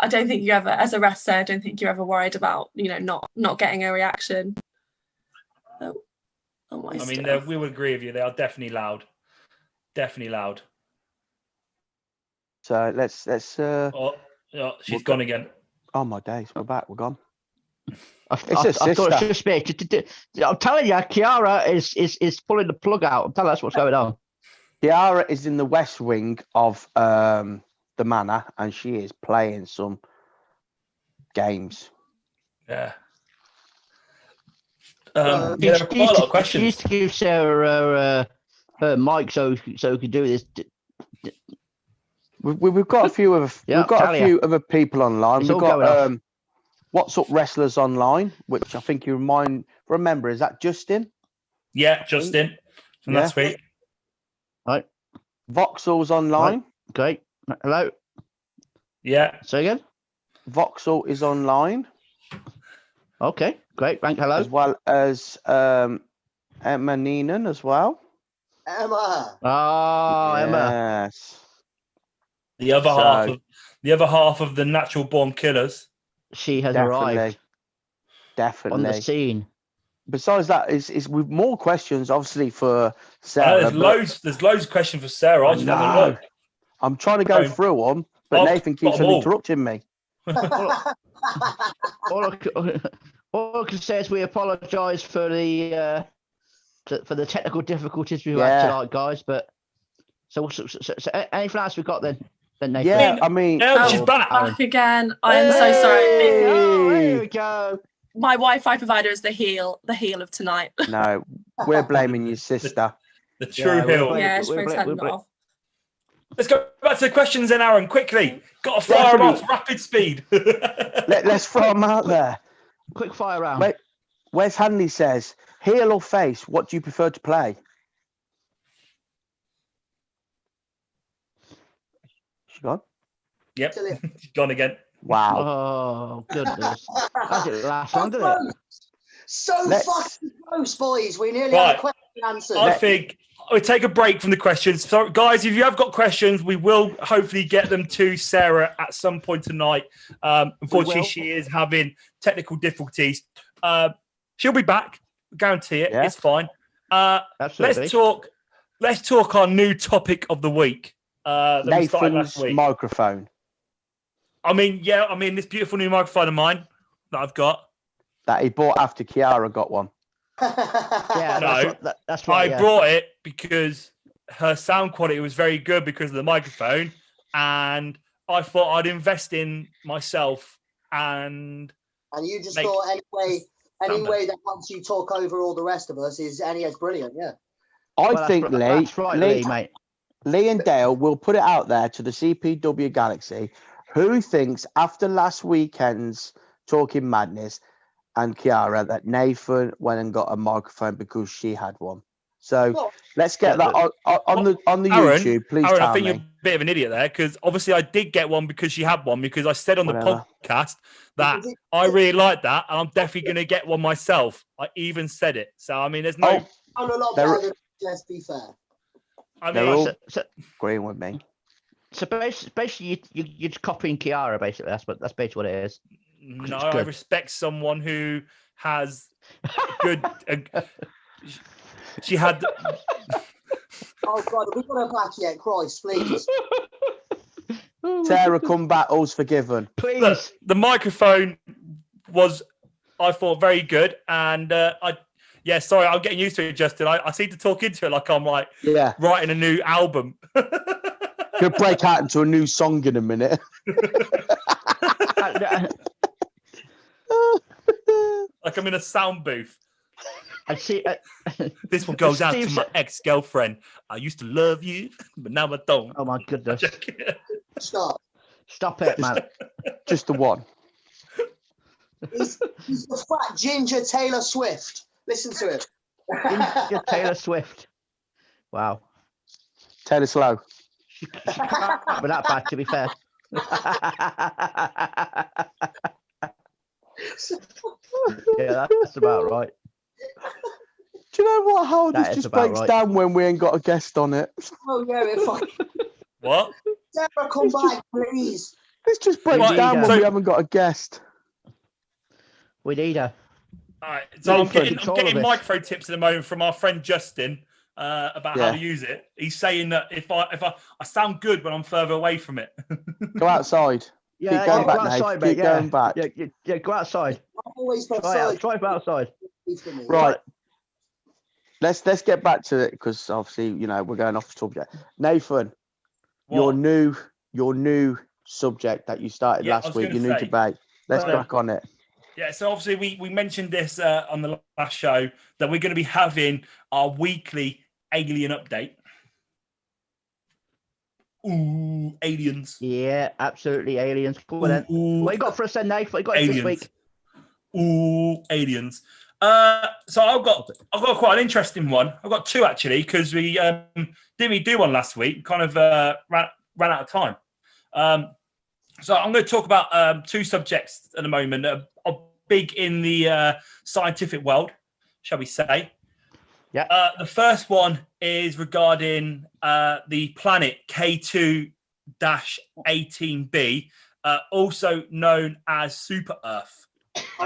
E: don't think you ever, as a wrestler, I don't think you're ever worried about, not getting a reaction.
A: I mean, we would agree with you. They are definitely loud. Definitely loud.
D: So let's.
A: She's gone again.
D: Oh my days, we're back. We're gone.
C: I thought it was just me. I'm telling you, Kiara is pulling the plug out. I'm telling you, that's what's going on.
D: Kiara is in the West Wing of the manor, and she is playing some games.
A: Yeah. There are quite a lot of questions.
C: She used to give Sarah her mic so we could do this.
D: We've got a few of few other people online.
C: It's
D: We've
C: all
D: got
C: going off.
D: What's Up Wrestlers online, which I think you remember. Is that Justin?
A: Yeah, Justin from last week.
C: Right.
D: Voxel's online.
C: Great. Hello.
A: Yeah.
C: Say again.
D: Voxel is online.
C: Okay. Great. Thank. Hello.
D: As well as Emma Neenan as well.
B: Emma.
C: Oh, Emma.
D: Yes.
A: The other half of the Natural Born Killers.
C: She has arrived.
D: Definitely
C: on the scene.
D: Besides that, is with more questions, obviously for Sarah.
A: There's loads of questions for Sarah. I just haven't looked.
D: I'm trying to go through them, But Nathan keeps on interrupting me.
C: All I can say is we apologise for the technical difficulties we've had tonight, guys. But so anything else we got then? Nathan?
D: Yeah, I mean,
A: she's back
E: again. I am so sorry.
C: Oh, here we go.
E: My Wi-Fi provider is the heel of tonight.
D: No, we're blaming your sister.
A: The true heel.
E: Yeah, she's off.
A: Let's go back to the questions then, Aaron. Quickly, got to fire them off rapid speed.
D: Let's throw them out there.
C: Quick fire round.
D: Wes Hanley says, heel or face, what do you prefer to play? She gone?
A: Yep, she's gone again.
D: Wow.
C: Oh, goodness. That didn't last long, did it?
B: So fucking close, boys. We nearly had a question answered.
A: I think we'll take a break from the questions. So, guys, if you have got questions, we will hopefully get them to Sarah at some point tonight. Unfortunately, she is having technical difficulties. She'll be back. Guarantee it. Yeah. It's fine. Let's talk our new topic of the week.
D: Nathan's microphone.
A: I mean, this beautiful new microphone of mine that I've got.
D: That he bought after Kiara got one.
C: Yeah, that's right.
A: I brought it because her sound quality was very good because of the microphone, and I thought I'd invest in myself and
B: you just thought anyway that once you talk over all the rest of us is brilliant. Yeah,
D: I think Lee and Dale will put it out there to the CPW Galaxy. Who thinks after last weekend's Talking Madness and Kiara that Nathan went and got a microphone because she had one? So let's get that on the
A: Aaron,
D: YouTube, please.
A: Aaron, I think you're a bit of an idiot there because obviously I did get one because she had one because I said on the podcast that I really like that and I'm definitely going to get one myself. I even said it. So I mean, there's no.
B: I'm a lot better than let's be fair.
A: I mean,
D: they're all agreeing with me.
C: So basically, you're copying Kiara. Basically, that's basically what it is.
A: No, I respect someone who has good. She had.
B: Oh God, have we got her back yet? Christ, please.
D: Sarah, come back. All's forgiven.
C: Please.
A: Look, the microphone was, I thought, very good, and sorry, I'm getting used to it, Justin. I seem to talk into it like I'm writing a new album.
D: Could break out into a new song in a minute.
A: Like I'm in a sound booth.
C: I see.
A: This one goes out to my ex-girlfriend. I used to love you, but now I don't.
C: Oh my goodness!
B: Stop
C: it, man.
D: Just the one.
B: He's the fat ginger Taylor Swift. Listen to it.
C: Ginger Taylor Swift. Wow.
D: Taylor Slow.
C: She can't be that bad, to be fair. Yeah, that's about right.
D: Do you know what? How this just breaks down when we ain't got a guest on it.
B: Oh yeah, it's fine.
A: What?
B: Sarah, come back, please.
D: This just breaks down when we haven't got a guest.
C: We need her.
A: All right, so I'm getting microphone tips at the moment from our friend Justin about how to use it. He's saying that if I sound good when I'm further away from it.
D: Go outside.
C: Yeah,
D: keep going back,
C: go outside,
D: mate. Keep going back.
C: Yeah, go outside.
B: Always
C: drive outside.
D: Right. Let's get back to it because obviously we're going off the subject. Nathan, your new subject that you started last week, your new debate. Let's crack on it.
A: Yeah, so obviously we mentioned this on the last show that we're going to be having our weekly alien update. Ooh, aliens.
C: Yeah, absolutely aliens. Cool then. What you got for us then, Nate? What you got this week?
A: Ooh, aliens. So I've got quite an interesting one. I've got two actually because we didn't really do one last week. Kind of ran out of time. So I'm going to talk about two subjects at the moment that are big in the scientific world, shall we say?
C: Yeah.
A: The first one is regarding the planet K2-18b, also known as Super Earth.
B: We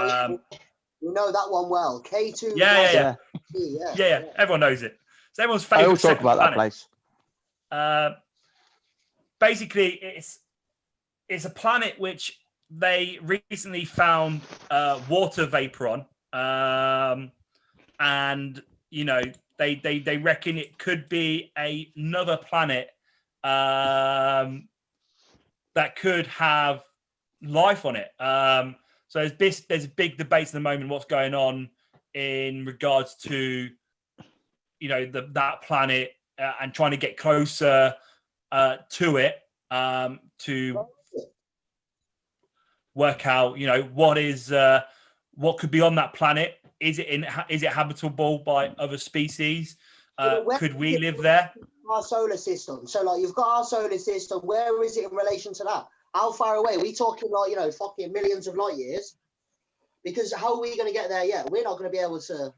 B: know that one well. K2.
A: Yeah. Everyone knows it. It's everyone's favorite.
D: I will talk about that place.
A: Basically, it's it's a planet which they recently found water vapor on, and they reckon it could be another planet that could have life on it. So there's big debates at the moment what's going on in regards to that planet and trying to get closer to it to work out what could be on that planet. Is it habitable by other species? Could we live there?
B: Our solar system. So like you've got our solar system. Where is it in relation to that? How far away? Are we talking like fucking millions of light years? Because how are we going to get there? Yeah, we're not going to be able to.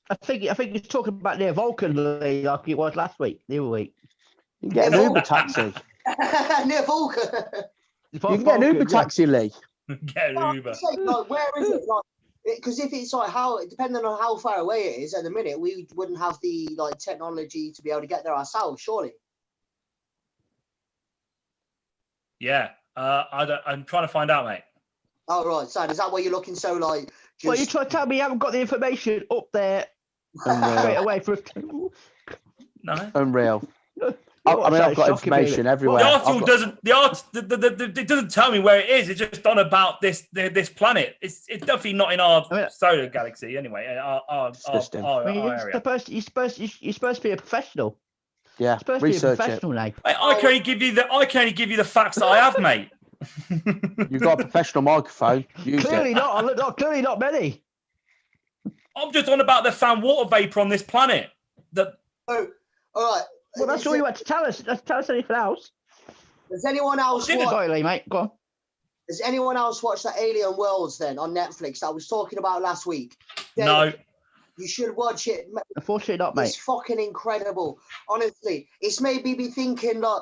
C: I think you're talking about near Vulcan, like it was last week, the other week.
D: You can get an Uber taxi.
B: Near Vulcan.
D: You can get an Uber taxi, Lee.
A: Get an Uber.
B: Like, where is it? Like, because if it's like depending on how far away it is at the minute, we wouldn't have the technology to be able to get there ourselves, surely.
A: Yeah, I'm trying to find out, mate.
B: Oh right, so is that what you're looking so like?
C: Well, you try to tell me you haven't got the information up there straight away for us.
A: No,
D: unreal. I mean, I've got information everywhere.
A: The article doesn't. It doesn't tell me where it is. It's just on about this planet. It's definitely not in our solar galaxy anyway. Our area.
C: You're supposed to be a professional.
D: Yeah, research it.
A: Mate, I can only give you the facts that I have, mate.
D: You've got a professional microphone.
C: Clearly not many.
A: I'm just on about the found water vapor on this planet.
B: All right.
C: Well, that's all you had to tell us. Tell us anything else.
B: Does anyone else
C: Sorry, mate. Go on.
B: Has anyone else watched the Alien Worlds then on Netflix that I was talking about last week?
A: No.
B: You should watch it.
C: Unfortunately not, mate.
B: It's fucking incredible. Honestly, it's made me be thinking like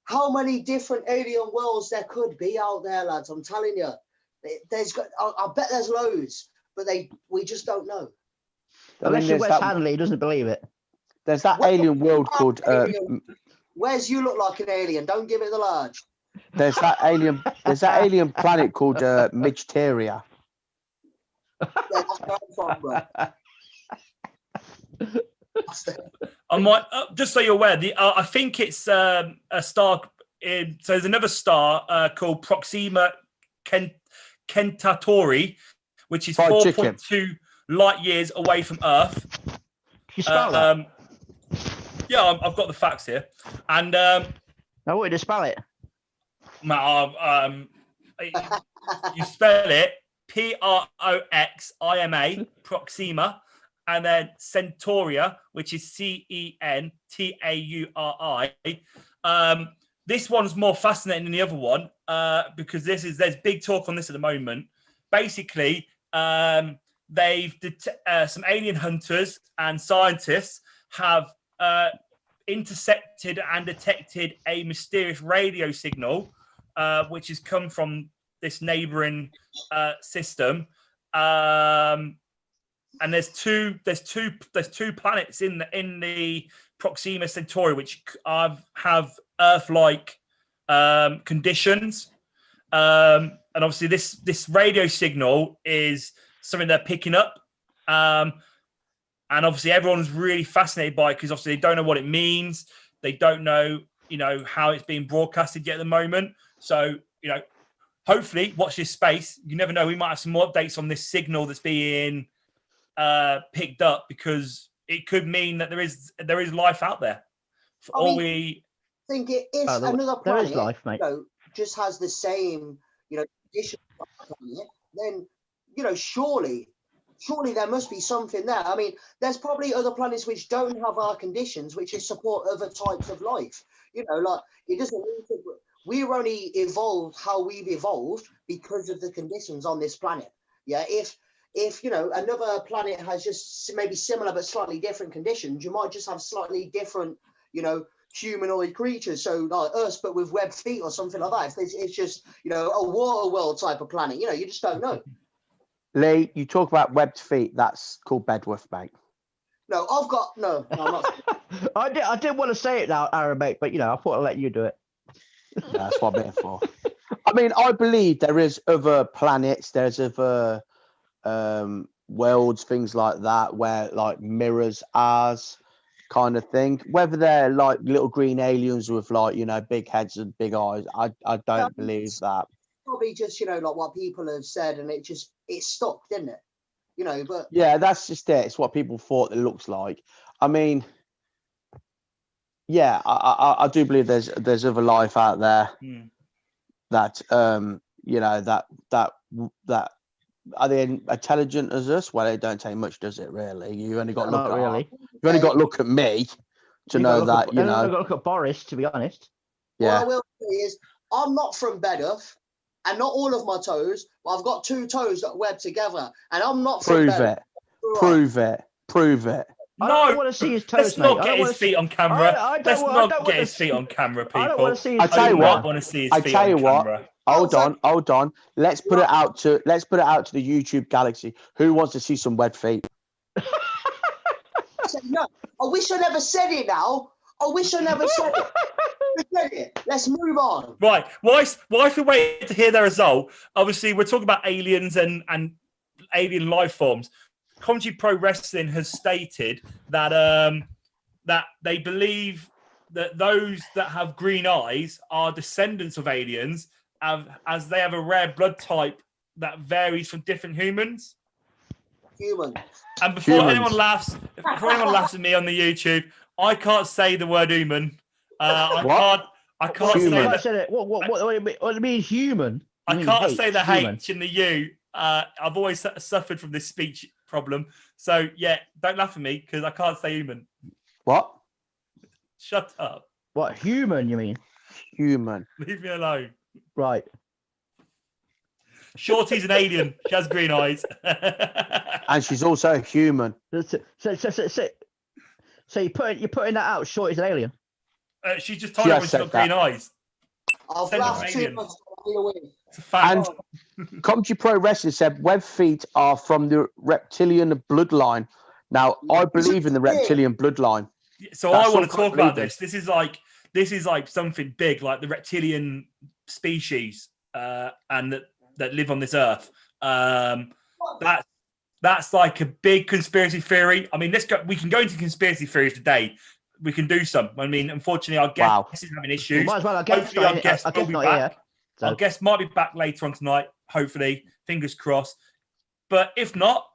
B: how many different alien worlds there could be out there, lads. I'm telling you. I bet there's loads, but we just don't know.
C: Unless you're Wes Hanley, doesn't believe it.
D: There's that alien world called.
B: Where's you look like an alien? Don't give it the large.
D: There's that alien planet called Midgeteria.
B: Yeah, that's where I'm from, bro.
A: I might just so you're aware. I think it's a star. So there's another star called Proxima Centauri, which is 4.2 light years away from Earth.
C: Can you spell that?
A: Yeah, I've got the facts here, and
C: I want you to spell it.
A: You spell it Proxima, Proxima, and then Centauria, which is Centauri. This one's more fascinating than the other one because there's big talk on this at the moment. Basically, they've some alien hunters and scientists have intercepted and detected a mysterious radio signal, which has come from this neighboring system. And there's two planets in the Proxima Centauri which have Earth-like conditions, and obviously this radio signal is something they're picking up, and obviously everyone's really fascinated by it because obviously they don't know what it means, they don't know how it's being broadcasted yet at the moment. So hopefully watch this space. You never know, we might have some more updates on this signal that's being picked up, because it could mean that there is life out there.
B: I think it is another planet.
C: There is life, mate.
B: Just has the same conditions, then surely there must be something there. I mean, there's probably other planets which don't have our conditions, which is support other types of life. Like it doesn't mean to, we're only evolved how we've evolved because of the conditions on this planet. Yeah, if another planet has just maybe similar but slightly different conditions, you might just have slightly different, humanoid creatures. So like us, but with webbed feet or something like that. If it's just, a water world type of planet, you just don't know.
D: Lee, you talk about webbed feet. That's called bedworth, mate.
B: No, I'm not.
C: I didn't want to say it now, Aaron, mate, but I thought I'd let you do it.
D: That's what I'm here for. I mean, I believe there is other planets, there's other worlds, things like that, where like mirrors ours kind of thing. Whether they're like little green aliens with like, you know, big heads and big eyes, I don't believe that.
B: Probably just, you know, like what people have said, and it stuck, didn't it? You know, but
D: yeah, that's just it. It's what people thought it looks like. I mean, yeah, I do believe there's other life out there that you know, that are they intelligent as us? Well, it don't take much, does it? Really, you only got to look at
C: really.
D: You only got to look at me to know that, you know.
C: I've got to look at Boris, to be honest.
D: Yeah.
B: What I will say is, I'm not from Bedworth, and not all of my toes, but I've got 2 toes that web together, and I'm not from Bedworth.
D: Prove it.
A: No,
C: I don't want to see his toes,
A: let's not
C: mate.
A: get his feet on camera. Let's not get his feet on camera, people.
C: I don't want to see his
D: I tell you what.
A: want to see his
D: I
A: feet
D: tell you
A: on
D: what.
A: camera.
D: Hold on. Let's put it out to the YouTube galaxy. Who wants to see some web feet?
B: No, I wish I never said it now. I wish I never said it. Forget it. Let's move on.
A: Right. Whilst we wait to hear their result, obviously we're talking about aliens and alien life forms. Commentary Pro Wrestling has stated that that they believe that those that have green eyes are descendants of aliens, as they have a rare blood type that varies from different humans. And before anyone laughs at me on the YouTube, I can't say the word human. I can't say that.
C: What do you mean human?
A: I can't say the H and the U. I've always suffered from this speech problem. So, yeah, don't laugh at me because I can't say human.
D: What?
A: Shut up.
C: What, human, you mean?
D: Human.
A: Leave me alone.
C: Right.
A: Shorty's an alien. She has green eyes.
D: And she's also human.
C: So you're putting that out, Shorty's an alien?
A: She's just told everyone she's got green eyes.
B: I've laughed too much.
A: It's a fact.
D: And Commentary Pro Wrestling said web feet are from the reptilian bloodline. Now, I believe in the reptilian bloodline.
A: So I want to talk about this. This is like something big, like the reptilian species and that live on this earth. That's like a big conspiracy theory. I mean, we can go into conspiracy theories today. We can do some. I mean, unfortunately, our guest is having issues.
C: Well, might as well.
A: Hopefully, our guest will be back.
C: Here, so.
A: Our guest might be back later on tonight. Hopefully, fingers crossed. But if not,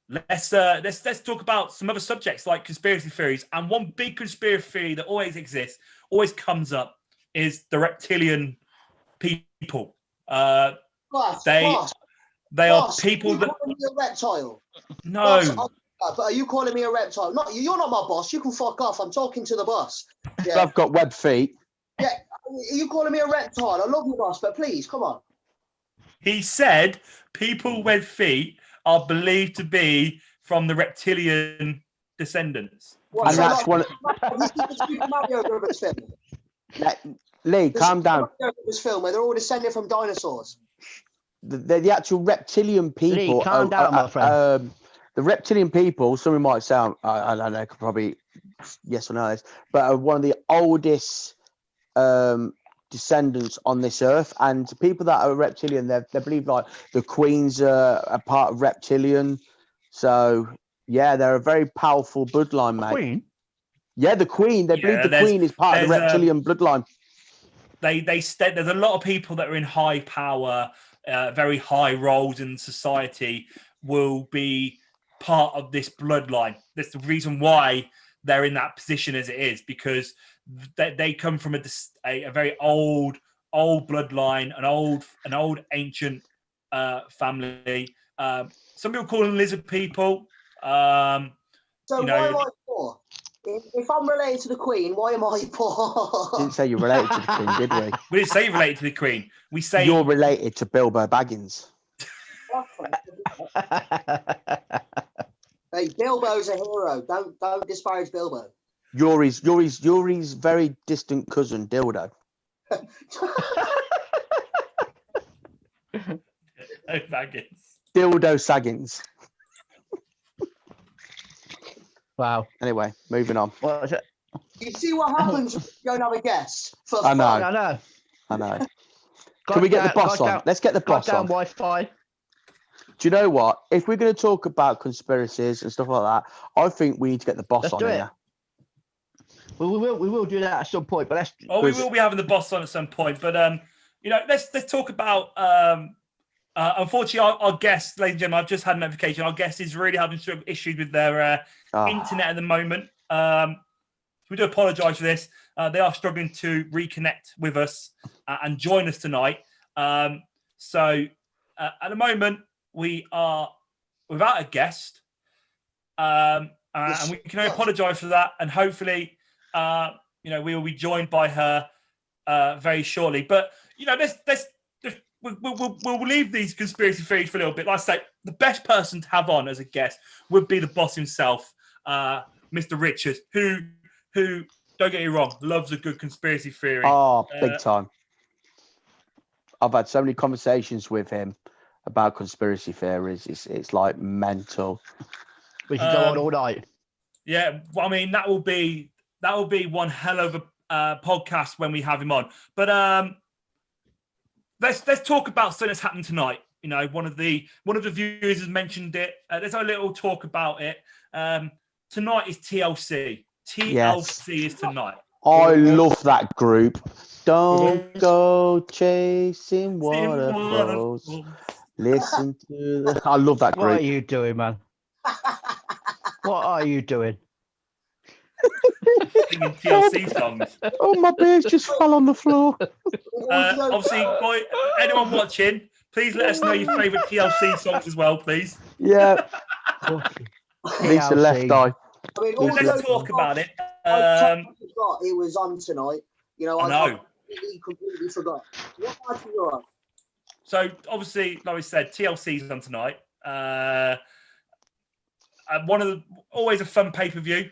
A: let's talk about some other subjects like conspiracy theories. And one big conspiracy theory that always exists, always comes up, is the reptilian people. They are people that.
B: Are you calling me a reptile?
A: No.
B: But are you calling me a reptile? No, you're not my boss. You can fuck off. I'm talking to the boss. Yeah.
D: I've got web feet.
B: Yeah. Are you calling me a reptile? I love you, boss, but please, come on.
A: He said people with feet are believed to be from the reptilian descendants.
B: What,
D: and that's one. Lee, calm down.
B: This film where they're all descended from dinosaurs.
D: The actual reptilian people.
C: Lee, calm down, my friend.
D: The reptilian people, somebody might sound, I don't know, could probably yes or no this, but one of the oldest descendants on this earth. And people that are reptilian, they believe like the queens are a part of reptilian. So, yeah, they're a very powerful bloodline, mate.
C: Queen?
D: Yeah, the queen. They believe the queen is part of the reptilian bloodline.
A: There's a lot of people that are in high power, very high roles in society will be part of this bloodline. That's the reason why they're in that position as it is, because they come from a very old bloodline, an old ancient family. Some people call them lizard people.
B: So why am I poor? If I'm related to the Queen, why am I poor?
D: Didn't say you're related to the Queen, did we?
A: We didn't say you're related to the Queen. We say
D: you're related to Bilbo Baggins.
B: Hey, Bilbo's a hero. Don't disparage Bilbo.
D: You're his very distant cousin, Dildo.
A: Baggins.
D: Dildo Saggins.
C: Wow.
D: Anyway, moving on.
C: Well,
B: You see what happens when you don't have a guest? For
D: I know.
B: fun.
D: I know. Can we get the boss on? Let's get the boss on.
C: Wi-Fi.
D: Do you know what? If we're going to talk about conspiracies and stuff like that, I think we need to get the boss on here.
C: We will do that at some point, but let's.
A: Oh, we will be having the boss on at some point, but let's talk about. Unfortunately, our guest, ladies and gentlemen, I've just had a notification. Our guest is really having some issues with their internet at the moment. We do apologise for this. They are struggling to reconnect with us and join us tonight. So at the moment, we are without a guest, and we can only apologise for that. And hopefully, we will be joined by her very shortly. But we'll leave these conspiracy theories for a little bit. Like I say, the best person to have on as a guest would be the boss himself, Mr. Richards, who don't get me wrong, loves a good conspiracy theory.
D: Oh, big time. I've had so many conversations with him about conspiracy theories. It's like mental.
C: We should go on all night.
A: Yeah, well, I mean that will be one hell of a podcast when we have him on. But let's talk about something that's happened tonight. You know, one of the viewers has mentioned it. There's a little talk about it. Tonight is TLC. TLC is tonight.
D: I love that group. Don't go chasing waterfalls. Listen to the. I love that group.
C: What are you doing, man? What are you doing?
A: Singing TLC songs.
D: Oh, my beard just fell on the floor.
A: Obviously, anyone watching, please let us know your favourite TLC songs as well, please.
D: Yeah. Lisa Left Eye.
B: I mean,
A: let's talk about it.
B: I forgot it was on tonight. You know,
A: I know.
B: completely forgot. What match was on?
A: So obviously, like we said, TLC's on tonight. One of the always a fun pay-per-view.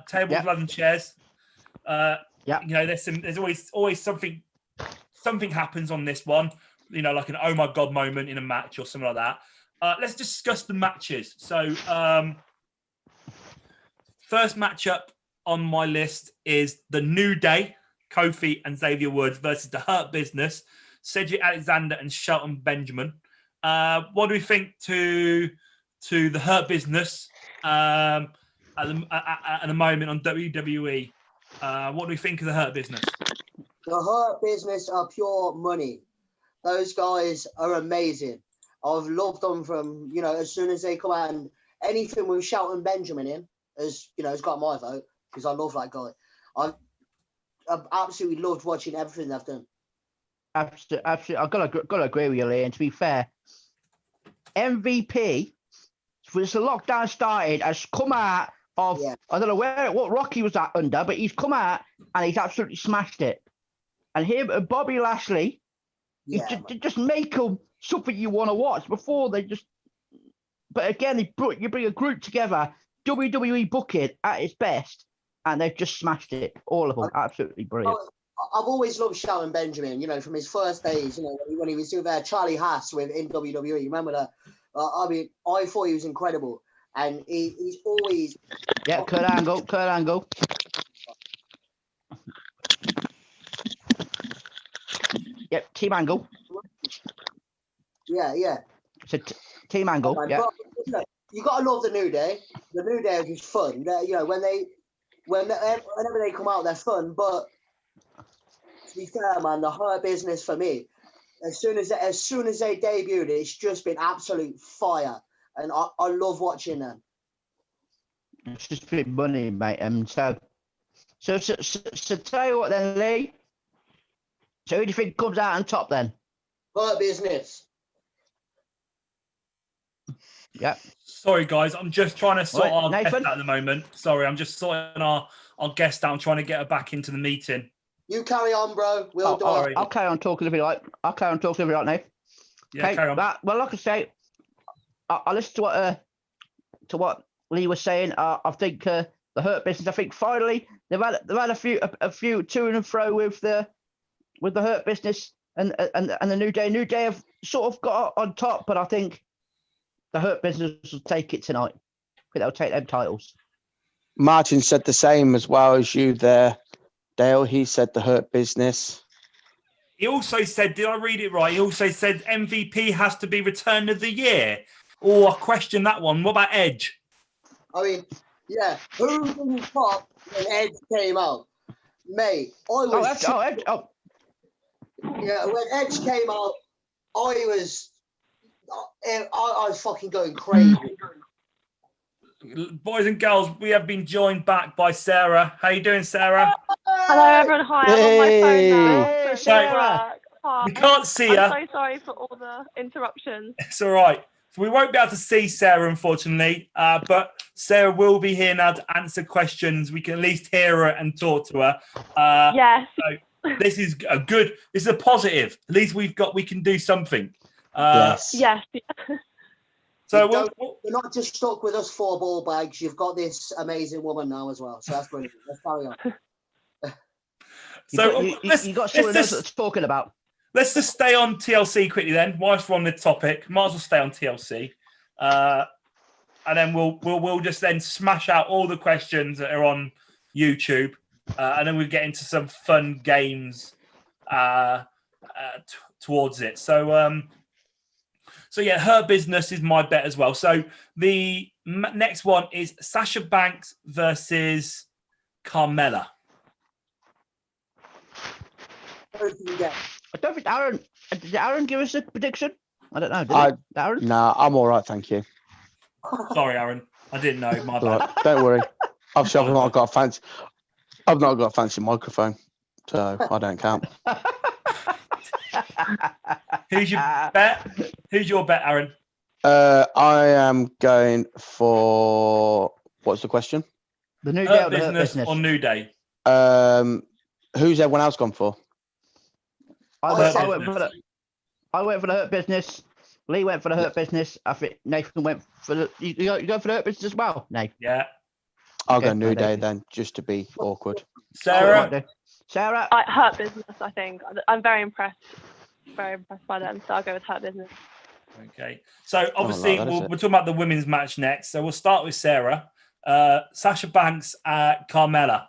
A: Tables, ladders, and chairs. There's always something happens on this one. You know, like an oh my god moment in a match or something like that. Let's discuss the matches. So first matchup on my list is the New Day, Kofi and Xavier Woods versus the Hurt Business, Cedric Alexander and Shelton Benjamin. What do we think to the Hurt Business at the moment on WWE? What do we think of the Hurt Business?
B: The Hurt Business are pure money. Those guys are amazing. I've loved them from, as soon as they come out, and anything with Shelton Benjamin in has got my vote because I love that guy. I've absolutely loved watching everything they've done.
C: Absolutely. I've got to agree with you, Lee. And to be fair, MVP, since the lockdown started, has come out of, I don't know what Rocky was under, but he's come out and he's absolutely smashed it. And him and Bobby Lashley, just make them something you want to watch. Before they just, but again, you bring a group together, WWE booking at its best, and they've just smashed it. All of them, absolutely brilliant.
B: I've always loved Shelton Benjamin, from his first days, when he was with Charlie Haas in WWE. Remember that? I thought he was incredible. And he's always...
C: Yeah, Kurt Angle. Yep, Team Angle.
B: Yeah.
C: So Team Angle, yeah.
B: But, you got to love the New Day. The New Day is just fun. Whenever they come out, they're fun. But to be fair, man, the Hurt Business for me, as soon as they debuted, it's just been absolute fire, and I love watching them.
C: It's just been money, mate. So tell you what, then, Lee. So who do you think comes out on top then?
B: Hurt Business.
C: Yeah.
A: Sorry, guys. I'm just trying to sort our
C: Nathan?
A: guest out at the moment. Sorry, I'm just sorting our guest out. I'm trying to get her back into the meeting.
B: You carry on, bro.
C: I'll carry on talking if you like. Nate.
A: Yeah, carry on.
C: Well, like I say, I listened to what Lee was saying. I think the Hurt Business. I think finally they've had a few to and fro with the Hurt Business and the New Day. New Day have sort of got on top, but I think the Hurt Business will take it tonight. I think they'll take them titles.
D: Martin said the same as well as you there, Dale. He said the Hurt Business.
A: He also said, did I read it right? He also said MVP has to be Return of the Year. Oh, I question that one. What about Edge?
B: I mean, yeah, who didn't pop when Edge came out? Mate, I was... Yeah, when Edge came out, I was fucking going crazy.
A: Boys and girls, we have been joined back by Sarah. How you doing, Sarah?
F: Hello, everyone. Hi, I'm on my phone now.
C: Hey,
F: So it
C: Sarah.
F: didn't work. Hi.
A: We can't see her.
F: I'm so sorry for all the interruptions.
A: It's all right. So we won't be able to see Sarah, unfortunately, but Sarah will be here now to answer questions. We can at least hear her and talk to her.
F: Yes.
A: So this is a good. This is a positive. At least we can do something.
D: Yes.
F: Yes.
A: So
B: you're not just stuck with us 4 ball bags. You've got this amazing woman now as well. So that's brilliant. Let's carry on.
A: So
C: you got someone else that's talking about.
A: Let's just stay on TLC quickly then. Whilst we're on the topic, might as well stay on TLC, and then we'll just then smash out all the questions that are on YouTube, and then we'll get into some fun games towards it. So yeah, Her Business is my bet as well. So the next one is Sasha Banks versus Carmella.
C: I don't think Aaron. Did Aaron give us a prediction? I don't know. Did Aaron?
D: Nah, I'm all right, thank you.
A: Sorry, Aaron. I didn't know. My bad.
D: Right, don't worry. I've not got a fancy microphone, so I don't count.
A: Who's your bet? Who's your bet, Aaron?
D: I am going for. What's the question?
C: The New Day
A: Hurt
C: or the Hurt Business?
A: or New Day?
D: Who's everyone else gone for?
C: I went for the Hurt Business. Lee went for the Hurt Business. I think Nathan went for the. You go for the Hurt Business as well, Nathan?
A: Yeah.
D: I'll go New Day then, just to be awkward.
A: Sarah?
C: Sarah?
F: Hurt Business, I think. I'm very impressed. Very impressed by them. So I'll go with Hurt Business.
A: Okay. So obviously
D: we're
A: talking about the women's match next. So we'll start with Sarah. Sasha Banks, Carmella.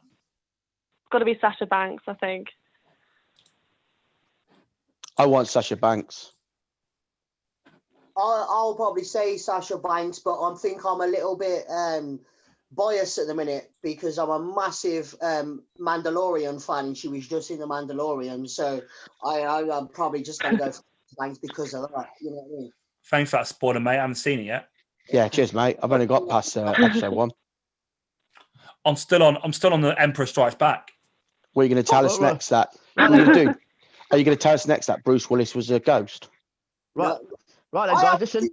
F: It's got to be Sasha Banks, I think.
D: I want Sasha Banks.
B: I'll probably say Sasha Banks, but I think I'm a little bit biased at the minute because I'm a massive Mandalorian fan. She was just in the Mandalorian, so I'm probably just going to go for Banks because of that. You know what I mean?
A: Thanks for that spoiler, mate. I haven't seen it yet.
D: Yeah, cheers, mate. I've only got past episode 1.
A: I'm still on the Emperor Strikes Back.
D: What are you going to tell us next? That what are you going to do? Are you going to tell us next that Bruce Willis was a ghost?
C: Right, then, guys. Listen.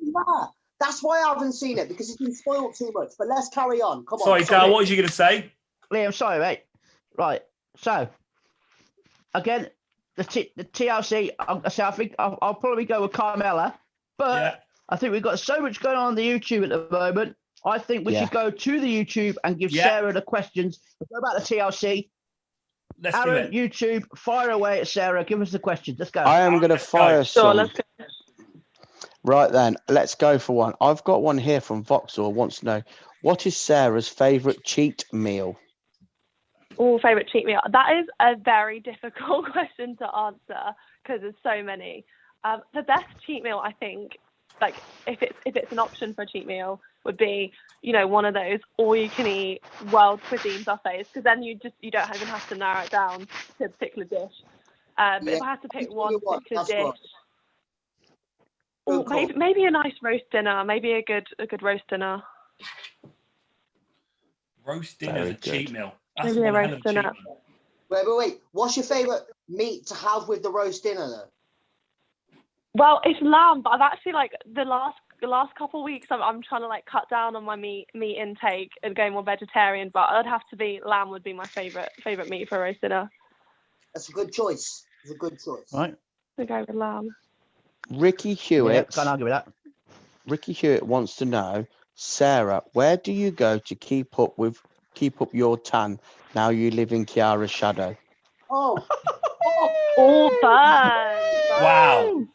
B: That's why I haven't seen it, because it's been spoiled too much. But let's carry on. Come on.
A: Sorry, Dal, what was you going to say?
C: Lee, I'm sorry, mate. Right. So, again, the TLC, I think I'll probably go with Carmella, but I think we've got so much going on the YouTube at the moment. I think we should go to the YouTube and give Sarah the questions. Go about the TLC.
A: Let's
C: Aaron,
A: do it.
C: YouTube, fire away at Sarah. Give us the questions. Let's go.
D: I am going to fire some.
F: Sure, let's go.
D: Right then, let's go for one. I've got one here from Vauxhall. Wants to know, what is Sarah's favourite cheat meal?
F: Oh, favourite cheat meal. That is a very difficult question to answer because there's so many. The best cheat meal, I think, like if it's an option for a cheat meal, would be, you know, one of those all-you-can-eat world cuisine buffets, because then you don't even have to narrow it down to a particular dish. But if I had to pick one particular dish, maybe a nice roast dinner, maybe a good roast dinner.
A: Roast dinner is a cheat meal.
F: Maybe a roast dinner.
B: Wait. What's your favourite meat to have with the roast dinner, though?
F: Well, it's lamb, but I've actually the last couple of weeks I'm trying to cut down on my meat intake and going more vegetarian. But I'd have to be lamb would be my favourite meat for a roast dinner.
B: That's a good choice. It's a good choice.
C: Right.
F: I'll go with lamb.
D: Ricky Hewitt.
C: Can't argue with that.
D: Ricky Hewitt wants to know, Sarah, where do you go to keep up your tan now you live in Kiara's shadow?
B: Oh,
F: fun.
A: Wow.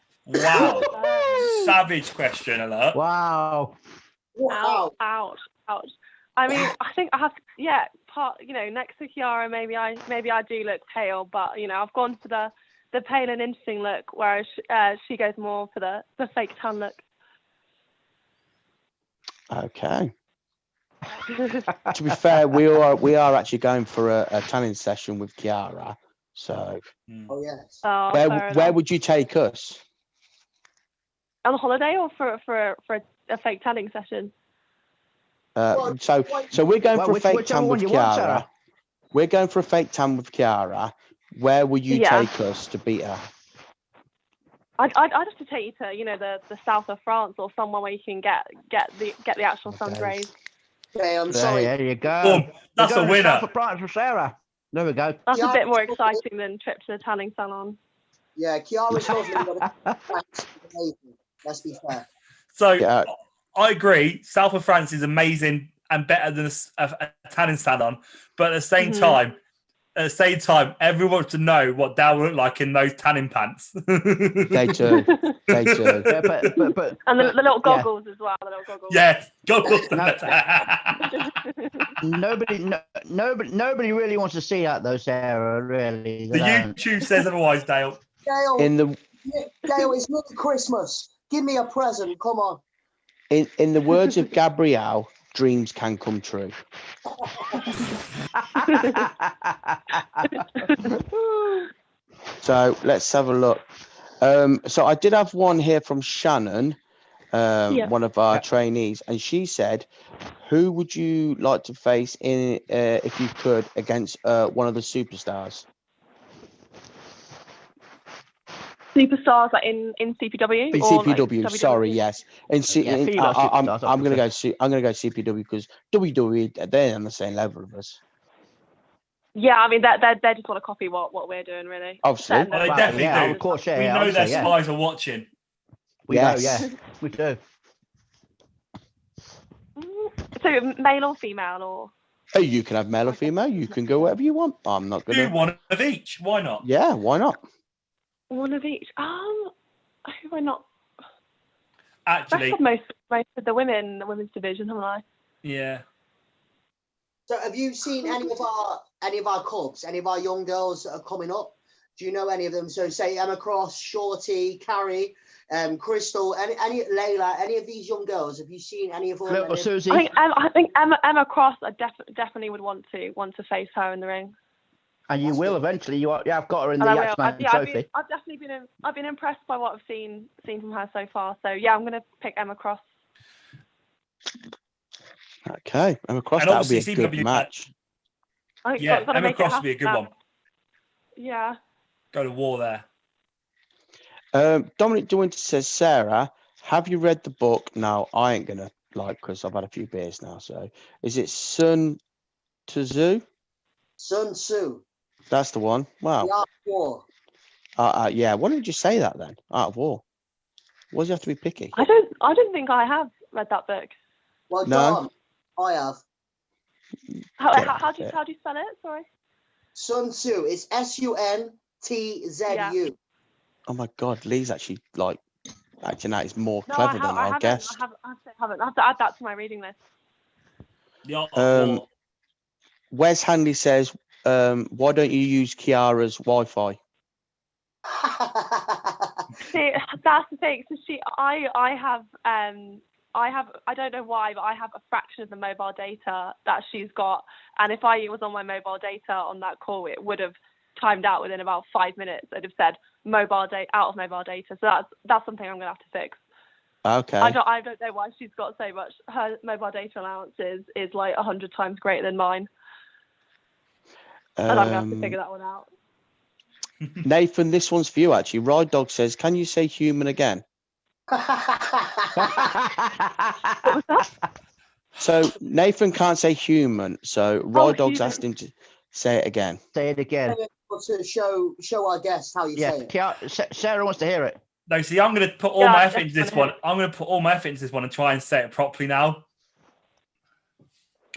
A: Savage question alert.
C: Wow.
F: Ouch. I mean, I think I have, next to Kiara, maybe I do look pale, but I've gone for the pale and interesting look, whereas she goes more for the fake tan look.
D: Okay. To be fair, we are actually going for a tanning session with Kiara. So,
B: Oh yes.
D: where would you take us?
F: On holiday or for a fake tanning session?
D: So we're going for a fake tan with Kiara. We're going for a fake tan with Kiara. Where will you take us to beat her?
F: I'd have to take you to the south of France or somewhere where you can get the actual sun's rays.
B: Okay, I'm sorry.
C: There you go.
A: Boom. That's a winner.
C: South of France for Sarah. There we go.
F: That's a bit more exciting than trip to the tanning salon.
B: Yeah, Kiara's lovely, but let's be fair.
A: So I agree. South of France is amazing and better than a tanning salon, but at the same time, everyone wants to know what Dal look like in those tanning pants.
D: They do.
C: Yeah, but
F: and the little goggles as well. The little goggles.
A: Yes, goggles.
C: Nobody really wants to see that though, Sarah. Really.
A: The YouTube says otherwise, Dale.
B: Dale, it's not Christmas. Give me a present. Come on.
D: In the words of Gabrielle, dreams can come true. So let's have a look. So I did have one here from Shannon, one of our trainees, and she said, who would you like to face in if you could against one of the superstars?
F: Superstars like in CPW?
D: In CPW, like sorry, yes. I'm gonna go CPW because WWE, they're on the same level of us.
F: Yeah, I mean they just want to copy what we're doing, really.
D: Obviously,
A: well, they definitely do.
C: Of course,
A: we know their spies are watching.
C: We know, we do.
F: So male or female, or?
D: Oh, you can have male or female. You can go whatever you want. I'm not gonna
A: do one of each. Why not?
D: Yeah, why not?
F: One of each. Who am I not?
A: Actually,
F: most of the women's division, haven't I?
A: Yeah.
B: So, have you seen any of our clubs? Any of our young girls that are coming up? Do you know any of them? So, say Emma Cross, Shorty, Carrie, Crystal, any Layla, any of these young girls? Have you seen any of them?
C: Little Susie.
F: I think Emma Cross. I definitely would want to face her in the ring.
C: And you will eventually. You have got her in the Yaxman trophy.
F: I've definitely been impressed by what I've seen from her so far. So yeah, I'm going to pick Emma Cross.
D: Okay, Emma Cross. That would be a good match.
A: Emma Cross would be a good one.
F: Yeah.
A: Go to war there.
D: Dominic DeWinter says, Sarah, have you read the book? Now I ain't gonna because I've had a few beers now. So is it Sun Tzu? Sun Tzu. That's the one. Wow. The Art of War. Yeah. Why don't you say that then? Art of War. Why do you have to be picky?
F: I don't think I have read that book.
B: Well, no. I have.
F: How do you spell it? Sorry.
B: Sun Tzu. It's SUNTZU.
D: Oh my God, Lee's actually acting out is more clever than our guest.
F: I haven't. I have to add that to my reading list.
D: Wes Hanley says, why don't you use Kiara's Wi-Fi?
F: See, that's the thing. So I don't know why, but I have a fraction of the mobile data that she's got. And if I was on my mobile data on that call, it would have timed out within about 5 minutes. It'd have said out of mobile data. So that's something I'm gonna have to fix.
D: Okay.
F: I don't know why she's got so much. Her mobile data allowance is like 100 times greater than mine. And I'm gonna have to figure that one out.
D: Nathan, this one's for you actually. Ride Dog says, can you say human again? So Nathan can't say human, so Ride Dog's asked him to say it again.
C: Say it again.
B: To show our guests how you say
C: it. Sarah wants to hear it.
A: No, see, I'm going to put all my effort into this one. I'm going to put all my effort into this one and try and say it properly now.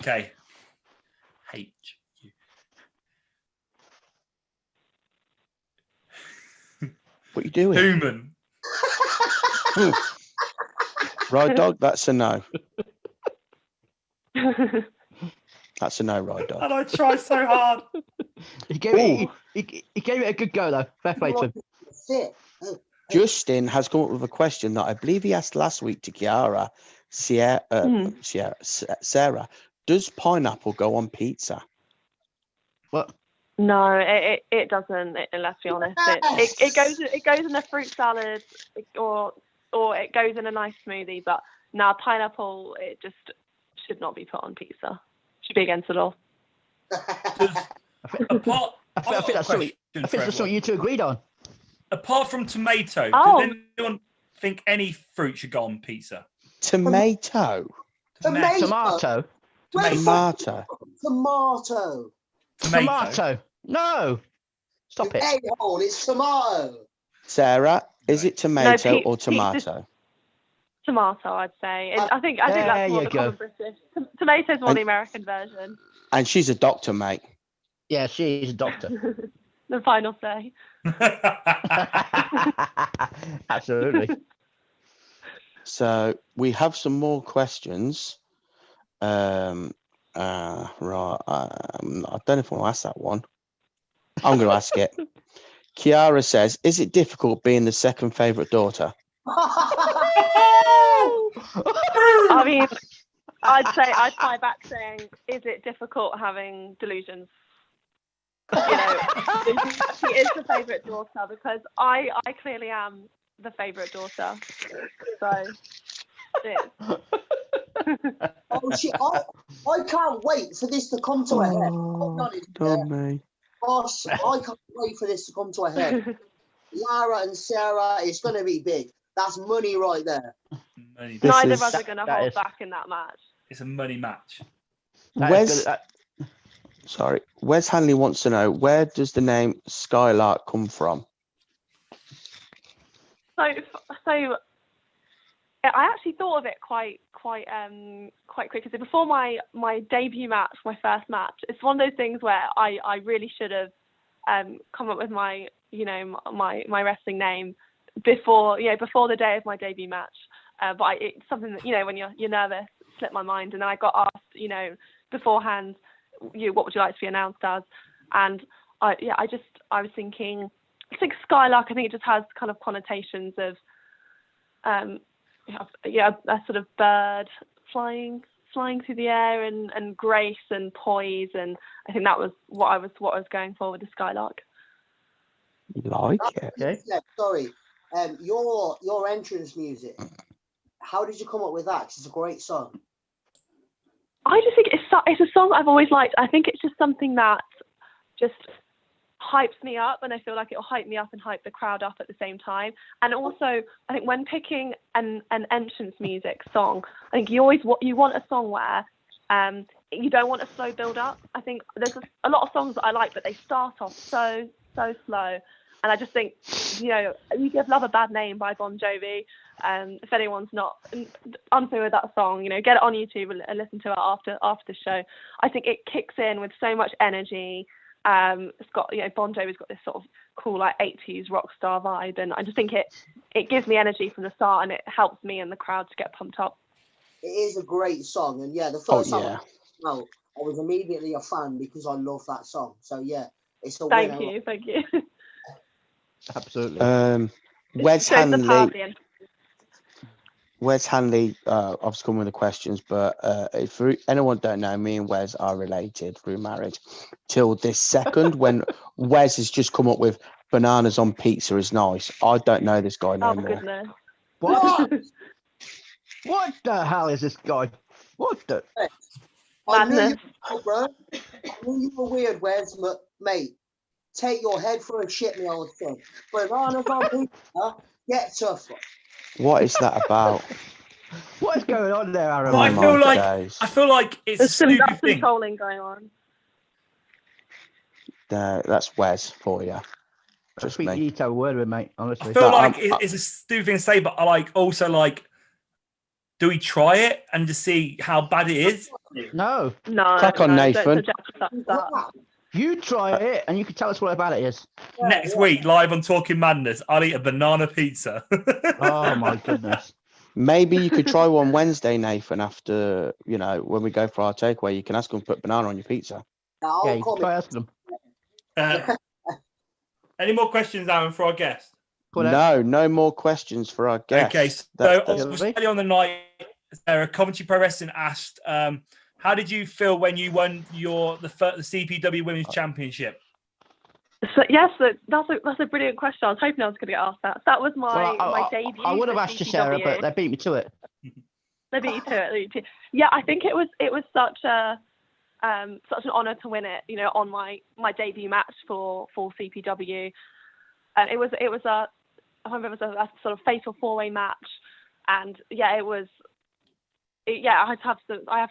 A: Okay. H.
D: What are you doing?
A: Human.
D: Right, Dog, that's a no. That's a no, right, dog.
A: And I try so hard.
C: He gave it a good go though. Fair play to him.
B: Sit.
D: Justin has come up with a question that I believe he asked last week to Sarah. Does pineapple go on pizza?
C: What?
F: No, it doesn't. Let's be honest. It goes in a fruit salad, or it goes in a nice smoothie. But now pineapple, it just should not be put on pizza. Should be against the law.
C: I think that's something you two agreed on.
A: Apart from tomato, does anyone think any fruit should go on pizza?
D: Tomato.
C: Tomato. No. Stop it.
B: A-hole, it's tomato.
D: Sarah, is it tomato or tomato?
F: Tomato, I'd say. I think that's more the common British. Tomato's more the American version.
D: And she's a doctor, mate.
C: Yeah, she's a doctor.
F: The final say.
C: Absolutely.
D: So we have some more questions. Right. I don't know if I want to ask that one. I'm going to ask it. Kiara says, is it difficult being the second favourite daughter?
F: I mean, I'd tie back saying, is it difficult having delusions? She is the favourite daughter because I clearly am the favourite daughter. So, it is.
B: Oh shit! I can't wait for this to come to a head. Gosh, I can't wait for this to come to a head. Lara and Sarah, it's going to be big. That's money right there.
F: Neither of us are going to hold back in that match.
A: It's a money match.
D: Wes Hanley wants to know, where does the name SKYLARK come from?
F: So I actually thought of it quite quickly. So before my debut match, my first match, it's one of those things where I really should have come up with my wrestling name before the day of my debut match. But it's something that when you're nervous, slipped my mind, and then I got asked beforehand, what would you like to be announced as? And I was thinking, I think SKYLARK. I think it just has kind of connotations of a sort of bird flying through the air and grace and poise, and I think that was what I was going for with the SKYLARK.
D: You like it?
B: Yeah, sorry. Your entrance music. How did you come up with that? 'Cause it's a great song.
F: I just think it's a song I've always liked. I think it's just something that just hypes me up, and I feel like it'll hype me up and hype the crowd up at the same time. And also, I think when picking an entrance music song, I think you want a song where you don't want a slow build up. I think there's a lot of songs that I like, but they start off so slow. And I just think, You Give Love a Bad Name by Bon Jovi. If anyone's not unfamiliar with that song, get it on YouTube and listen to it after the show. I think it kicks in with so much energy. It's got, Bon Jovi's got this sort of cool, like 80s rock star vibe. And I just think it gives me energy from the start, and it helps me and the crowd to get pumped up.
B: It is a great song. And the first time I was immediately a fan because I love that song. So it's a winner.
F: Thank you.
C: Absolutely.
D: Wes Hanley, I've come with the questions, but if anyone don't know, me and Wes are related through marriage. Till this second, when Wes has just come up with bananas on pizza is nice. I don't know this guy no more.
F: Goodness.
C: What? What the hell is this guy? What the?
B: I knew you were weird, Wes, mate. Take your head for a shit, my old son. Bananas on pizza, get tougher.
D: What is that about?
C: What is going on there, Aaron?
A: I feel like it's
F: There's
A: a
F: some
A: stupid thing.
F: trolling going on.
D: That's Wes for you.
C: Just me. You need to have a word with him, mate. Honestly,
A: I feel like it's a stupid thing to say, but I also do we try it and just see how bad it is?
C: No.
D: Crack on, Nathan.
C: You try it, and you can tell us what about it is.
A: Next week, live on Talking Madness, I'll eat a banana pizza.
C: Oh my goodness!
D: Maybe you could try one Wednesday, Nathan, after, when we go for our takeaway. You can ask them to put banana on your pizza.
C: Yeah, you can try asking them.
A: Any more questions, Aaron, for our guest?
D: No more questions for our guest.
A: Okay, so obviously on the night, Sarah, Coventry Pro Wrestling asked, how did you feel when you won the CPW Women's Championship?
F: So yes, that's a brilliant question. I was hoping I was going to get asked that. That was my debut.
C: I would have asked you, Sarah, but they beat me to it.
F: They beat you to it. Yeah, I think it was such an honour to win it. On my debut match for CPW, and it was a sort of fatal 4-way match, and yeah, I have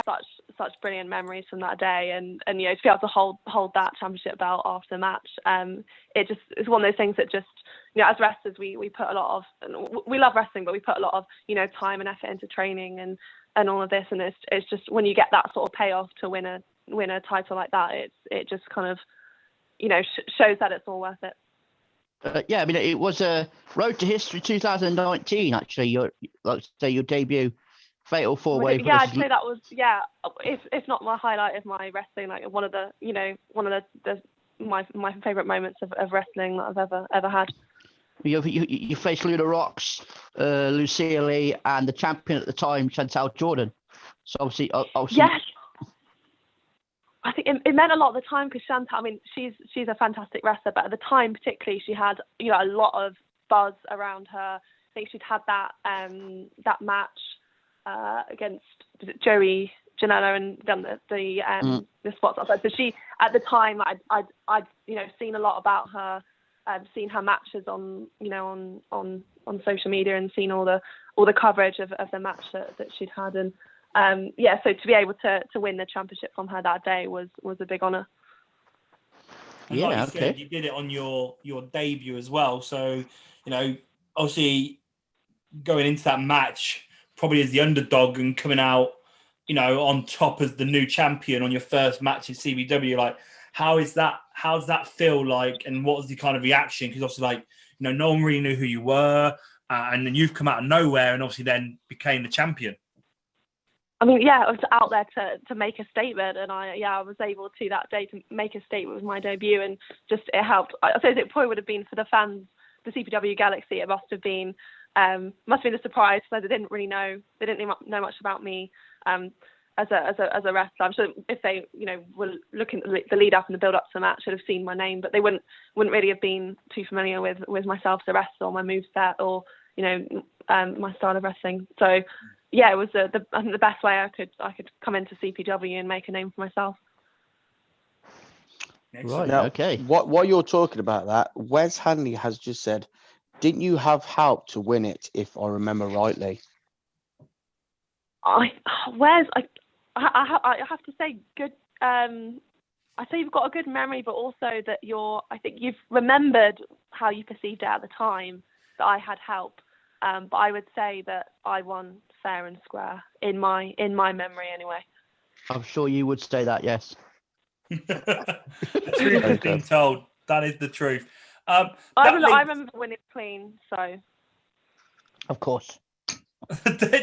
F: such brilliant memories from that day, and to be able to hold that championship belt after the match, it's one of those things that just, as wrestlers we put a lot of, we love wrestling, but we put a lot of time and effort into training and all of this, and it's just when you get that sort of payoff to win a title like that, it just kind of shows that it's all worth it.
C: Yeah, I mean, it was a Road to History 2019. Actually, your debut. Fatal 4-way.
F: Yeah, I'd say that was if not my highlight of my wrestling, like one of my favourite moments of wrestling that I've ever had.
C: You faced Luna Rocks, Lucille Lee, and the champion at the time, Chantal Jordan. So obviously
F: yes. I think it meant a lot at the time because Chantal, I mean, she's a fantastic wrestler, but at the time particularly, she had a lot of buzz around her. I think she'd had that match against Joey Janela and done the spots outside. So she, at the time, I'd seen a lot about her, seen her matches on social media, and seen all the coverage of the match that she'd had, and so to be able to win the championship from her that day was a big honour.
A: And like you said, you did it on your debut as well. So obviously going into that match, probably as the underdog and coming out, on top as the new champion on your first match in CBW, like, how's that feel like, and what was the kind of reaction? Because obviously, no one really knew who you were, and then you've come out of nowhere and obviously then became the champion.
F: I mean, yeah, I was out there to make a statement, and I was able to that day to make a statement with my debut, and just it helped. I suppose it probably would have been for the fans, the CPW Galaxy. It must have been a surprise because they didn't know much about me as a wrestler. I'm sure if they were looking at the lead up and the build up to the match, should have seen my name, but they wouldn't really have been too familiar with myself as a wrestler, or my moveset, or my style of wrestling. So yeah, it was I think the best way I could come into CPW and make a name for myself.
D: Right. Now, okay. While you're talking about that, Wes Hanley has just said, didn't you have help to win it, if I remember rightly?
F: Wes, I have to say, good. I say you've got a good memory, but also that I think you've remembered how you perceived it at the time, that I had help. But I would say that I won fair and square in my memory anyway.
C: I'm sure you would say that, yes.
A: The truth has been told. That is the truth.
F: I remember winning clean, so.
C: Of course.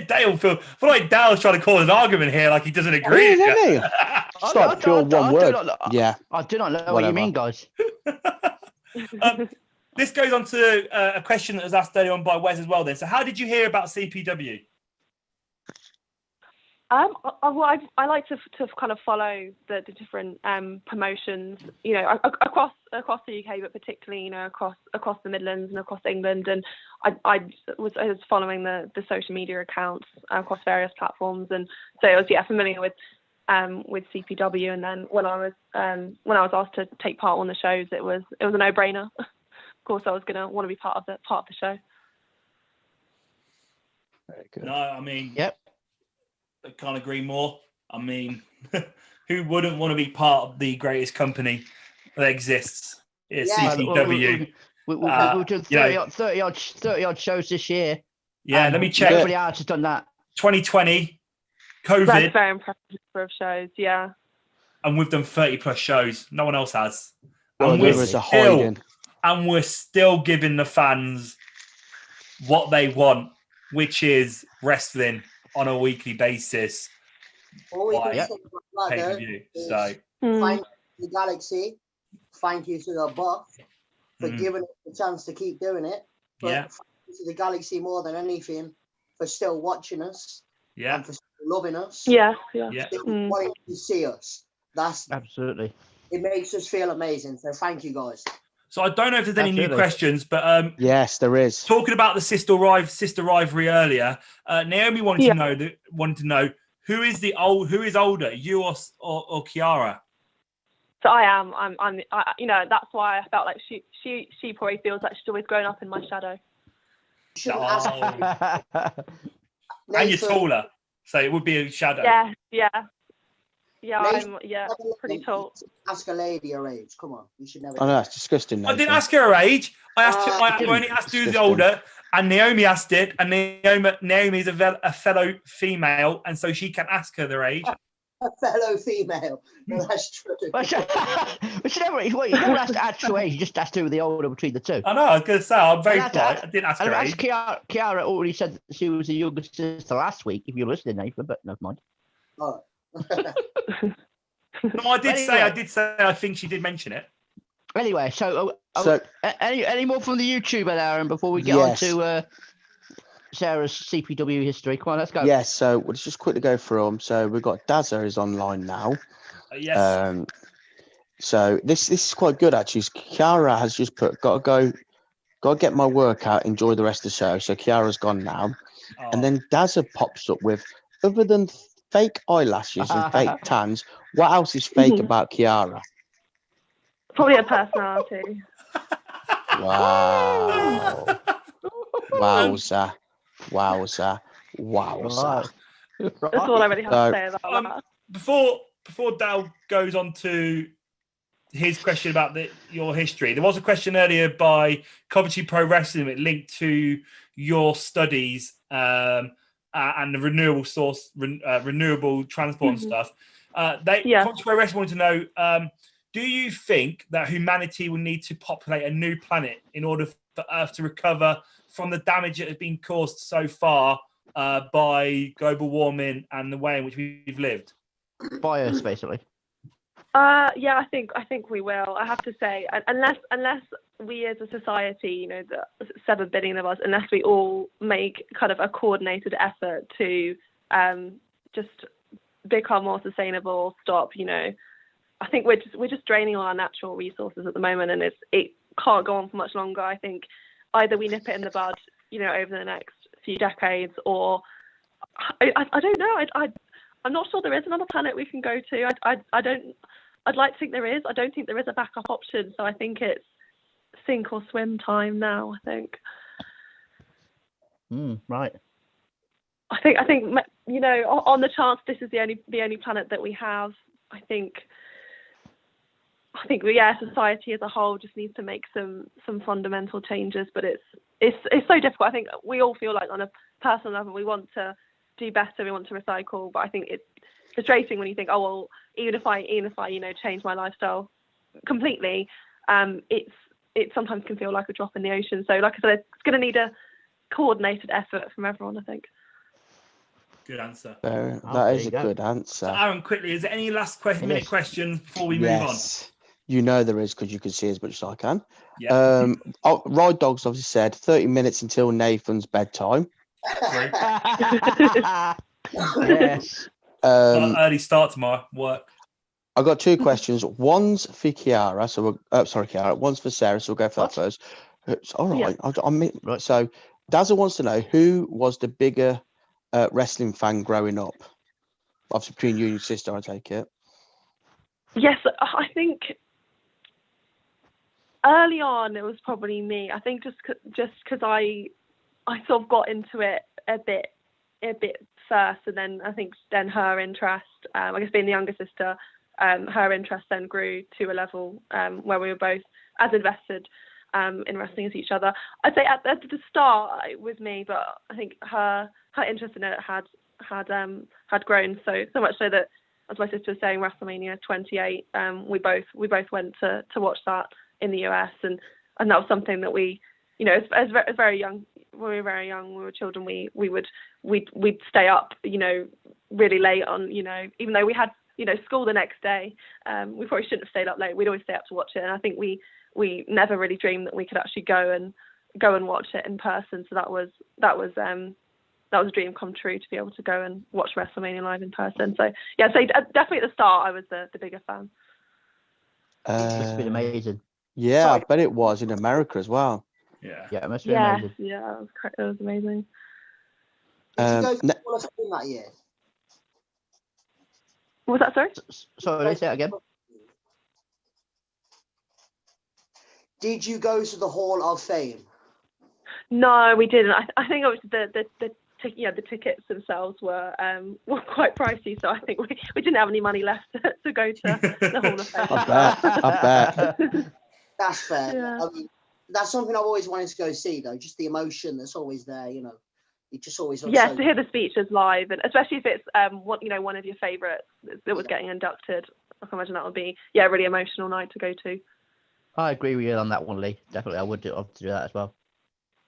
A: Dale feel like Dale's trying to cause an argument here, like he doesn't agree.
D: It's like pure one word.
C: I do not know what you mean, guys.
A: This goes on to a question that was asked earlier on by Wes as well. Then, so how did you hear about CPW?
F: I like to kind of follow the different promotions, across the UK, but particularly across the Midlands and across England. And I was following the social media accounts across various platforms, and so I was familiar with CPW. And then when I was asked to take part on the shows, it was a no-brainer. Of course, I was going to want to be part of the show.
D: Very good.
A: No, I mean,
C: yep.
A: I can't agree more. I mean, who wouldn't want to be part of the greatest company that exists? It's CPW.
C: We've done 30 odd shows this year.
A: Yeah, let me check.
C: Nobody else has done that.
A: 2020, COVID.
F: That's very impressive number of shows, yeah.
A: And we've done 30 plus shows. No one else has.
D: And we're still giving the fans what they want, which is
A: wrestling on a weekly basis.
B: All we can
A: Right.
B: say about that, though,
A: Pay-per-view.
B: is
A: So
B: thank you to the Galaxy. Thank you to the Buff for giving us the chance to keep doing it. But
A: yeah,
B: thank you to the Galaxy more than anything for still watching us
A: yeah,
B: and for still loving us.
F: Yeah.
B: Still wanting to see us.
C: Absolutely.
B: It makes us feel amazing. So thank you, guys.
A: So I don't know if there's any new
C: Absolutely.
A: questions, but
D: Yes, there is.
A: talking about the sister rivalry earlier, Naomi wanted to know who is older, you or Kiara?
F: So I am. I'm. You know, that's why I felt like she probably feels like she's always grown up in my shadow.
B: You shouldn't ask
A: And you're taller, so it would be a shadow.
F: Yeah.
B: Nathan,
F: I'm pretty tall.
B: Ask a lady her age. Come on, you should never.
D: I know, it's disgusting.
A: I didn't ask her age. I only asked who's
D: Disgusting.
A: older, and Naomi asked it, and Naomi is a fellow female, and so she can ask her their age.
B: A fellow female. No, that's true.
C: But you never asked actual age, you just asked who the older between the two.
A: I know, I was going to say, I'm very
C: And
A: polite. I didn't ask her
C: as
A: age.
C: Kiara already said that she was the younger sister last week, if you're listening, Nathan, but never mind.
B: Oh.
A: No, I did say, I think she did mention it.
C: Anyway, so any more from the YouTuber, Aaron, before we get on to Sarah's CPW history? Come on, let's go.
D: Yes, so let's just quickly go through them. So we've got Dazza is online now.
A: Yes.
D: So this is quite good actually. Kiara has just put, got to get my workout, enjoy the rest of the show. So Kiara's gone now.
A: Oh.
D: And then Dazza pops up with, other than fake eyelashes and fake tans, what else is fake about Kiara?
F: Probably a personality.
D: Wow. Wowza.
F: That's all I really have to say about that.
A: Before Dal goes on to his question about your history, there was a question earlier by Coventry Pro Wrestling. It linked to your studies and the renewable transport and stuff. Coventry Pro Wrestling wanted to know, do you think that humanity will need to populate a new planet in order for Earth to recover from the damage that has been caused so far by global warming and the way in which we've lived?
C: By us, basically.
F: Yeah, I think we will. I have to say, unless we as a society, you know, the 7 billion of us, unless we all make kind of a coordinated effort to just become more sustainable, stop, you know, I think we're just draining all our natural resources at the moment, and it can't go on for much longer. I think either we nip it in the bud, you know, over the next few decades, or I don't know. I'm not sure there is another planet we can go to. I'd like to think there is. I don't think there is a backup option. So I think it's sink or swim time now. I think.
C: Right.
F: I think you know, on the chance this is the only planet that we have, I think society as a whole just needs to make some fundamental changes. But it's so difficult. I think we all feel like on a personal level we want to do better, we want to recycle, but I think it's frustrating when you think, oh well, even if I you know, change my lifestyle completely, it sometimes can feel like a drop in the ocean. So like I said, it's going to need a coordinated effort from everyone, I think.
A: Good answer.
D: That is a good answer.
A: So Aaron, quickly, is there any last minute questions before we move on?
D: You know there is, because you can see as much as I can.
A: Yeah.
D: Ride Dogs obviously said 30 minutes until Nathan's bedtime.
C: Yes.
A: Early start tomorrow. Work.
D: I got 2 questions. One's for Kiara. So Kiara. One's for Sarah. So we'll go for that first. It's all right. Yeah. Right. So Dazza wants to know, who was the bigger wrestling fan growing up? Obviously between you and your sister, I take it.
F: Yes, I think early on it was probably me. I think just because I sort of got into it a bit first, and then I think then her interest, I guess being the younger sister, her interest then grew to a level where we were both as invested in wrestling as each other. I'd say at the start it was me, but I think her interest in it had grown so much so that, as my sister was saying, WrestleMania 28, we both went to watch that in the US, and that was something that we, you know, as very young when we were very young, when we were children, we'd stay up, really late on, even though we had, school the next day. We probably shouldn't have stayed up late. We'd always stay up to watch it, and I think we never really dreamed that we could actually go and watch it in person. So that was a dream come true, to be able to go and watch WrestleMania live in person. So yeah, so definitely at the start I was the bigger fan.
C: It must have been amazing.
D: Yeah, I bet it was in America as well.
A: Yeah,
C: it must have been amazing.
F: Yeah, it was amazing.
B: Did you go to the Hall of Fame that year?
F: What was that, sorry?
C: Sorry, say that again.
B: Did you go to the Hall of Fame?
F: No, we didn't. I think obviously the tickets themselves were quite pricey, so I think we didn't have any money left to go to the Hall of Fame.
D: I bet.
B: That's fair.
F: Yeah.
B: I mean, that's something I've always wanted to go see, though. Just the emotion that's always there, It just always looks
F: to hear the speeches live, and especially if it's one of your favourites that was getting inducted. I can imagine that would be a really emotional night to go to.
C: I agree with you on that one, Lee. Definitely, I would love to do that as well.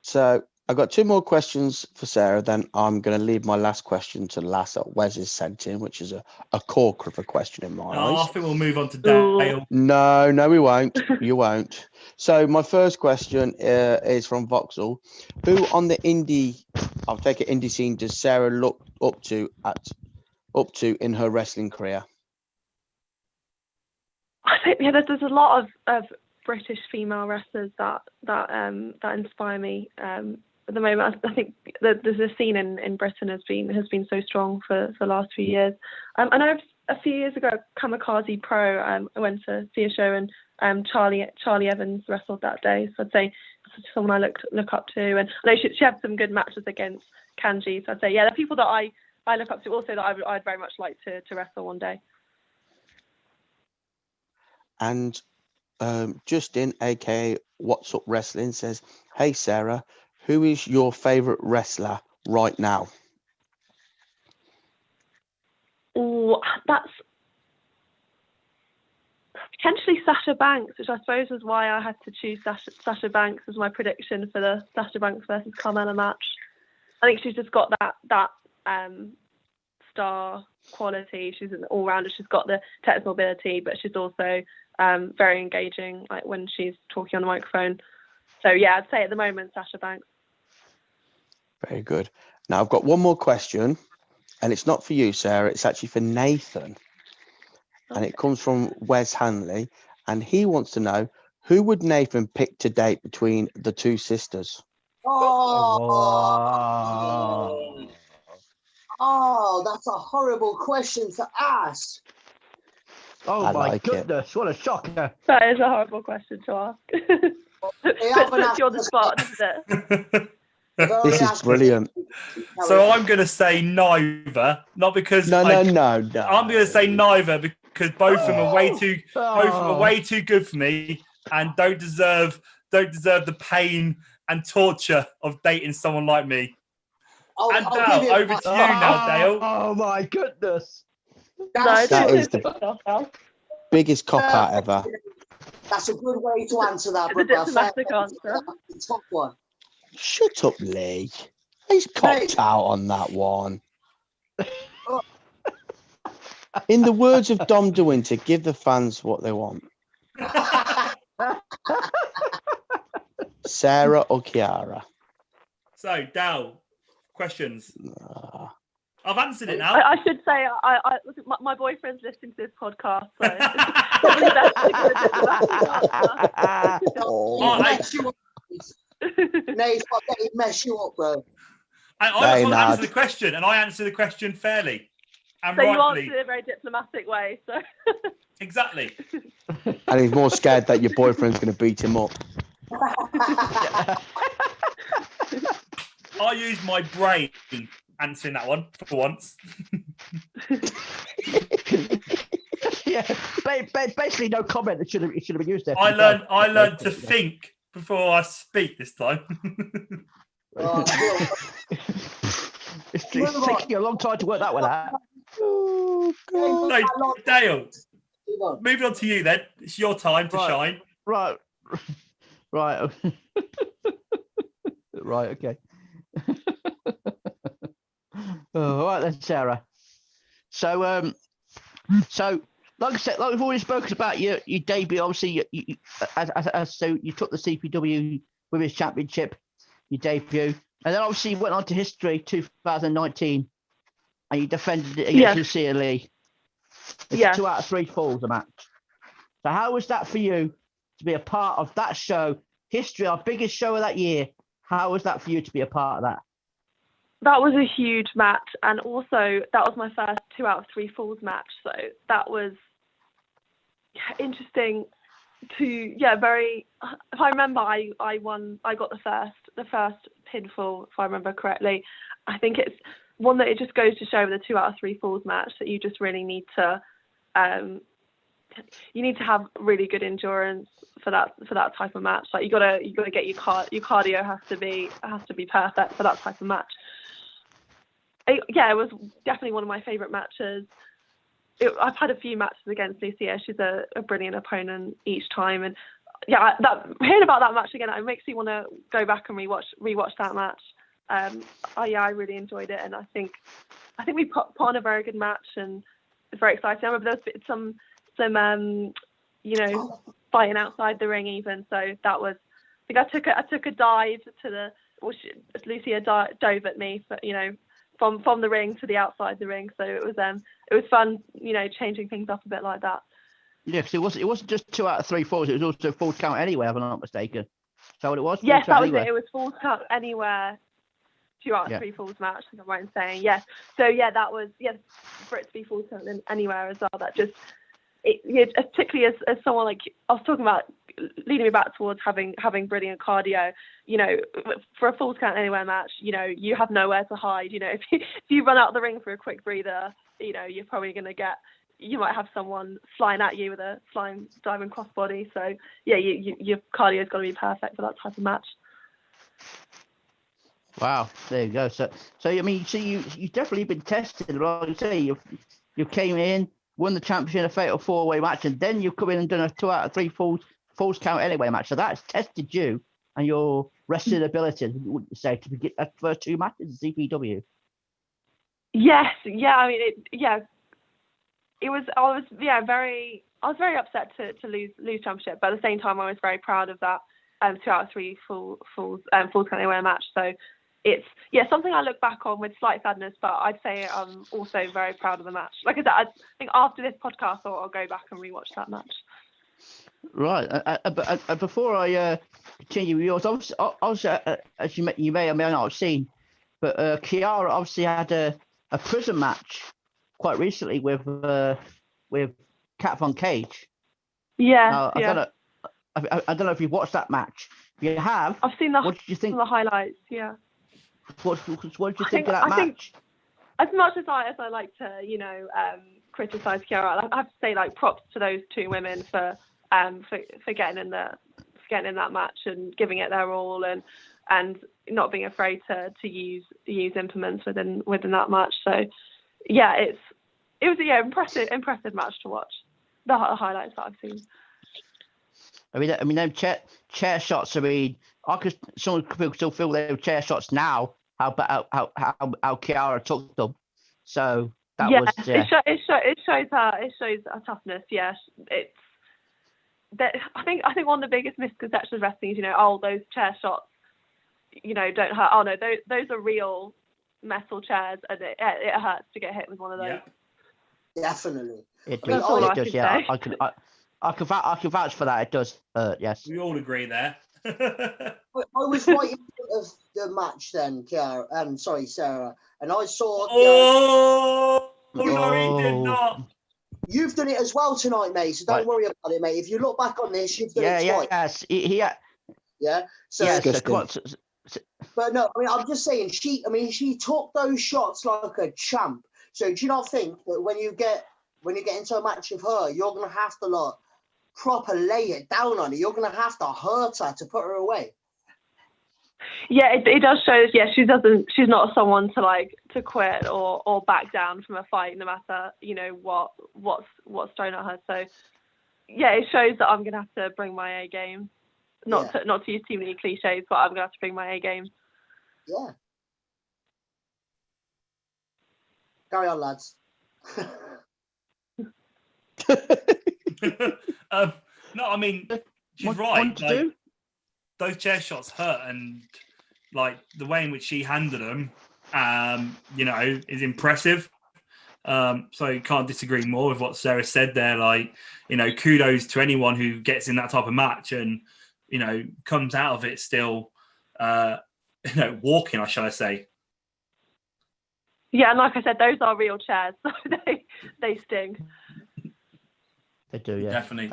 D: So I've got 2 more questions for Sarah. Then I'm going to leave my last question to the last that Wes has sent in, which is a corker of a question in my eyes.
A: I think we'll move on to Dale.
D: No, we won't. You won't. So my first question is from Vauxhall. Who on the indie scene does Sarah look up to in her wrestling career?
F: I think there's a lot of British female wrestlers that inspire me. At the moment, I think the scene in Britain has been so strong for the last few years. I know a few years ago, Kamikaze Pro, I went to see a show, and Charlie Evans wrestled that day. So I'd say someone I look up to, and I know she had some good matches against Kanji. So I'd say the people that I look up to, also that I'd very much like to wrestle one day.
D: And Justin, aka What's Up Wrestling, says, "Hey Sarah, who is your favourite wrestler right now?"
F: Oh, that's potentially Sasha Banks, which I suppose was why I had to choose Sasha Banks as my prediction for the Sasha Banks versus Carmella match. I think she's just got that star quality. She's an all-rounder. She's got the technical ability, but she's also very engaging, like when she's talking on the microphone. So yeah, I'd say at the moment Sasha Banks.
D: Very good. Now I've got one more question, and it's not for you, Sarah. It's actually for Nathan, and it comes from Wes Hanley, and he wants to know, who would Nathan pick to date between the 2 sisters?
B: Oh, that's a horrible question to ask.
C: Oh
D: I
C: my
D: like
C: goodness, what a shocker.
F: That is a horrible question to ask. Puts you on the spot, doesn't it?
D: This is brilliant.
A: So I'm going to say neither, not because
D: No.
A: I'm going to say neither because both of them are way too good for me and don't deserve the pain and torture of dating someone like me. And Dale, over to you now, Dale.
C: Oh my goodness.
D: That is the biggest cop-out ever.
B: That's a good way to answer that.
F: It's a diplomatic answer.
B: Top one.
D: Shut up, Lee. He's copped out on that one. In the words of Dom DeWinter, give the fans what they want. Sarah or Kiara?
A: So, Dal, questions. I've answered it now.
F: I should say, my boyfriend's listening to this podcast, so it's probably best to give a diplomatic answer.
B: Nate, he'd mess you up, bro.
A: I just want to answer the question, and I answer the question fairly. And
F: so
A: rightfully.
F: You answered it in a very diplomatic way. So
A: exactly.
D: And he's more scared that your boyfriend's going to beat him up.
A: I used my brain answering that one for once.
C: Yeah, basically no comment. It should have been used there.
A: I learned to think before I speak this time.
C: It's taking you a long time to work that one out.
D: Oh,
A: no, Dale, moving on to you then. It's your time to shine.
C: Right. Right, okay. All right then, Sarah. So, like I said, like we've already spoken about your debut. Obviously, so you took the CPW Women's Championship, your debut, and then obviously you went on to history 2019, and you defended it against Lucia Lee. It's 2 out of 3 falls a match. So how was that for you to be a part of that show? History, our biggest show of that year. How was that for you to be a part of that?
F: That was a huge match, and also that was my first 2 out of 3 falls match. So that was interesting. Very. If I remember, I won. I got the first pinfall, if I remember correctly. I think it's one that it just goes to show with a 2 out of 3 falls match that you just really need to. You need to have really good endurance for that type of match. Like you gotta get your cardio has to be perfect for that type of match. It was definitely one of my favourite matches. I've had a few matches against Lucia. She's a brilliant opponent each time, and hearing about that match again, it makes me want to go back and rewatch that match. I really enjoyed it, and I think we put on a very good match, and it's very exciting. I remember there was some fighting outside the ring even. So that was. I think I took a dive to the. Lucia dove at me, but from the ring to the outside the ring. So it was fun, changing things up a bit like that.
C: Yeah, because it wasn't just 2 out of 3 falls. It was also full count anywhere, if I'm not mistaken. So what it was?
F: Yes, that was it. It was full count anywhere. 2 out of 3 falls match. I think I'm right in saying yes. So that was for it to be full count anywhere as well. That just particularly as someone like I was talking about, leading me back towards having brilliant cardio. For a full count anywhere match, you have nowhere to hide. If you run out of the ring for a quick breather, you're probably going to you might have someone flying at you with a flying diving crossbody. So your cardio's got to be perfect for that type of match.
C: Wow, there you go. So I mean, you've definitely been tested. Like you say, you came in, won the championship in a fatal 4-way match, and then you've come in and done a 2 out of 3 falls count anyway match. So that's tested you and your wrestling ability, wouldn't you say, to get that first 2 matches in CPW?
F: Yes, I mean, it was. I was very upset to lose championship, but at the same time, I was very proud of that 2 out of 3 falls count anywhere match. So it's something I look back on with slight sadness, but I'd say I'm also very proud of the match. Like I said, I think after this podcast, I'll go back and rewatch that match.
C: Right, but before I continue, yours, obviously, as you may or may not have seen, but Kiara obviously had a prison match quite recently with Kat Von Cage.
F: Yeah,
C: now, I don't know if you've watched that match. If you have,
F: I've seen
C: what did you think?
F: The highlights, yeah.
C: What did you think of that match?
F: As much as I like to, criticize Kiara, I have to say, like, props to those 2 women for getting in that match and giving it their all, and not being afraid to use implements within that match. So it was impressive match to watch. The highlights that I've seen.
C: I mean, them chair shots. I mean, some people still feel they were chair shots now. How Kiara took them. So that was. Yeah.
F: It shows her toughness. Yes, it's. I think one of the biggest misconceptions of wrestling is, those chair shots, don't hurt. Oh no, those are real metal chairs, and it hurts to get hit with one of those.
B: Yeah. Definitely.
C: It does. Yeah, I can vouch for that. It does hurt. Yes.
A: We all agree there.
B: I was right in front of the match then, Kiara. Sorry, Sarah, and I saw.
A: No, he did not.
B: You've done it as well tonight, mate. So don't worry about it, mate. If you look back on this, you've done it twice. Yeah. So.
C: Yes.
B: But no, I mean, I'm just saying. She took those shots like a champ. So do you not think that when you get into a match with her, you're gonna have to proper lay it down on her? You're gonna have to hurt her to put her away.
F: Yeah, it does show. Yeah, she's not someone to quit or back down from a fight, no matter what's thrown at her. So yeah, it shows that I'm gonna have to bring my A game. Not to use too many cliches, but I'm gonna have to bring my A game.
B: Yeah. Carry on, lads.
A: No, I mean, she's right. Like, those chair shots hurt, and like the way in which she handled them, you know, is impressive. So you can't disagree more with what Sarah said there. Like, you know, kudos to anyone who gets in that type of match and, you know, comes out of it still, you know, walking, shall I say.
F: Yeah, and like I said, those are real chairs, so they sting.
C: They do, yeah.
A: Definitely.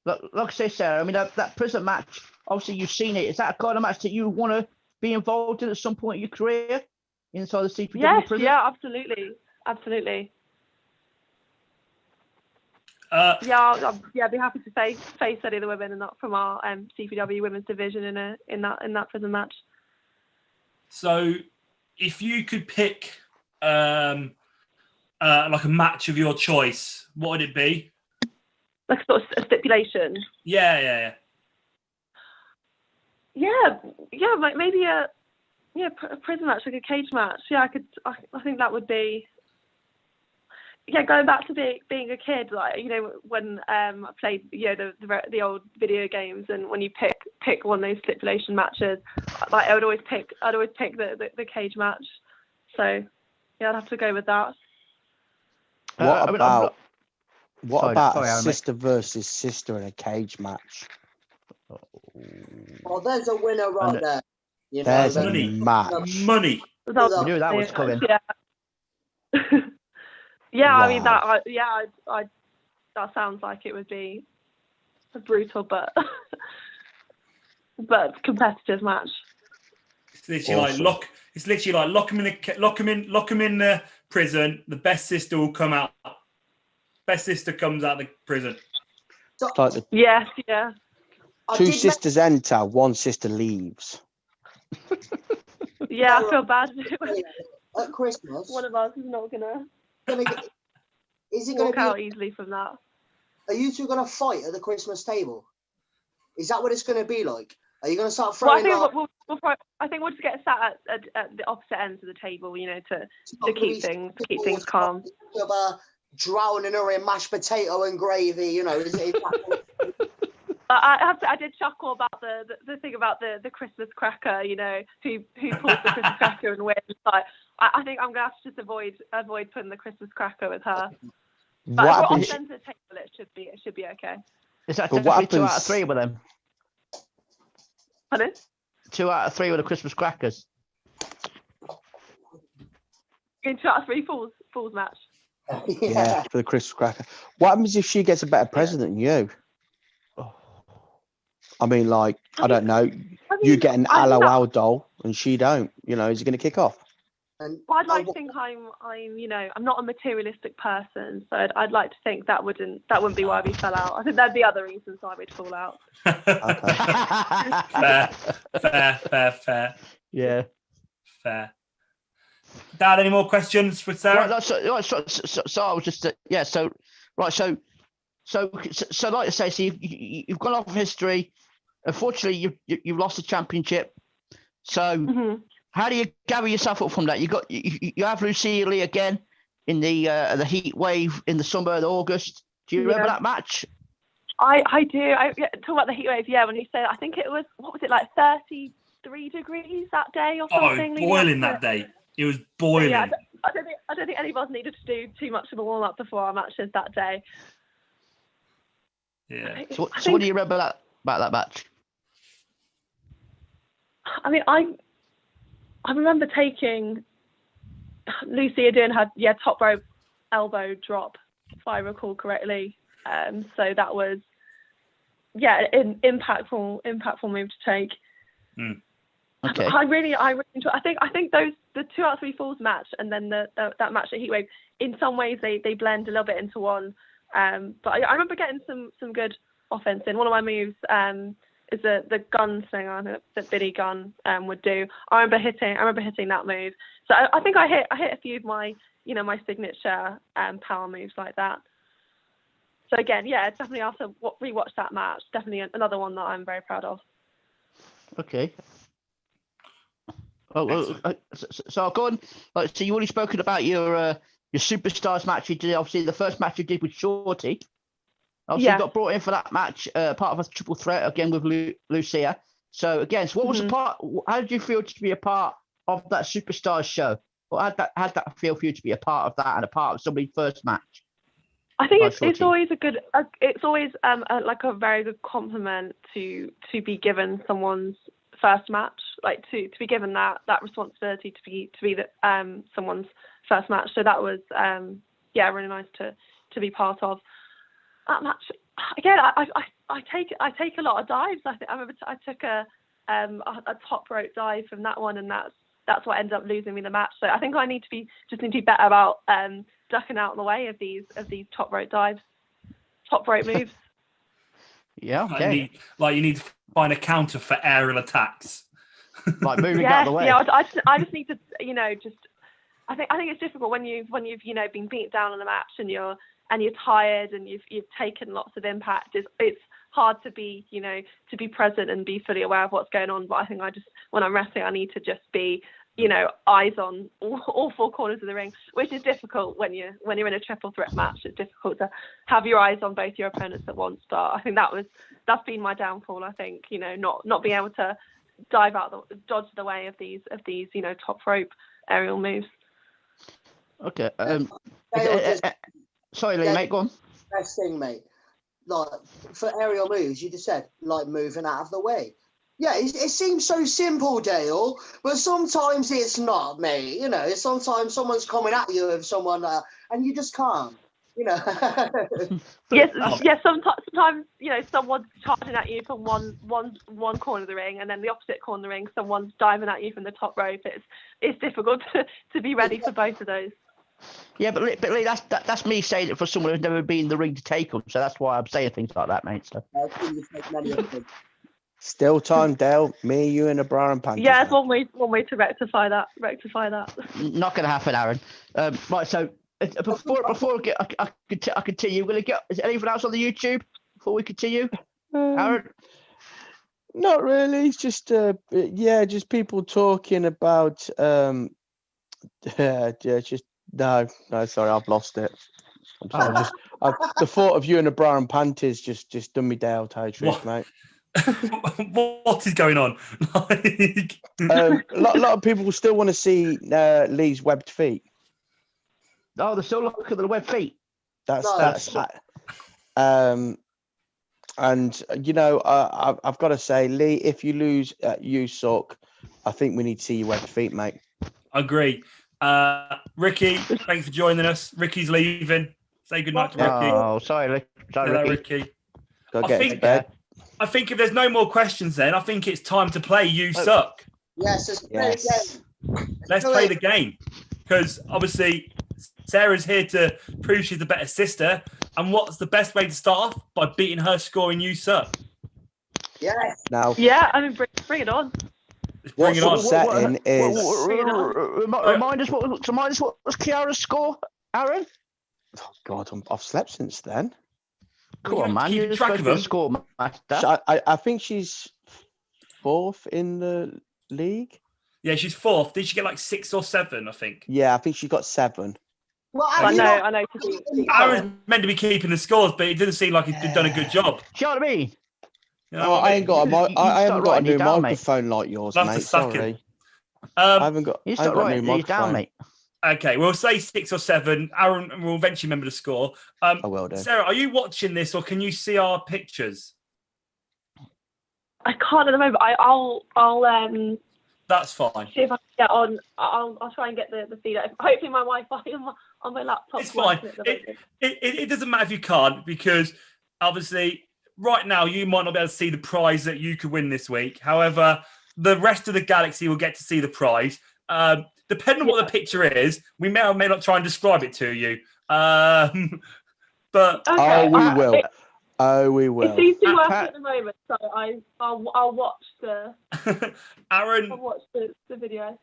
C: Like I say, Sarah, I mean, that prison match, obviously you've seen it. Is that a kind of match that you want to be involved in at some point in your career inside the CPW
F: yes,
C: prison?
F: Yeah, absolutely. Absolutely. I'd be happy to face any of the women from our CPW women's division in that prison match.
A: So, if you could pick like a match of your choice, what would it be?
F: Like sort of a stipulation.
A: Yeah.
F: Like maybe a prison match, like a cage match. Yeah, I think that would be. Yeah, going back to being a kid, like, you know, when I played, you know, the old video games, and when you pick one of those stipulation matches, like I'd always pick the cage match. So yeah, I'd have to go with that.
D: What about a sister versus sister in a cage match?
B: Well, there's a winner right there. You know,
D: there's a match.
A: Money.
C: We knew that was coming.
F: Yeah. Yeah, wow. I mean that. That sounds like it would be a brutal but competitive match.
A: It's literally like lock them in the prison. The best sister will come out. Best sister comes out of the prison.
B: So,
F: yes, yeah.
D: Two sisters enter, one sister leaves.
F: Yeah, I feel bad.
B: At Christmas,
F: one of us is not gonna.
B: Is it going to
F: walk out easily from that?
B: Are you two going to fight at the Christmas table? Is that what it's going to be like? Are you going to start throwing?
F: Well, I think we'll just get sat at the opposite ends of the table, you know, to keep things calm.
B: Drowning her in mashed potato and gravy, you know.
F: I did chuckle about the thing about the Christmas cracker, you know, who pulls the Christmas cracker and wins. Like, I think I'm gonna have to just avoid putting the Christmas cracker with her. But if we're off the table, it should be okay.
C: Is that definitely 2 out of 3 with them?
F: Pardon?
C: 2 out of 3 with the Christmas crackers.
F: In 2 out of 3 falls match.
D: Yeah, for the Christmas cracker. What happens if she gets a better present than you? I mean, like, I don't know. You get an LOL doll and she don't. You know, is it going to kick off?
F: Well, I'd like to think I'm you know, I'm not a materialistic person, so I'd like to think that wouldn't be why we fell out. I think there'd be other reasons why we'd fall out.
A: Fair.
C: Yeah.
A: Fair. Dad, any more questions for Sarah?
C: Right, so I was just So like I say, so you've gone off of history. Unfortunately, you've lost the championship. So how do you gather yourself up from that? You have Lucia Lee again in the heat wave in the summer of August. Do you remember that match?
F: I do. Talk about the heat wave. Yeah, when you say, I think it was, what was it, like 33 degrees that day or something?
A: Oh, boiling that day. It was boiling.
F: Yeah, I don't think any of us needed to do too much of a warm up before our matches that day.
A: Yeah.
C: So what do you remember about that match?
F: I mean, I remember taking Lucia doing her top rope elbow drop, if I recall correctly. So that was an impactful move to take.
C: Okay.
F: I really enjoy. I think the 2 out of 3 falls match and then that match at Heatwave, in some ways they blend a little bit into one. But I remember getting some good offense in. One of my moves is the gun slinger that Billy Gunn would do. I remember hitting that move. So I think I hit a few of my signature power moves like that. So again, definitely after rewatch that match, definitely another one that I'm very proud of.
C: Okay. So go on. So you already spoken about your superstars match you did. Obviously, the first match you did with Shorty. Obviously, you got brought in for that match, part of a triple threat again with Lucia. So again, what was the part? How did you feel to be a part of that superstars show? Or how did that feel for you to be a part of that and a part of somebody's first match?
F: I think it's always a good. It's always like a very good compliment to be given someone's first match, like to be given that responsibility to be someone's first match. So that was really nice to be part of that match. Again, I take a lot of dives. I think I remember I took a top rope dive from that one, and that's what ended up losing me the match. So I think I need to be better about ducking out of the way of these top rope dives, top rope moves.
C: Yeah, okay.
A: You need to find a counter for aerial attacks.
C: Like moving out of the way.
F: Yeah, I just need to, I think it's difficult when you've been beat down in a match and you're tired and you've taken lots of impact. It's hard to be present and be fully aware of what's going on. But I think when I'm wrestling, I need to just be eyes on all four corners of the ring, which is difficult when you're in a triple threat match. It's difficult to have your eyes on both your opponents at once. But I think that's been my downfall. I think not being able to dodge the way of these top rope aerial moves.
C: Okay. Sorry, Lee, mate. Go on.
B: Best thing, mate. Like for aerial moves, you just said like moving out of the way. Yeah, it seems so simple, Dale, but sometimes it's not, mate. Sometimes someone's coming at you with someone, and you just can't.
F: Yes. Sometimes someone's charging at you from one corner of the ring, and then the opposite corner of the ring, someone's diving at you from the top rope. It's difficult to be ready for both of those.
C: Yeah, but Lee, that's me saying it for someone who's never been in the ring to take them. So that's why I'm saying things like that, mate. So.
D: Still time, Dale. Me, you, and a bra and panties.
F: Yeah, it's one way to rectify that.
C: Not going to happen, Aaron. Right, so before I continue, we're going to get. Is there anything else on the YouTube before we continue, Aaron?
D: Not really. It's just just people talking about no, sorry, I've lost it. The thought of you in a bra and panties just done me down, tell you the truth, mate.
A: What is going on?
D: A lot of people still want to see Lee's webbed feet.
C: Oh, they're still looking at the webbed feet.
D: That's and I've got to say, Lee, if you lose, you suck. I think we need to see your webbed feet, mate.
A: Agree. Ricky, thanks for joining us. Ricky's leaving. Say goodnight to Ricky.
C: Oh, sorry,
A: Ricky.
D: Go get to bed.
A: I think if there's no more questions, then I think it's time to play You Suck.
B: Yes.
A: Let's play the game, because obviously Sarah's here to prove she's the better sister. And what's the best way to start off? By beating her score in You Suck.
B: Yes.
D: Now.
F: Yeah, I mean, bring it on.
A: Bring it on.
D: Setting is.
C: Remind us what was Kiara's score, Aaron?
D: Oh God, I've slept since then.
C: Come on, man. You're
A: track of them.
C: Score master.
D: So I think she's 4th in the league.
A: Yeah, she's 4th. Did she get like 6 or 7? I think.
D: Yeah, I think she got 7.
B: Well,
F: I know.
A: Aaron's meant to be keeping the scores, but it doesn't seem like he's done a good job.
C: Do you know what I mean?
D: I ain't got I haven't got a new microphone like yours,
A: That's
D: mate. Sorry.
A: I
D: haven't got.
C: You start writing these down, mate.
A: Okay, we'll say 6 or 7. Aaron will eventually remember the score.
D: I will do.
A: Sarah, are you watching this, or can you see our pictures?
F: I can't at the moment. I'll
A: That's fine.
F: see if I can get on. I'll try and get the feed. Hopefully, my Wi-Fi on my laptop.
A: It's fine. It doesn't matter if you can't, because obviously right now you might not be able to see the prize that you could win this week. However, the rest of the galaxy will get to see the prize. Depending on what the picture is, we may or may not try and describe it to you. But
F: okay.
D: We will.
F: It seems to be working at the moment, so I'll watch the.
A: Aaron,
F: I'll watch the video.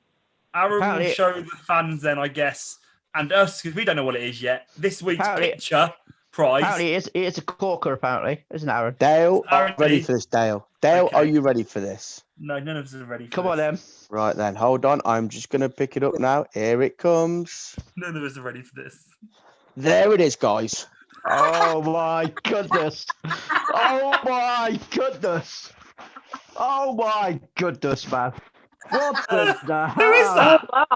A: Aaron will show the fans then, I guess, and us, because we don't know what it is yet. This week's picture prize.
C: Apparently, it is a corker. Apparently, isn't it, Aaron?
D: Dale,
A: Aaron,
D: I'm ready for this, Dale. Dale,
A: Okay.
D: are you ready for this?
A: No, none of us are ready for
C: Come on,
A: this.
C: then.
D: Right then, hold on. I'm just going to pick it up now. Here it comes.
A: None of us are ready for this.
D: There it is, guys.
C: Oh my goodness! Oh my goodness! Oh my goodness, man! What the
A: Who is
F: Oh,
A: that?
F: wow.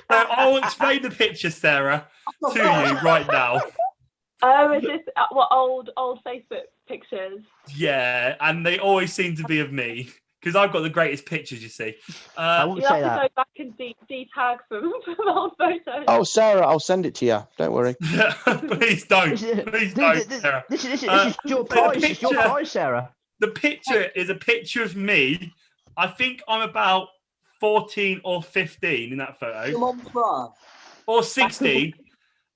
A: I'll explain the picture, Sarah, to you right now.
F: Is this what old Facebook pictures?
A: Yeah, and they always seem to be of me because I've got the greatest pictures, you see.
C: I wouldn't
F: You have
C: say
F: to
C: that.
F: go back and de-tag from old photos.
D: Oh, Sarah, I'll send it to you. Don't worry.
A: Please don't. Please don't, Sarah.
C: This is your
A: the
C: prize. It's your
A: picture-
C: prize, Sarah.
A: The picture is a picture of me. I think I'm about 14 or 15 in that photo.
B: Your mum's bra.
A: Or 16.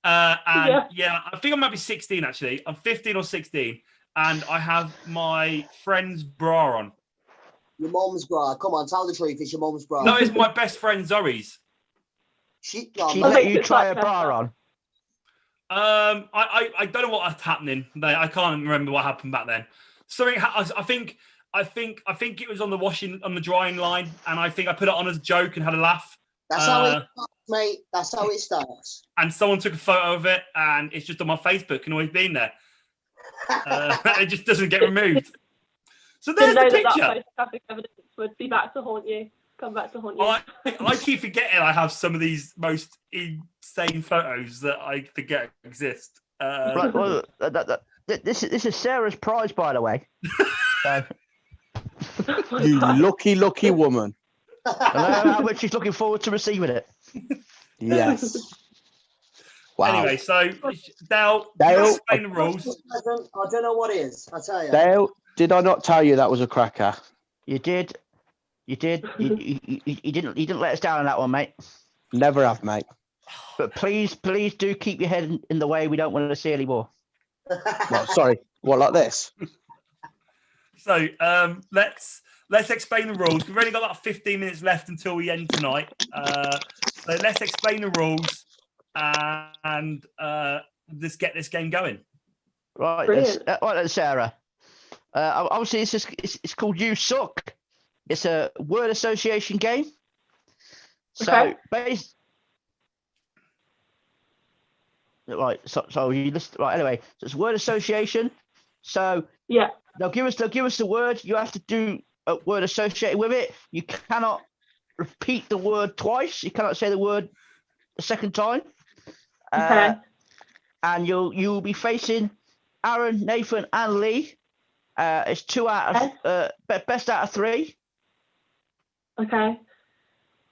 A: And
F: Yeah.
A: yeah, I think I might be 16 actually. I'm 15 or 16. And I have my friend's bra on.
B: Your mum's bra. Come on, tell the truth. It's your mum's bra.
A: No, it's my best friend Zoe's.
B: She,
C: She
B: no,
C: let
F: makes
C: you
F: it
C: try a
F: like
C: bra
F: better.
C: on.
A: I don't know what's happening. I can't remember what happened back then. Something I think it was on the drying line, and I think I put it on as a joke and had a laugh.
B: that's how it starts, mate. That's how it starts.
A: And someone took a photo of it, and it's just on my Facebook and always been there. It just doesn't get removed. So there's
F: Didn't
A: the
F: know that
A: picture.
F: photographic evidence would be back to haunt you. Come back to haunt you.
A: I keep forgetting I have some of these most insane photos that I forget exist.
C: Right, well, this is Sarah's prize, by the way. So,
D: You lucky woman.
C: I know how much she's looking forward to receiving it.
D: Yes. Wow.
A: Anyway, so Dale,
D: Dale,
A: explain the rules.
B: I don't know what it is. I tell you.
D: Dale, did I not tell you that was a cracker?
C: You did. You did. You didn't let us down on that one, mate.
D: Never have, mate.
C: But please do keep your head in the way. We don't want to see any more.
D: What, sorry. What, like this?
A: So let's explain the rules. We've only got about 15 minutes left until we end tonight. So let's explain the rules and let's get this game going.
C: Right, then, Sarah. Obviously, it's called You Suck. It's a word association game. So,
F: Okay.
C: Right. So you list. Right. Anyway, so it's word association. So
F: Yeah.
C: they'll give us the word. You have to do a word associated with it. You cannot repeat the word twice. You cannot say the word a second time.
F: Okay.
C: And you'll be facing Aaron, Nathan, and Lee. It's 2 out of best out of 3.
F: Okay.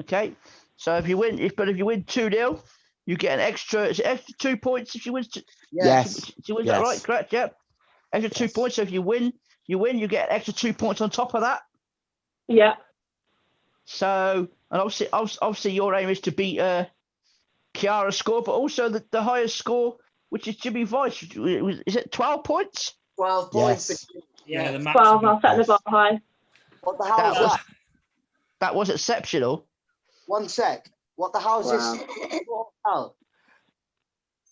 C: Okay. So if you win 2-0, you get an extra 2 points if you win.
D: Yes.
C: If you win
D: Yes.
C: that right? Correct. Yep. Extra 2 points. So if you win, you get an extra 2 points on top of that.
F: Yeah.
C: So, and obviously your aim is to beat Kiara's score, but also the highest score, which is Jimmy Vice. Is it 12 points?
B: 12 points.
D: Yes.
A: Yeah, the
F: 12.
A: maximum.
F: I'll set the bar high.
B: What the hell is that?
C: That was exceptional.
B: 1 sec. What the hell is this? Oh,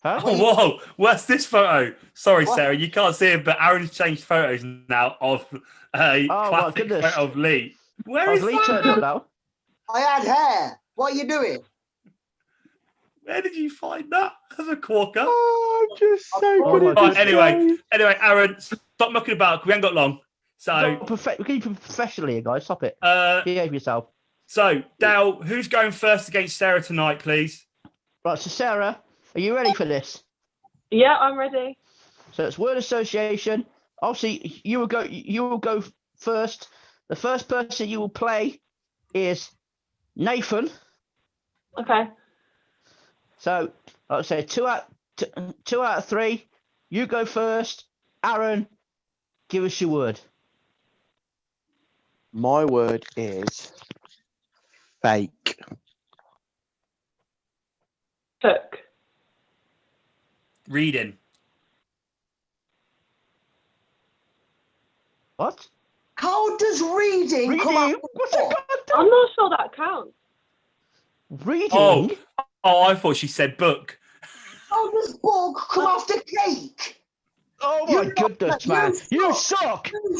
C: Huh?
A: Oh, whoa, what's this photo? Sorry,
B: What?
A: Sarah, you can't see it, but Aaron's changed photos now of a
C: my
A: classic
C: goodness.
A: photo of Lee. Where
C: Oh,
A: is
C: Lee turned up
A: that?
C: now.
B: I had hair. What are you doing?
A: Where did you find that? As a corker.
D: Oh, I'm just so
C: Oh
D: good
C: my
D: at
A: Right,
D: this
A: anyway,
D: game.
A: Aaron, stop mucking about. We ain't got long. So,
C: We keep it professionally, here, guys. Stop it.
A: uh,
C: Behave yourself.
A: so Dale, who's going first against Sarah tonight, please?
C: Right, so Sarah, are you ready for this?
F: Yeah, I'm ready.
C: So it's word association. Obviously, you will go first. The first person you will play is Nathan.
F: Okay.
C: So I'll say 2 out of 3. You go first. Aaron, give us your word.
D: My word is fake.
F: Took.
A: Reading.
C: What?
B: How does reading come out?
C: Reading? What's that got to
F: I'm not sure that counts.
C: Reading?
A: Oh, I thought she said book.
B: How does bog come after cake?
C: Oh my goodness, man! You suck! You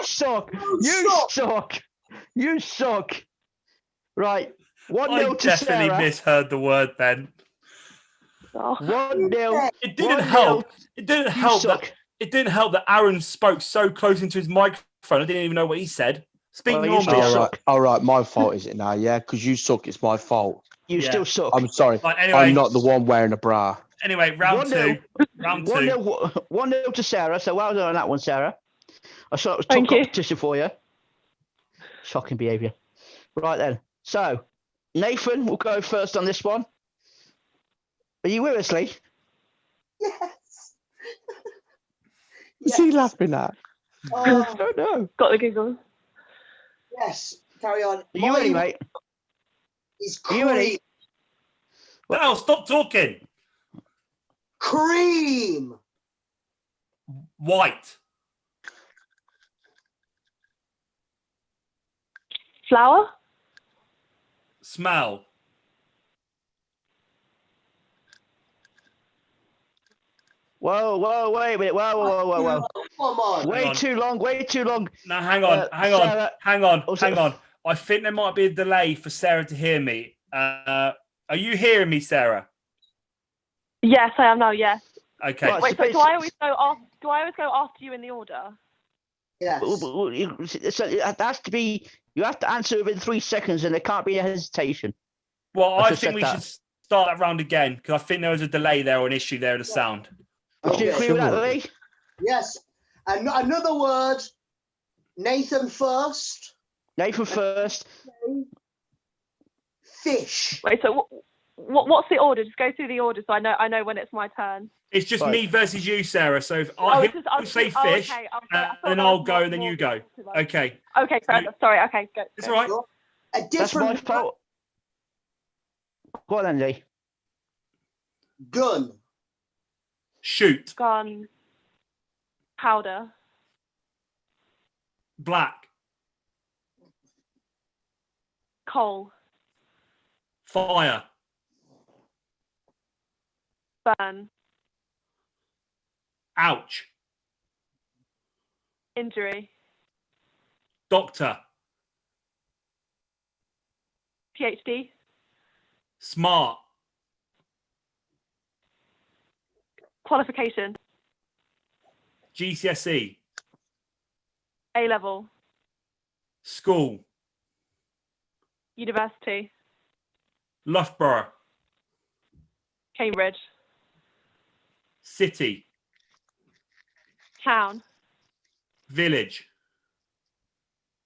C: suck! You suck! You suck! Right, 1-0 to
A: definitely
C: Sarah.
A: misheard the word then.
C: 1-0.
A: It didn't help. It didn't help
C: suck.
A: that. It didn't help that Aaron spoke so close into his microphone. I didn't even know what he said. Speak
C: Well, you
A: normally.
C: still
A: Aaron.
C: suck.
D: All right, my fault is it now? Yeah, because you suck. It's my fault.
C: You
A: Yeah.
C: still suck.
D: I'm sorry.
A: Right, anyway,
D: I'm not the one wearing a bra.
A: Anyway, round
C: 1-0.
A: two. Round two.
C: 1-0 to Sarah. So well done on that one, Sarah. I saw it was tough
F: Thank you.
C: competition for you. Shocking behaviour. Right then. So, Nathan will go first on this one. Are you with us, Lee?
B: Yes.
D: Is he laughing at?
C: I don't know.
F: Got the giggles.
B: Yes. Carry on.
C: Are you ready, mate?
B: Is
C: Are you ready?
A: No, stop talking.
B: cream.
A: White.
F: Flower?
A: Smell.
C: Whoa, wait a minute. Whoa.
B: Come on.
C: Way too long.
A: No, hang on.
C: Sarah,
A: hang on.
C: also-
A: I think there might be a delay for Sarah to hear me. Are you hearing me, Sarah?
F: Yes, I am now. Yes.
A: Okay.
C: Right.
F: Wait, so do I always go after you in the order?
B: Yes.
C: So it has to be, you have to answer within 3 seconds and there can't be a hesitation.
A: Well,
C: I
A: I
C: just
A: think
C: said
A: we
C: that.
A: should start that round again because I think there was a delay there or an issue there with the sound.
C: Would you agree with that, Lee?
B: Yes. And another word. Nathan first.
C: Nathan first.
B: Fish.
F: Wait, so what's the order? Just go through the order so I know when it's my turn.
A: It's just
C: Right.
A: me versus you, Sarah. So if
F: Oh,
A: I
F: it's just-
A: he'll say
F: oh,
A: fish,
F: okay, okay.
A: and then I'll go and then you go. Okay.
F: Okay, fair enough. Sorry. Okay, go.
A: It's all right.
B: A
C: That's my
B: different
C: fault. Go on then, Lee.
B: gun.
A: Shoot.
F: Gun. Powder.
A: Black.
F: Coal.
A: Fire.
F: Burn.
A: Ouch.
F: Injury.
A: Doctor.
F: PhD.
A: Smart.
F: Qualification.
A: GCSE.
F: A level.
A: School.
F: University.
A: Loughborough.
F: Cambridge.
A: City.
F: Town.
A: Village.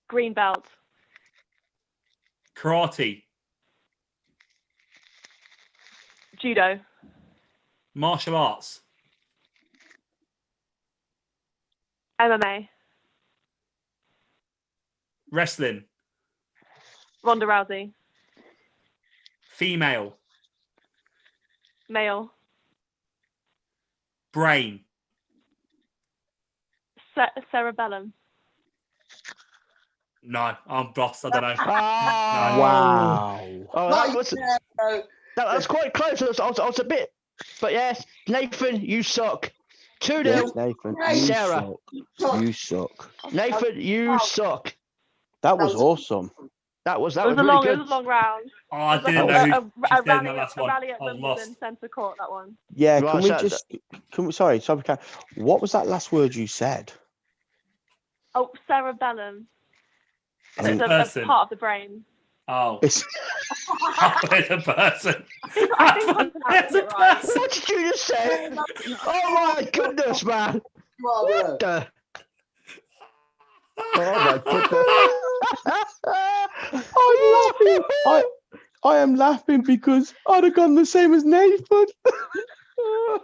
F: Greenbelt.
A: Karate.
F: Judo.
A: Martial arts.
F: MMA.
A: Wrestling.
F: Ronda Rousey.
A: Female.
F: Male.
A: Brain.
F: Cerebellum.
A: No, I'm boss. I don't know.
D: Wow.
C: Oh,
B: Right,
C: that was quite close. I was a bit, but yes, Nathan, you suck. 2-0.
D: Yes, Nathan, you
C: Sarah.
D: suck. You suck.
C: Nathan, you suck.
D: That was awesome.
C: That was
F: It was
C: really good.
F: a long round.
A: Oh, I didn't
F: a,
A: know who
F: a,
A: she
F: a
A: said in
F: rally,
A: that last
F: a
A: one.
F: rally at
A: I was
F: Wimbledon
A: lost.
F: Centre Court. That one.
D: Yeah,
C: Right,
D: can we
C: so-
D: just? Sorry, what was that last word you said?
F: Oh, cerebellum.
A: It's
F: It's
A: a
F: a
A: person.
F: part of the brain.
A: Oh,
D: It's
A: it's a person.
F: I think I'm
A: It's a
F: pronouncing it right.
A: person.
C: What did you just say? Oh my goodness, man! What the? Oh my goodness!
D: I'm laughing. I am laughing because I'd have gone the same as Nathan.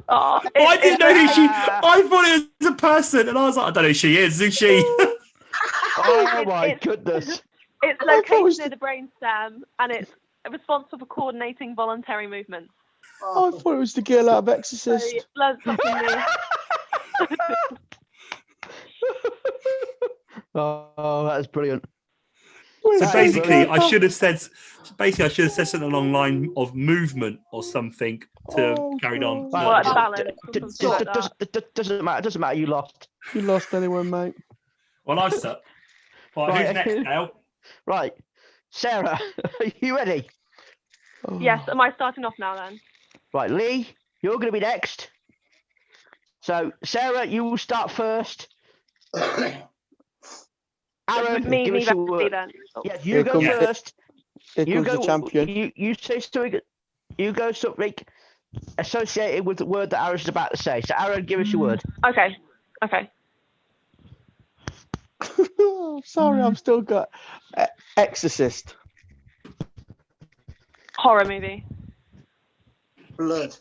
F: Oh,
A: I didn't know who she. I thought it was a person, and I was like, I don't know who she is. Who's she?
C: Oh my goodness!
F: It's
D: I thought it was
F: located near the brainstem, and it's responsible for coordinating voluntary movements.
D: I thought it was the girl out of
F: So
D: Exorcist.
F: learn something new.
C: Oh, that is brilliant.
A: So
C: That is
A: basically,
C: brilliant.
A: I should have said something along the line of movement or something to carried on.
C: Right.
F: Or like
A: But-
F: balance or something like that.
C: Doesn't matter. Doesn't matter. You lost.
D: You lost anyway, mate.
A: Well, I suck. Right,
C: Right.
A: who's next, Dale?
C: Right. Sarah, are you ready?
D: Oh.
F: Yes, am I starting off now then?
C: Right, Lee, you're going to be next. So, Sarah, you will start first. Aaron,
F: me
C: give us your
F: versus
C: word.
F: Lee then. Oh.
C: Yes, you
D: Here
C: go
D: comes the-
C: first.
D: Here
C: You
D: comes
C: go.
D: the champion.
C: You say something. You go something associated with the word that Aaron's about to say. So, Aaron, give us your word.
F: Okay.
D: Sorry, I've still got Exorcist.
F: Horror movie.
B: Blood.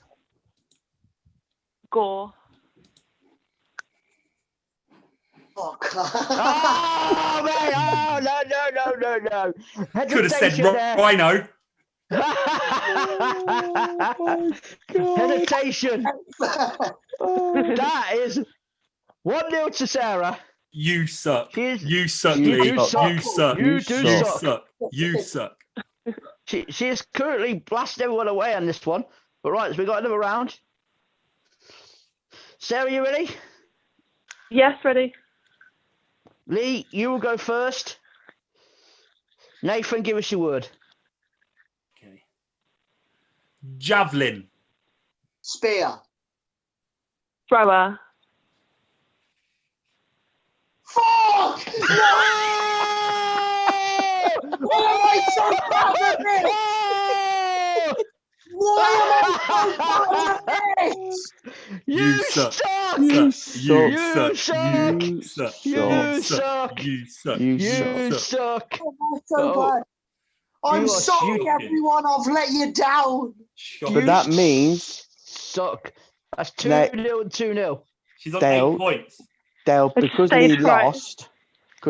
F: Gore.
B: Fuck.
C: Oh, mate! Oh, no!
A: Could have said
C: Hesitation there.
A: rhino.
C: Hesitation. That is 1-0 to Sarah.
A: You suck.
C: She's-
A: You suck,
C: you
A: Lee.
C: do suck.
A: You suck.
C: You do
A: You
C: suck.
A: suck. You suck.
C: She is currently blasting everyone away on this one. But right, so we got another round. Sarah, you ready?
F: Yes, ready.
C: Lee, you will go first. Nathan, give us your word.
A: Okay. Javelin.
B: Spear.
F: Thrower.
B: Fuck! Why am I so bad at this? Why am I so bad at this?
C: You
A: suck.
C: suck!
A: You
C: You
A: suck.
C: suck.
A: You suck.
C: You suck!
A: You suck.
C: You suck!
B: Why am I so
C: Oh.
B: bad? I'm
C: You are
B: sorry,
A: shocking.
B: everyone. I've let you down.
A: Shocking.
D: But that means,
C: Suck. That's 2-0
D: Nate-
C: and 2-0.
A: She's on
D: Dale.
A: 8 points.
D: Dale,
F: It's
D: because
F: stage
D: Lee
F: fright.
D: lost,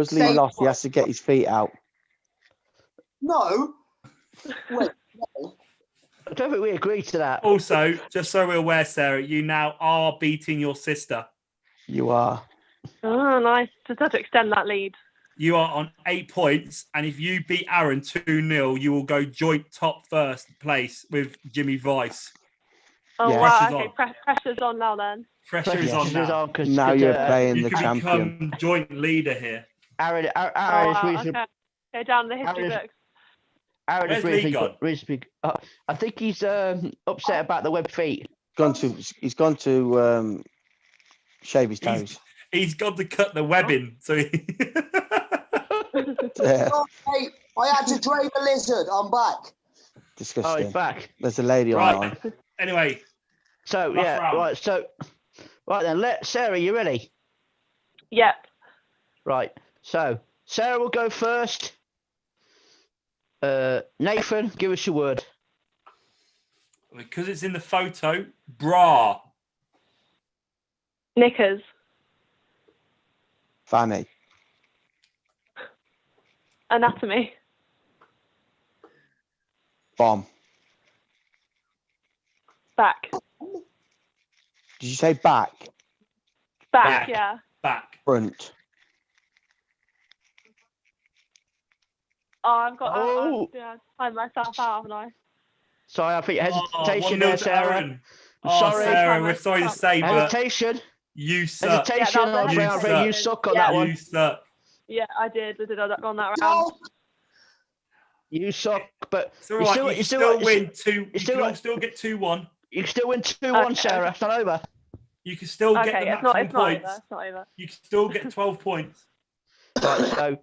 B: Stage
D: he has to get his feet out.
B: No. Wait.
C: I don't think we agree to that.
A: Also, just so we're aware, Sarah, you now are beating your sister.
D: You are.
F: Oh, nice. Just had to extend that lead.
A: You are on 8 points, and if you beat Aaron 2-0, you will go joint top first place with Jimmy Vice.
F: Oh,
D: Yeah.
F: wow.
A: Pressure's
F: Okay, pressure's on now then.
A: Pressure is on now.
D: Now you're
C: uh,
D: playing
A: You
D: the
A: can
D: champion.
A: become joint leader here.
C: Aaron
F: Oh,
C: is
F: wow.
C: reasonably.
F: Okay. Go down the history
C: Aaron is-
F: books.
C: Aaron is
A: Where's Lee gone?
C: reasonably. I think he's upset about the web feet.
D: He's gone to shave his toes.
A: He's got to cut the webbing. So he...
D: Yeah,
B: Oh, hey, I had to drain a lizard. I'm back.
C: Oh,
D: disgusting.
C: he's back.
D: There's a lady online.
A: Right. Anyway,
C: So
A: Last
C: yeah,
A: round.
C: right. So right then, let Sarah. You ready?
F: Yep.
C: Right. So Sarah will go first. Nathan, give us your word.
A: because it's in the photo, bra.
F: Knickers.
D: Fanny.
F: Anatomy.
D: Bomb.
F: Back.
D: Did you say back?
F: Back,
A: Back.
F: yeah.
A: Back.
D: Front.
F: Oh, I've got
C: Oh.
F: yeah, timed myself out, haven't I?
C: Sorry, I think hesitation
A: 1-0
C: there,
A: to
C: Sarah.
A: Aaron.
C: I'm
A: Oh,
C: sorry.
A: Sarah, we're sorry to say, but
C: Hesitation.
A: you suck.
C: Hesitation.
F: Yeah, that was
C: I'm
A: a
C: afraid you
F: hesitation.
C: suck on
F: Yeah.
C: that one.
A: You suck.
F: Yeah, I did on that round.
B: No.
C: You suck, but
A: It's all right. You can still win two. You
C: still
A: can all
C: got-
A: still get 2-1.
C: you can still win 2-1,
F: Okay,
C: Sarah.
F: okay.
C: It's not over.
A: You can still get
F: Okay,
A: the
F: it's not
A: maximum
F: over.
A: points.
F: It's not over.
A: You can still get 12 points.
C: Right,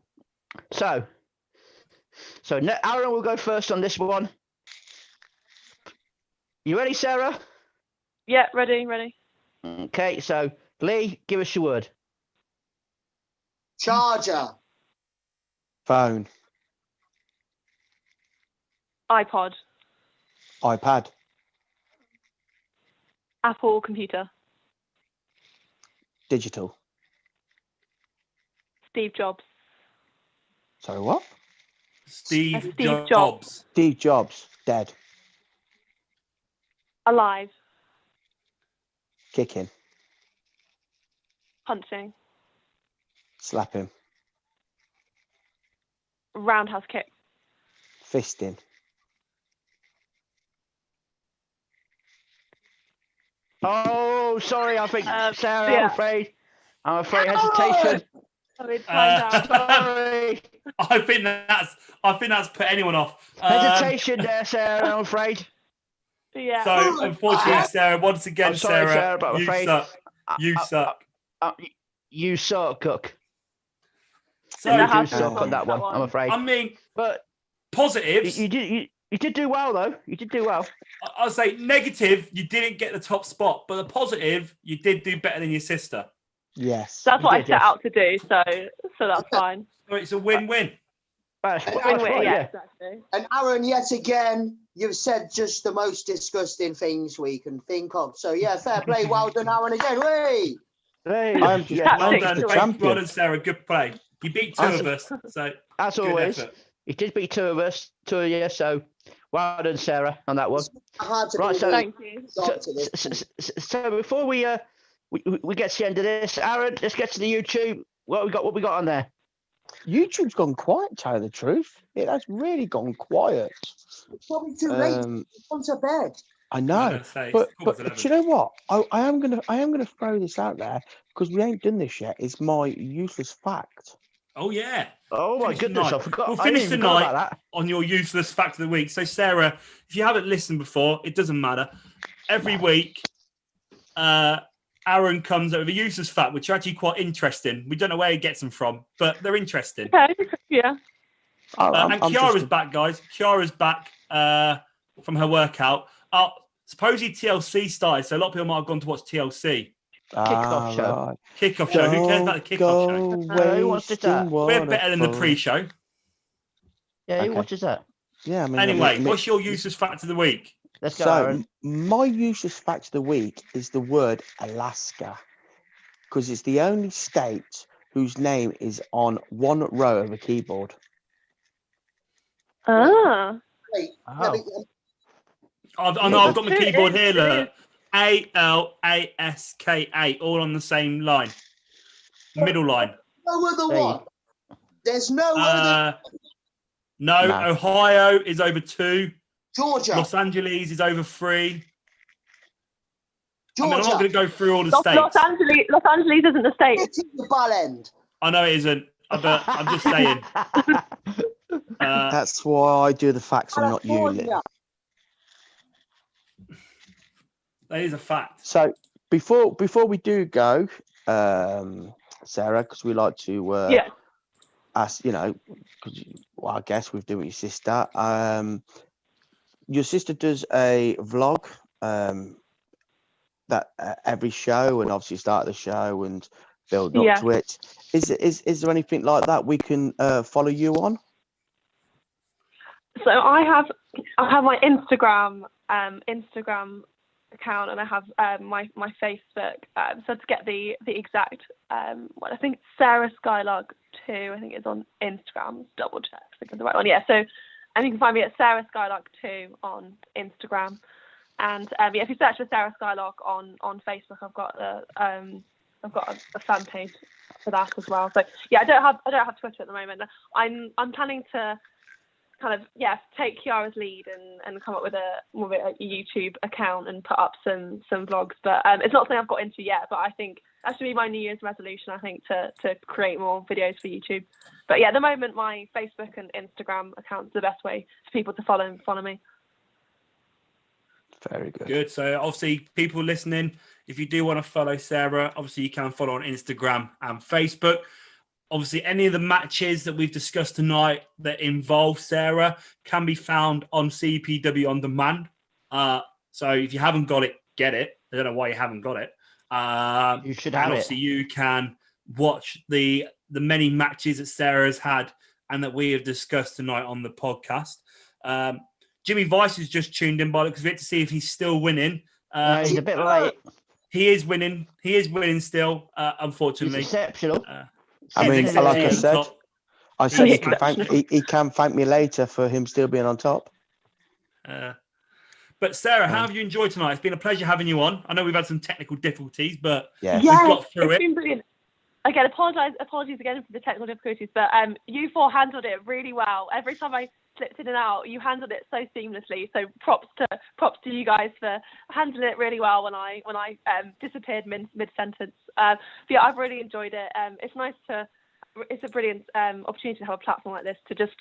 C: so Aaron will go first on this one. You ready, Sarah?
F: Yeah, ready.
C: Okay, so Lee, give us your word.
B: Charger.
D: Phone.
F: iPod.
D: iPad.
F: Apple computer.
D: Digital.
F: Steve Jobs.
D: Sorry, what?
A: Steve
F: Steve
A: Jobs.
F: Jobs.
D: Steve Jobs. Dead.
F: Alive.
D: Kicking.
F: Punching.
D: Slap him.
F: roundhouse kick.
D: Fisting.
C: Oh, sorry. I think Sarah.
F: Yeah.
C: I'm afraid hesitation.
F: I mean, time down.
C: Sorry.
A: I think that's put anyone off.
C: Hesitation there, Sarah. I'm afraid.
F: Yeah.
A: So unfortunately, Sarah, once again,
C: I'm sorry, Sarah, but I'm
A: you
C: afraid
A: suck. You suck.
C: You suck, Cook.
A: So
F: And I
C: You
F: have
C: do
F: to
C: suck on that one. I'm afraid.
A: I mean,
C: But
A: positives.
C: you did do well, though. You did do well.
A: I'll say negative. You didn't get the top spot, but the positive, you did do better than your sister.
D: Yes.
F: That's what I set
C: yes.
F: out to do, so that's fine.
A: So it's a win-win.
C: That's
F: Win-win,
C: right,
F: yeah,
C: yeah.
F: exactly.
B: And Aaron, yet again, you've said just the most disgusting things we can think of. So yeah, fair play. Well done, Aaron, again. Hey!
C: Hey,
D: I'm just
C: yeah,
A: Well
F: Thanks,
A: done,
D: the
F: George.
D: champion.
A: well done, Sarah. Good play. You beat two of us, so
C: as
A: good
C: always,
A: effort.
C: you did beat two of you, so well done, Sarah, on that one.
B: Hard to
C: Right,
B: believe
C: so-
F: Thank you.
B: it's got to this.
C: So before we get to the end of this, Aaron, let's get to the YouTube. What we got on there?
D: YouTube's gone quiet, to tell you the truth. It has really gone quiet.
B: It's probably too late. It's gone to bed.
D: I
A: I
D: know.
A: was gonna say,
D: But
A: it's quarter to
D: do you
A: 11.
D: know what? I am gonna throw this out there because we ain't done this yet. It's my useless fact.
A: Oh yeah.
C: Oh my
A: Finish
C: goodness,
A: tonight.
C: I forgot.
A: We'll
C: I didn't
A: finish
C: even forget
A: tonight
C: about that.
A: on your useless fact of the week. So Sarah, if you haven't listened before, it doesn't matter. Every week, Aaron comes up with a useless fact, which are actually quite interesting. We don't know where he gets them from, but they're interesting.
F: Okay, yeah.
A: And Kiara's back, guys. Kiara's back from her workout. Supposedly TLC started, so a lot of people might have gone to watch TLC.
C: Kickoff show.
D: Right.
A: Kickoff show. Who cares about the kickoff show?
C: Who watches that?
A: We're better than the pre-show.
C: Yeah, who
D: Okay.
C: watches that?
D: Yeah, I mean.
A: Anyway, what's your useless fact of the week?
C: Let's go,
D: So
C: Aaron.
D: my useless fact of the week is the word Alaska, because it's the only state whose name is on one row of a keyboard.
F: Ah.
B: Wait,
C: Oh.
B: let me,
A: I've got my keyboard here. Look, ALASKA, all on the same line, middle line.
B: no other
C: There you-
B: one. There's no other.
A: No,
D: No.
A: Ohio is over 2.
B: Georgia.
A: Los Angeles is over 3. I mean, I'm not
B: Georgia.
A: going to go through all the
F: Los
A: states.
F: Angeles isn't the state.
B: It's in the ball end.
A: I know it isn't, but I'm just saying.
D: That's why I do the facts and not you.
B: California.
A: That is a fact.
D: So before we do go, Sarah, because we like to
F: Yeah.
D: ask, because I guess we've done with your sister. Your sister does a vlog that every show, and obviously start the show and build up
F: Yeah.
D: to it. Is there anything like that we can follow you on?
F: So I have my Instagram account, and I have my Facebook. So to get the exact I think it's Sarah SKYLARK 2. I think it's on Instagram. Double check. I think it's the right one. Yeah. So and you can find me at Sarah SKYLARK 2 on Instagram. And yeah, if you search for Sarah SKYLARK on Facebook, I've got a fan page for that as well. So yeah, I don't have Twitter at the moment. I'm planning to kind of take Kiara's lead and come up with a YouTube account and put up some vlogs. But it's not something I've got into yet. But I think that should be my New Year's resolution. I think to create more videos for YouTube. But yeah, at the moment my Facebook and Instagram accounts are the best way for people to follow me.
D: Very good.
A: Good. So obviously, people listening, if you do want to follow Sarah, obviously you can follow on Instagram and Facebook. Obviously, any of the matches that we've discussed tonight that involve Sarah can be found on CPW On Demand. So if you haven't got it, get it. I don't know why you haven't got it.
C: You should
A: and
C: have
A: obviously
C: it.
A: you can watch the many matches that Sarah's had and that we have discussed tonight on the podcast. Jimmy Vice has just tuned in, by because we have to see if he's still winning.
C: He's a bit late.
A: He is winning. He is winning still, unfortunately.
C: He's exceptional.
D: I mean,
C: He's
D: like I
C: exceptional.
D: said, I said
A: He's
D: he can thank me later for him still being on top.
A: But Sarah, how have you enjoyed tonight? It's been a pleasure having you on. I know we've had some technical difficulties, but
D: Yeah.
A: we've got through
F: it's
A: it.
F: been brilliant. again, apologies again for the technical difficulties, but you four handled it really well. Every time I slipped in and out, you handled it so seamlessly. So props to you guys for handling it really well when I disappeared mid sentence. But yeah, I've really enjoyed it. It's a brilliant opportunity to have a platform like this to just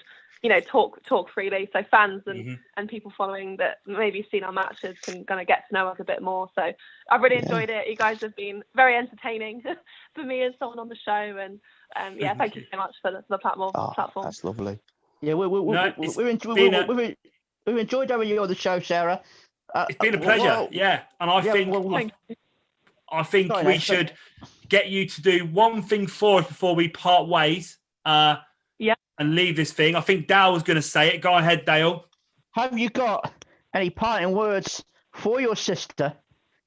F: talk freely, so fans and people following that maybe seen our matches can kind of get to know us a bit more. So I've really enjoyed it. You guys have been very entertaining for me as someone on the show, and thank you so much for the platform.
G: That's lovely.
C: Yeah, we've enjoyed having you on the show, Sarah.
A: It's been a pleasure. And I think we should get you to do one thing for us before we part ways. And leave this thing. I think Dale was going to say it. Go ahead, Dale.
C: Have you got any parting words for your sister,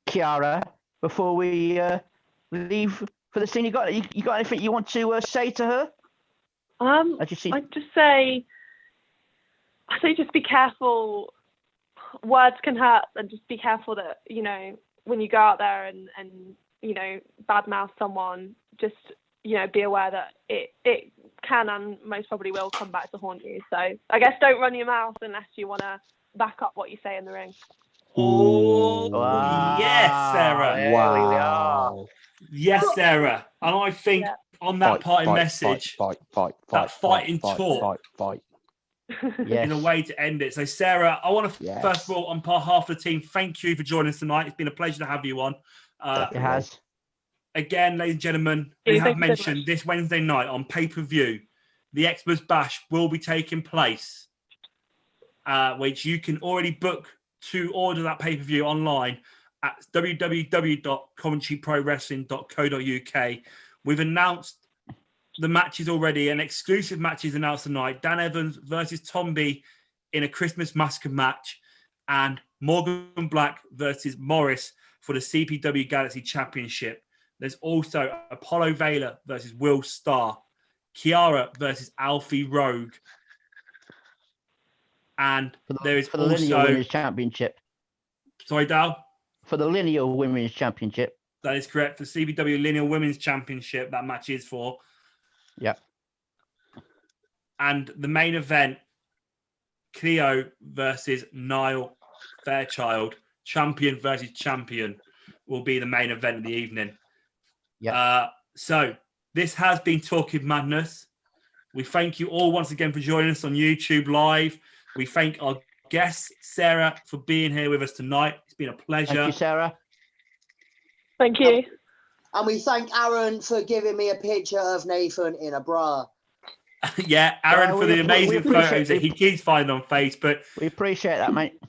C: Kiara, before we leave for the scene? You got anything you want to say to her?
F: I'd just say just be careful. Words can hurt, and just be careful that when you go out there and badmouth someone, just be aware that it can and most probably will come back to haunt you. So I guess don't run your mouth unless you want to back up what you say in the ring.
A: Oh, wow. Yes, Sarah.
G: Wow.
A: Yes, Sarah. And I think on that parting message, that fighting talk is a way to end it. So, Sarah, I want to, first of all, on behalf of the team, thank you for joining us tonight. It's been a pleasure to have you on.
C: It has.
A: Again, ladies and gentlemen, we have mentioned this Wednesday night on pay-per-view, the Xmas Bash will be taking place, which you can already book to order that pay-per-view online at www.coventryprowrestling.co.uk. We've announced the matches already, an exclusive match is announced tonight. Dan Evans versus Tomby in a Christmas Massacre match, and Morgan Black versus Morris for the CPW Galaxy Championship. There's also Apollo Vela versus Will Starr, Kiara versus Alfie Rogue, and there is
C: for the
A: also
C: Lineal Women's Championship.
A: Sorry, Dal.
C: For the Lineal Women's Championship.
A: That is correct. For CPW Lineal Women's Championship, that match is for.
C: Yeah.
A: And the main event, Cleo versus Niall Fairchild, champion versus champion, will be the main event of the evening.
C: Yeah.
A: So this has been Talking Madness. We thank you all once again for joining us on YouTube Live. We thank our guest, Sarah, for being here with us tonight. It's been a pleasure.
C: Thank you, Sarah.
F: Thank you.
B: And we thank Aaron for giving me a picture of Nathan in a bra.
A: Aaron, for the amazing photos that he keeps finding on Facebook.
C: We appreciate that, mate.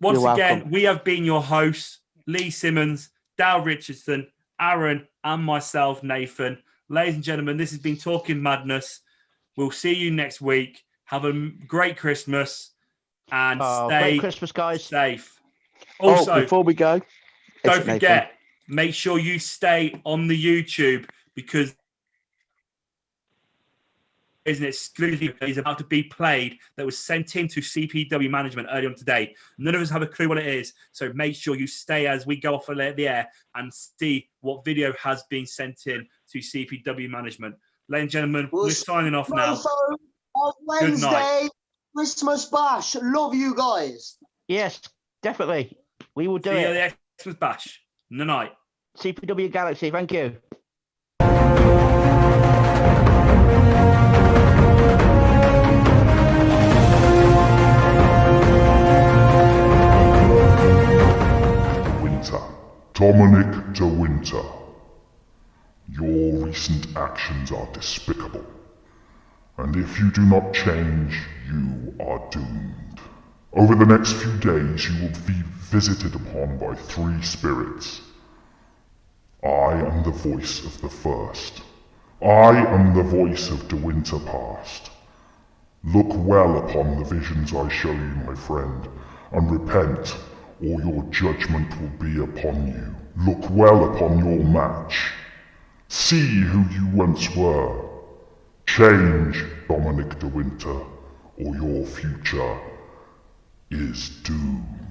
A: Once again, we have been your hosts, Lee Simmons, Dal Richardson, Aaron, and myself, Nathan. Ladies and gentlemen, this has been Talking Madness. We'll see you next week. Have a great Christmas and stay
C: Christmas, guys.
A: Safe. Also,
G: before we go,
A: don't forget, make sure you stay on the YouTube because is an exclusive that is about to be played that was sent in to CPW management earlier on today. None of us have a clue what it is, so make sure you stay as we go off the air and see what video has been sent in to CPW management. Ladies and gentlemen, we're signing off now.
B: On Wednesday, Christmas Bash. Love you guys.
C: Yes, definitely. We will do
A: See
C: it.
A: you at the Christmas Bash. Good night.
C: CPW Galaxy, thank you.
H: Dominic de Winter, your recent actions are despicable, and if you do not change, you are doomed. Over the next few days, you will be visited upon by 3 spirits. I am the voice of the first. I am the voice of De Winter past. Look well upon the visions I show you, my friend, and repent, or your judgment will be upon you. Look well upon your match. See who you once were. Change, Dominic de Winter, or your future is doomed.